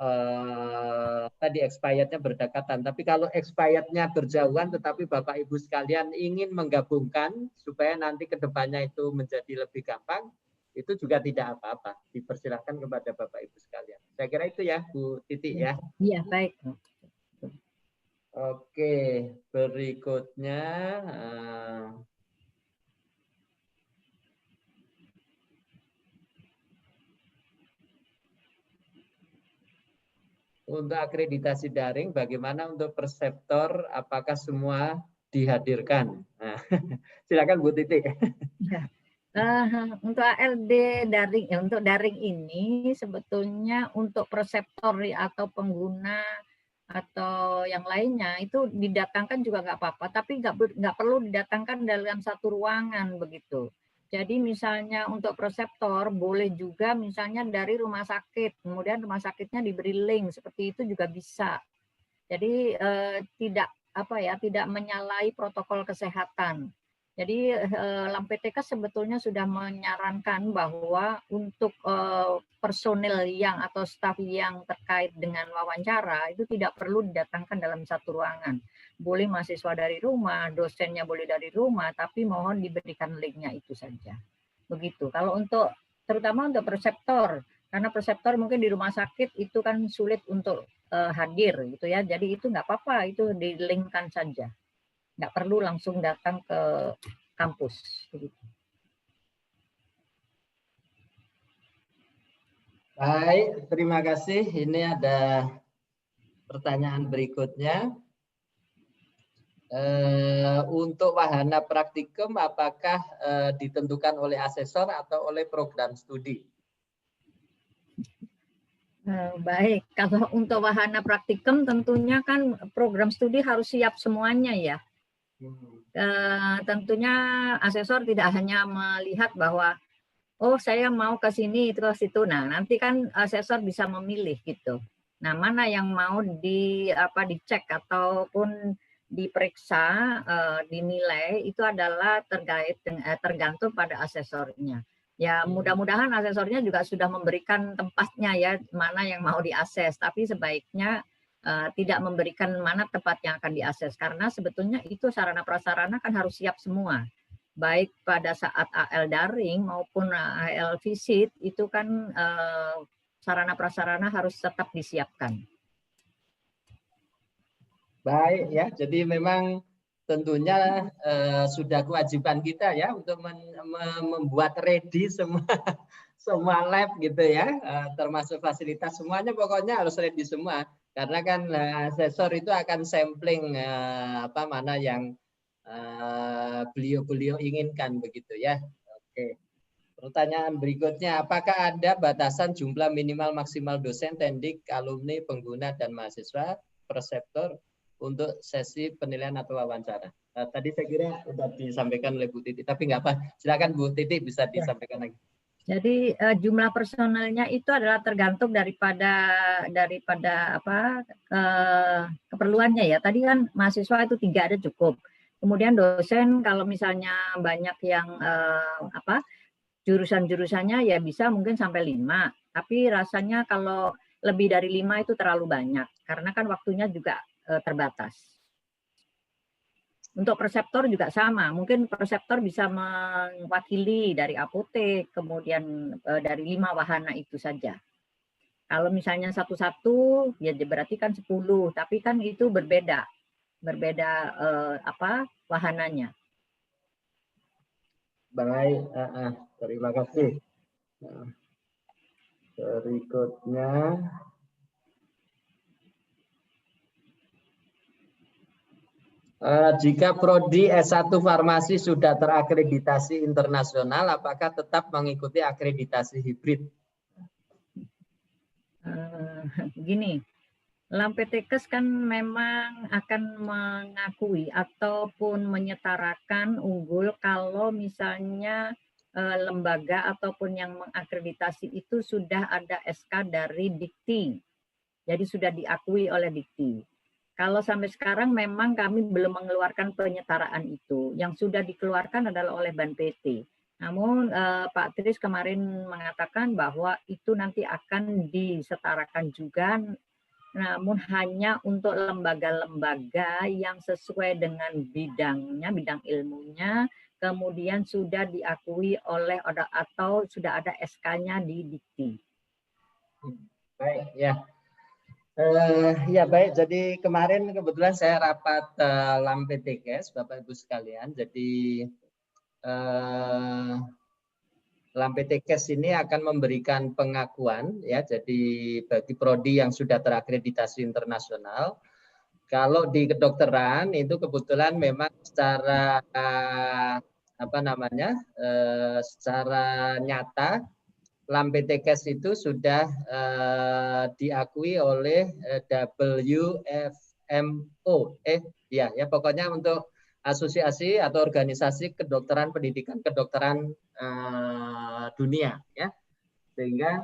tadi expirednya berdekatan, tapi kalau expirednya berjauhan, tetapi Bapak Ibu sekalian ingin menggabungkan supaya nanti kedepannya itu menjadi lebih gampang, itu juga tidak apa-apa. Dipersilahkan kepada Bapak Ibu sekalian. Saya kira itu ya, Bu Titi ya. Iya, baik. Oke, berikutnya. Untuk akreditasi daring, bagaimana untuk perseptor? Apakah semua dihadirkan? Nah, silakan Bu Titi. Ya. Untuk ALD daring, untuk daring ini sebetulnya untuk perseptor atau pengguna atau yang lainnya itu didatangkan juga nggak apa-apa, tapi nggak perlu didatangkan dalam satu ruangan begitu. Jadi misalnya untuk perseptor boleh juga misalnya dari rumah sakit, kemudian rumah sakitnya diberi link seperti itu juga bisa. Jadi tidak menyalahi protokol kesehatan. Jadi LAMPTK sebetulnya sudah menyarankan bahwa untuk personel yang atau staf yang terkait dengan wawancara itu tidak perlu didatangkan dalam satu ruangan. Boleh mahasiswa dari rumah, dosennya boleh dari rumah, tapi mohon diberikan linknya itu saja. Begitu. Kalau terutama untuk perseptor, karena perseptor mungkin di rumah sakit itu kan sulit untuk hadir gitu ya. Jadi itu nggak apa-apa, itu di-linkkan saja. Nggak perlu langsung datang ke kampus. Baik, terima kasih. Ini ada pertanyaan berikutnya. Untuk wahana praktikum, apakah ditentukan oleh asesor atau oleh program studi? Baik, kalau untuk wahana praktikum tentunya kan program studi harus siap semuanya ya. Tentunya asesor tidak hanya melihat bahwa oh saya mau ke sini itu ke situ. Nah, nanti kan asesor bisa memilih gitu. Nah, mana yang mau dicek ataupun diperiksa, dinilai itu adalah tergantung pada asesornya. Ya, mudah-mudahan asesornya juga sudah memberikan tempatnya ya, mana yang mau diakses, tapi sebaiknya tidak memberikan mana tempat yang akan diakses, karena sebetulnya itu sarana prasarana kan harus siap semua. Baik pada saat AL daring maupun AL visit, itu kan sarana prasarana harus tetap disiapkan. Baik ya, jadi memang tentunya sudah kewajiban kita ya untuk membuat ready semua lab gitu ya, termasuk fasilitas semuanya pokoknya harus ready semua. Karena kan asesor itu akan sampling mana yang beliau inginkan begitu ya. Oke. Pertanyaan berikutnya, apakah ada batasan jumlah minimal maksimal dosen, tendik, alumni, pengguna dan mahasiswa perseptor untuk sesi penilaian atau wawancara? Tadi saya kira sudah disampaikan oleh Bu Titi, tapi nggak apa. Silakan Bu Titi bisa disampaikan lagi. Jadi jumlah personelnya itu adalah tergantung daripada keperluannya ya. Tadi kan mahasiswa itu 3 ada cukup. Kemudian dosen kalau misalnya banyak yang jurusan-jurusannya ya bisa mungkin sampai 5. Tapi rasanya kalau lebih dari 5 itu terlalu banyak karena kan waktunya juga terbatas. Untuk perseptor juga sama, mungkin perseptor bisa mewakili dari apotek, kemudian dari 5 wahana itu saja. Kalau misalnya satu-satu, ya berarti kan 10, tapi kan itu berbeda wahananya. Baik, terima kasih. Berikutnya. Jika prodi S1 farmasi sudah terakreditasi internasional, apakah tetap mengikuti akreditasi hibrid? Gini, LAMPTKes kan memang akan mengakui ataupun menyetarakan unggul kalau misalnya lembaga ataupun yang mengakreditasi itu sudah ada SK dari Dikti. Jadi sudah diakui oleh Dikti. Kalau sampai sekarang memang kami belum mengeluarkan penyetaraan itu. Yang sudah dikeluarkan adalah oleh Ban PT. Namun Pak Tris kemarin mengatakan bahwa itu nanti akan disetarakan juga, namun hanya untuk lembaga-lembaga yang sesuai dengan bidangnya, bidang ilmunya, kemudian sudah diakui oleh atau sudah ada SK-nya di Dikti. Baik, ya. Ya baik, jadi kemarin kebetulan saya rapat LAMPTKes, Bapak Ibu sekalian. Jadi LAMPTKes ini akan memberikan pengakuan, ya. Jadi bagi prodi yang sudah terakreditasi internasional. Kalau di kedokteran itu kebetulan memang secara secara nyata LAMPTKes itu sudah diakui oleh WFMO. Ya pokoknya untuk asosiasi atau organisasi kedokteran pendidikan kedokteran dunia, ya. Sehingga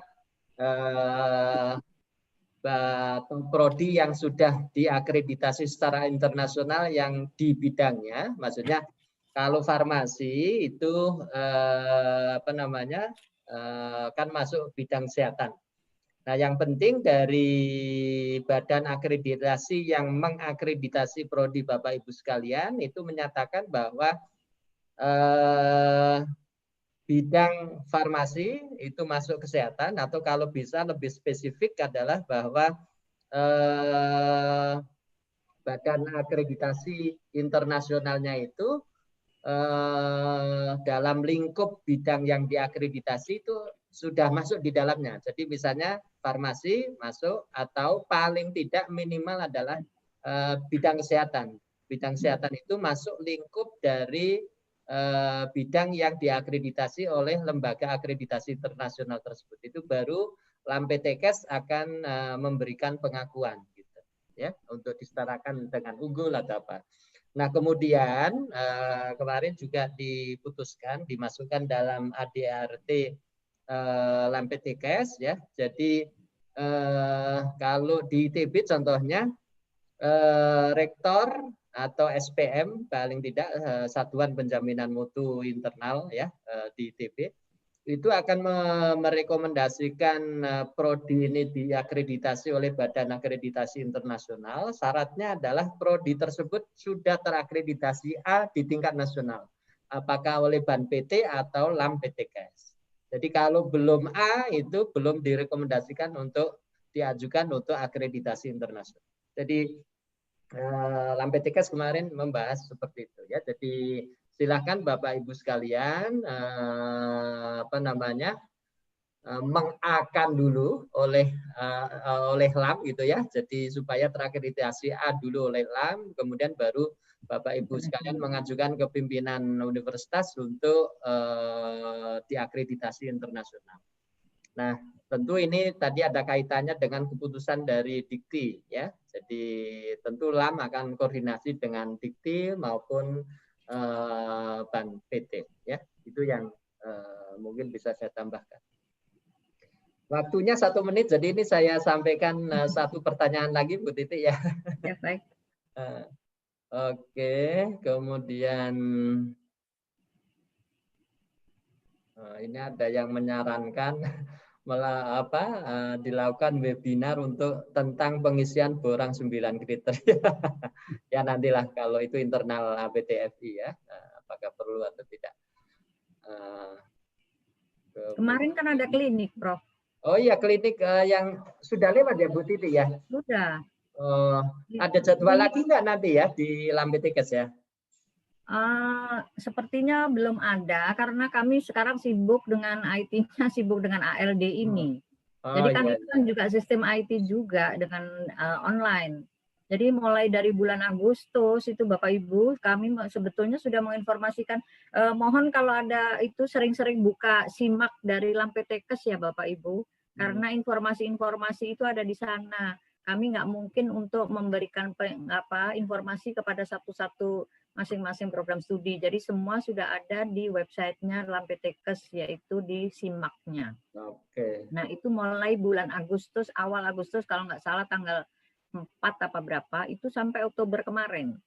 prodi yang sudah diakreditasi secara internasional yang di bidangnya, maksudnya kalau farmasi itu kan masuk bidang kesehatan. Nah, yang penting dari badan akreditasi yang mengakreditasi prodi Bapak Ibu sekalian itu menyatakan bahwa bidang farmasi itu masuk kesehatan, atau kalau bisa lebih spesifik adalah bahwa badan akreditasi internasionalnya itu dalam lingkup bidang yang diakreditasi itu sudah masuk di dalamnya. Jadi misalnya farmasi masuk, atau paling tidak minimal adalah bidang kesehatan. Bidang kesehatan itu masuk lingkup dari bidang yang diakreditasi oleh lembaga akreditasi internasional tersebut. Itu baru LAMPTKes akan memberikan pengakuan, gitu, ya, untuk disetarakan dengan unggul atau apa. Nah, kemudian kemarin juga diputuskan dimasukkan dalam ADRT LAMPTKes, ya. Jadi kalau di ITB contohnya rektor atau SPM paling tidak Satuan Penjaminan Mutu Internal, ya, di ITB itu akan merekomendasikan prodi ini diakreditasi oleh Badan Akreditasi Internasional. Syaratnya adalah prodi tersebut sudah terakreditasi A di tingkat nasional, apakah oleh Ban PT atau LAMPTKes. Jadi kalau belum A itu belum direkomendasikan untuk diajukan untuk akreditasi internasional. Jadi LAMPTKes kemarin membahas seperti itu, ya. Jadi silakan Bapak Ibu sekalian mengakan dulu oleh LAM, gitu, ya. Jadi supaya terakreditasi A dulu oleh LAM, kemudian baru Bapak Ibu sekalian mengajukan ke pimpinan universitas untuk diakreditasi internasional. Nah, tentu ini tadi ada kaitannya dengan keputusan dari Dikti, ya. Jadi tentu LAM akan koordinasi dengan Dikti maupun Ban PT, ya. Itu yang mungkin bisa saya tambahkan. Waktunya 1 menit, jadi ini saya sampaikan satu pertanyaan lagi, Bu Titi, ya. Ya, baik. Oke, kemudian ini ada yang menyarankan dilakukan webinar untuk tentang pengisian borang 9 kriteria. Ya, nantilah kalau itu internal APTFI, ya, apakah perlu atau tidak. Kemarin kan ada klinik, Prof. Oh iya, klinik yang sudah lewat, ya, Bu Titi, ya? Sudah. Ada jadwal lagi nggak nanti, ya, di LAMPTKes, ya? Sepertinya belum ada, karena kami sekarang sibuk dengan IT-nya, sibuk dengan ALD ini. Jadi kan itu kan juga sistem IT juga dengan online. Jadi mulai dari bulan Agustus itu Bapak Ibu, kami sebetulnya sudah menginformasikan, mohon kalau ada itu sering-sering buka simak dari LAMPTKes, ya Bapak Ibu, karena informasi-informasi itu ada di sana. Kami nggak mungkin untuk memberikan informasi kepada satu-satu masing-masing program studi. Jadi semua sudah ada di websitenya LAMPTKes, yaitu di SIMAK-nya. Oke. Nah itu mulai bulan Agustus, awal Agustus kalau nggak salah tanggal 4 apa berapa, itu sampai Oktober kemarin.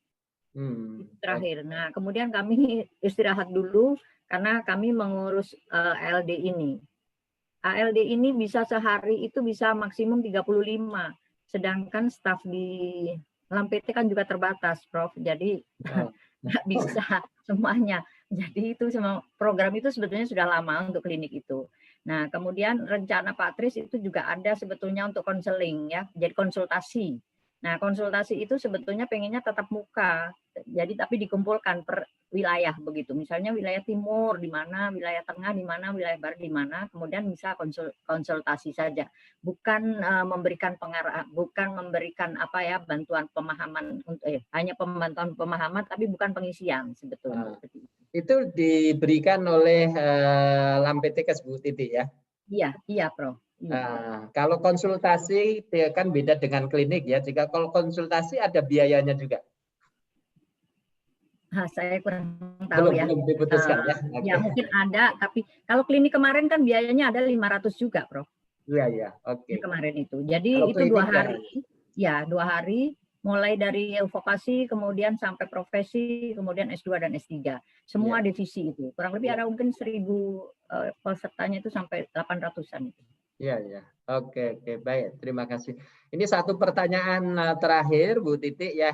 Terakhir. Nah kemudian kami istirahat dulu karena kami mengurus ALD ini. ALD ini bisa sehari itu bisa maksimum 35. Sedangkan staf di LAMPT kan juga terbatas, Prof. Jadi nggak bisa semuanya. Jadi itu semua program itu sebetulnya sudah lama untuk klinik itu. Nah, kemudian rencana Pak Tris itu juga ada sebetulnya untuk konseling ya, jadi konsultasi. Nah, konsultasi itu sebetulnya pengennya tetap muka. Jadi tapi dikumpulkan per wilayah begitu. Misalnya wilayah timur di mana, wilayah tengah di mana, wilayah barat di mana, kemudian bisa konsultasi saja. Bukan memberikan pengarah, bukan memberikan apa ya bantuan pemahaman untuk hanya pembantuan pemahaman tapi bukan pengisian sebetulnya. Itu diberikan oleh LAMPTKes Bu Titi ya? Iya, Prof. Nah, kalau konsultasi kan beda dengan klinik ya. Jika kalau konsultasi ada biayanya juga. Saya kurang tahu ya. Belum diputuskan ya. Ya mungkin ada, tapi kalau klinik kemarin kan biayanya ada 500 juga, Prof. Iya, oke. Kemarin itu. Jadi kalau itu 2 hari. Ya, 2 hari. Mulai dari vokasi, kemudian sampai profesi, kemudian S2 dan S3. Semua divisi itu. Kurang lebih ada mungkin 1.000 pesertanya itu sampai 800-an itu. Iya. Oke, baik. Terima kasih. Ini satu pertanyaan terakhir, Bu Titik ya.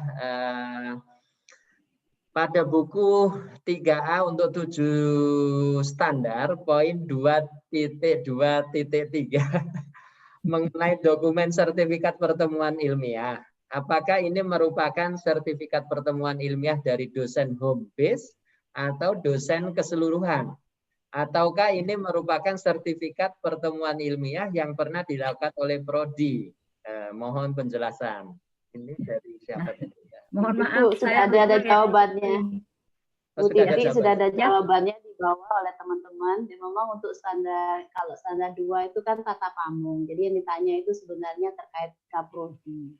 Pada buku 3A untuk 7 standar, poin 2.2.3 mengenai dokumen sertifikat pertemuan ilmiah. Apakah ini merupakan sertifikat pertemuan ilmiah dari dosen home base atau dosen keseluruhan? Ataukah ini merupakan sertifikat pertemuan ilmiah yang pernah dilakukan oleh Prodi? Mohon penjelasan. Ini dari siapa? Mohon maaf, sudah ada jawabannya. Sudah ada jawabannya di bawah oleh teman-teman. Dan memang untuk standar, kalau standar 2 itu kan tata pamung. Jadi yang ditanya itu sebenarnya terkait Kaprodi.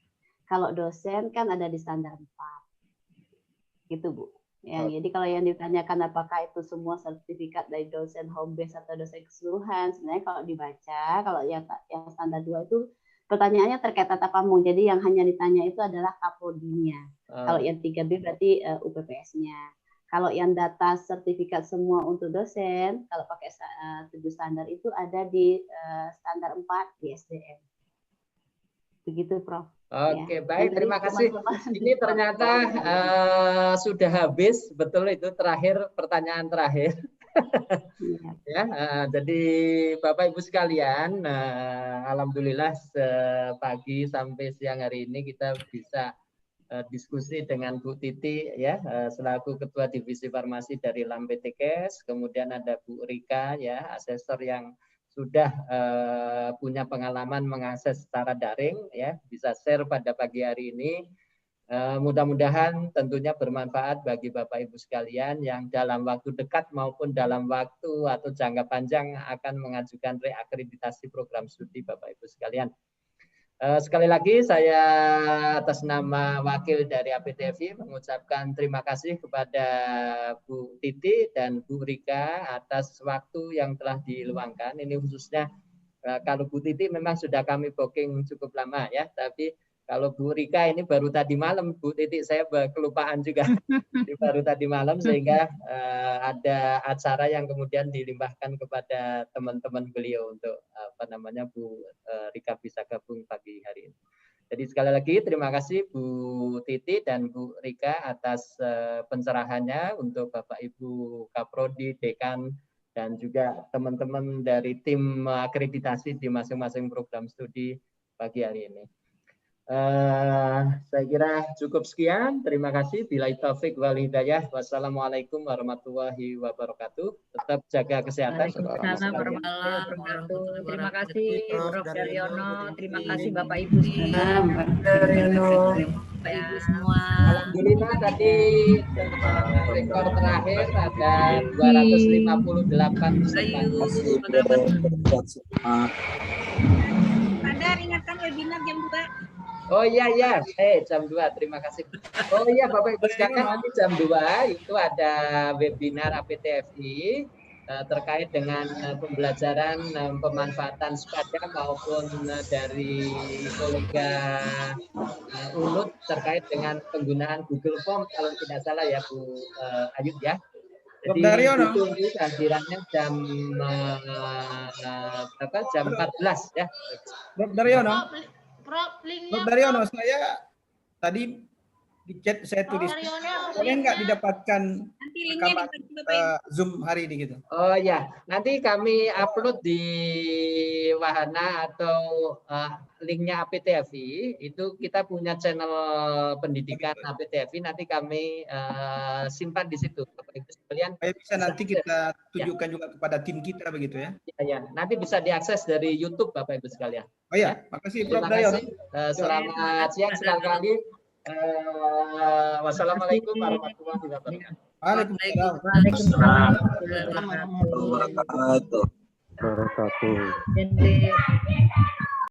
Kalau dosen kan ada di standar 4. Gitu, Bu. Ya, jadi kalau yang ditanyakan apakah itu semua sertifikat dari dosen home base atau dosen keseluruhan, sebenarnya kalau dibaca, kalau yang standar 2 itu pertanyaannya terkait tata pamung. Jadi yang hanya ditanya itu adalah Kaprodinya. Kalau yang 3B berarti UPPS-nya. Kalau yang data sertifikat semua untuk dosen, kalau pakai 7 standar itu ada di standar 4 di SDM. Begitu, Prof. Oke, baik. Terima kasih. Ini ternyata sudah habis, betul itu terakhir, pertanyaan terakhir. Ya, jadi Bapak Ibu sekalian, alhamdulillah pagi sampai siang hari ini kita bisa diskusi dengan Bu Titi ya, selaku Ketua Divisi Farmasi dari LAMPTKes, kemudian ada Bu Rika ya, asesor yang sudah punya pengalaman mengakses secara daring ya, bisa share pada pagi hari ini. Mudah-mudahan tentunya bermanfaat bagi Bapak Ibu sekalian yang dalam waktu dekat maupun dalam waktu atau jangka panjang akan mengajukan reakreditasi program studi Bapak Ibu sekalian. Sekali lagi saya atas nama wakil dari APTFI mengucapkan terima kasih kepada Bu Titi dan Bu Rika atas waktu yang telah diluangkan. Ini khususnya kalau Bu Titi memang sudah kami booking cukup lama ya, tapi kalau Bu Rika ini baru tadi malam, Bu Titi saya kelupaan juga. Baru tadi malam sehingga ada acara yang kemudian dilimpahkan kepada teman-teman beliau untuk Bu Rika bisa gabung pagi hari ini. Jadi sekali lagi terima kasih Bu Titi dan Bu Rika atas pencerahannya untuk Bapak Ibu Kaprodi, Dekan, dan juga teman-teman dari tim akreditasi di masing-masing program studi pagi hari ini. Saya kira cukup sekian. Terima kasih. Billahi taufik wal hidayah. Wassalamualaikum warahmatullahi wabarakatuh. Tetap jaga kesehatan. Waalaikumsalam warahmatullahi wabarakatuh. Terima kasih Prof. Daryono. Terima kasih Bapak Ibu semua. Bapak Ibu semua. Alhamdulillah tadi rekor terakhir ada 258 peserta. Pada ingatkan webinar jam 2. Oh iya ya, jam 2. Terima kasih. Oh iya Bapak Ibu sekalian, nanti jam 2 itu ada webinar APTFI terkait dengan pembelajaran pemanfaatan sepeda maupun dari kolega UNUT terkait dengan penggunaan Google Form kalau tidak salah ya Bu Ayu ya. Jadi ditunggu kehadirannya jam jam 14 ya. Prof Daryono. Prof, linknya Prof Daryono, saya tadi di chat saya tulis, boleh nggak didapatkan nanti linknya Zoom hari ini gitu? Oh ya, nanti kami upload di Wahana atau linknya APTFI. Itu kita punya channel pendidikan APTFI. Nanti kami simpan di situ, Bapak Ibu sekalian. Bisa nanti kita tunjukkan juga kepada tim kita begitu ya? Ya, nanti bisa diakses dari YouTube, Bapak Ibu sekalian. Oh ya, makasih Prof Terima Daryono. kasih. Selamat siang sekali. Wassalamualaikum warahmatullahi wabarakatuh. Waalaikumsalam. Waalaikumsalam warahmatullahi wabarakatuh.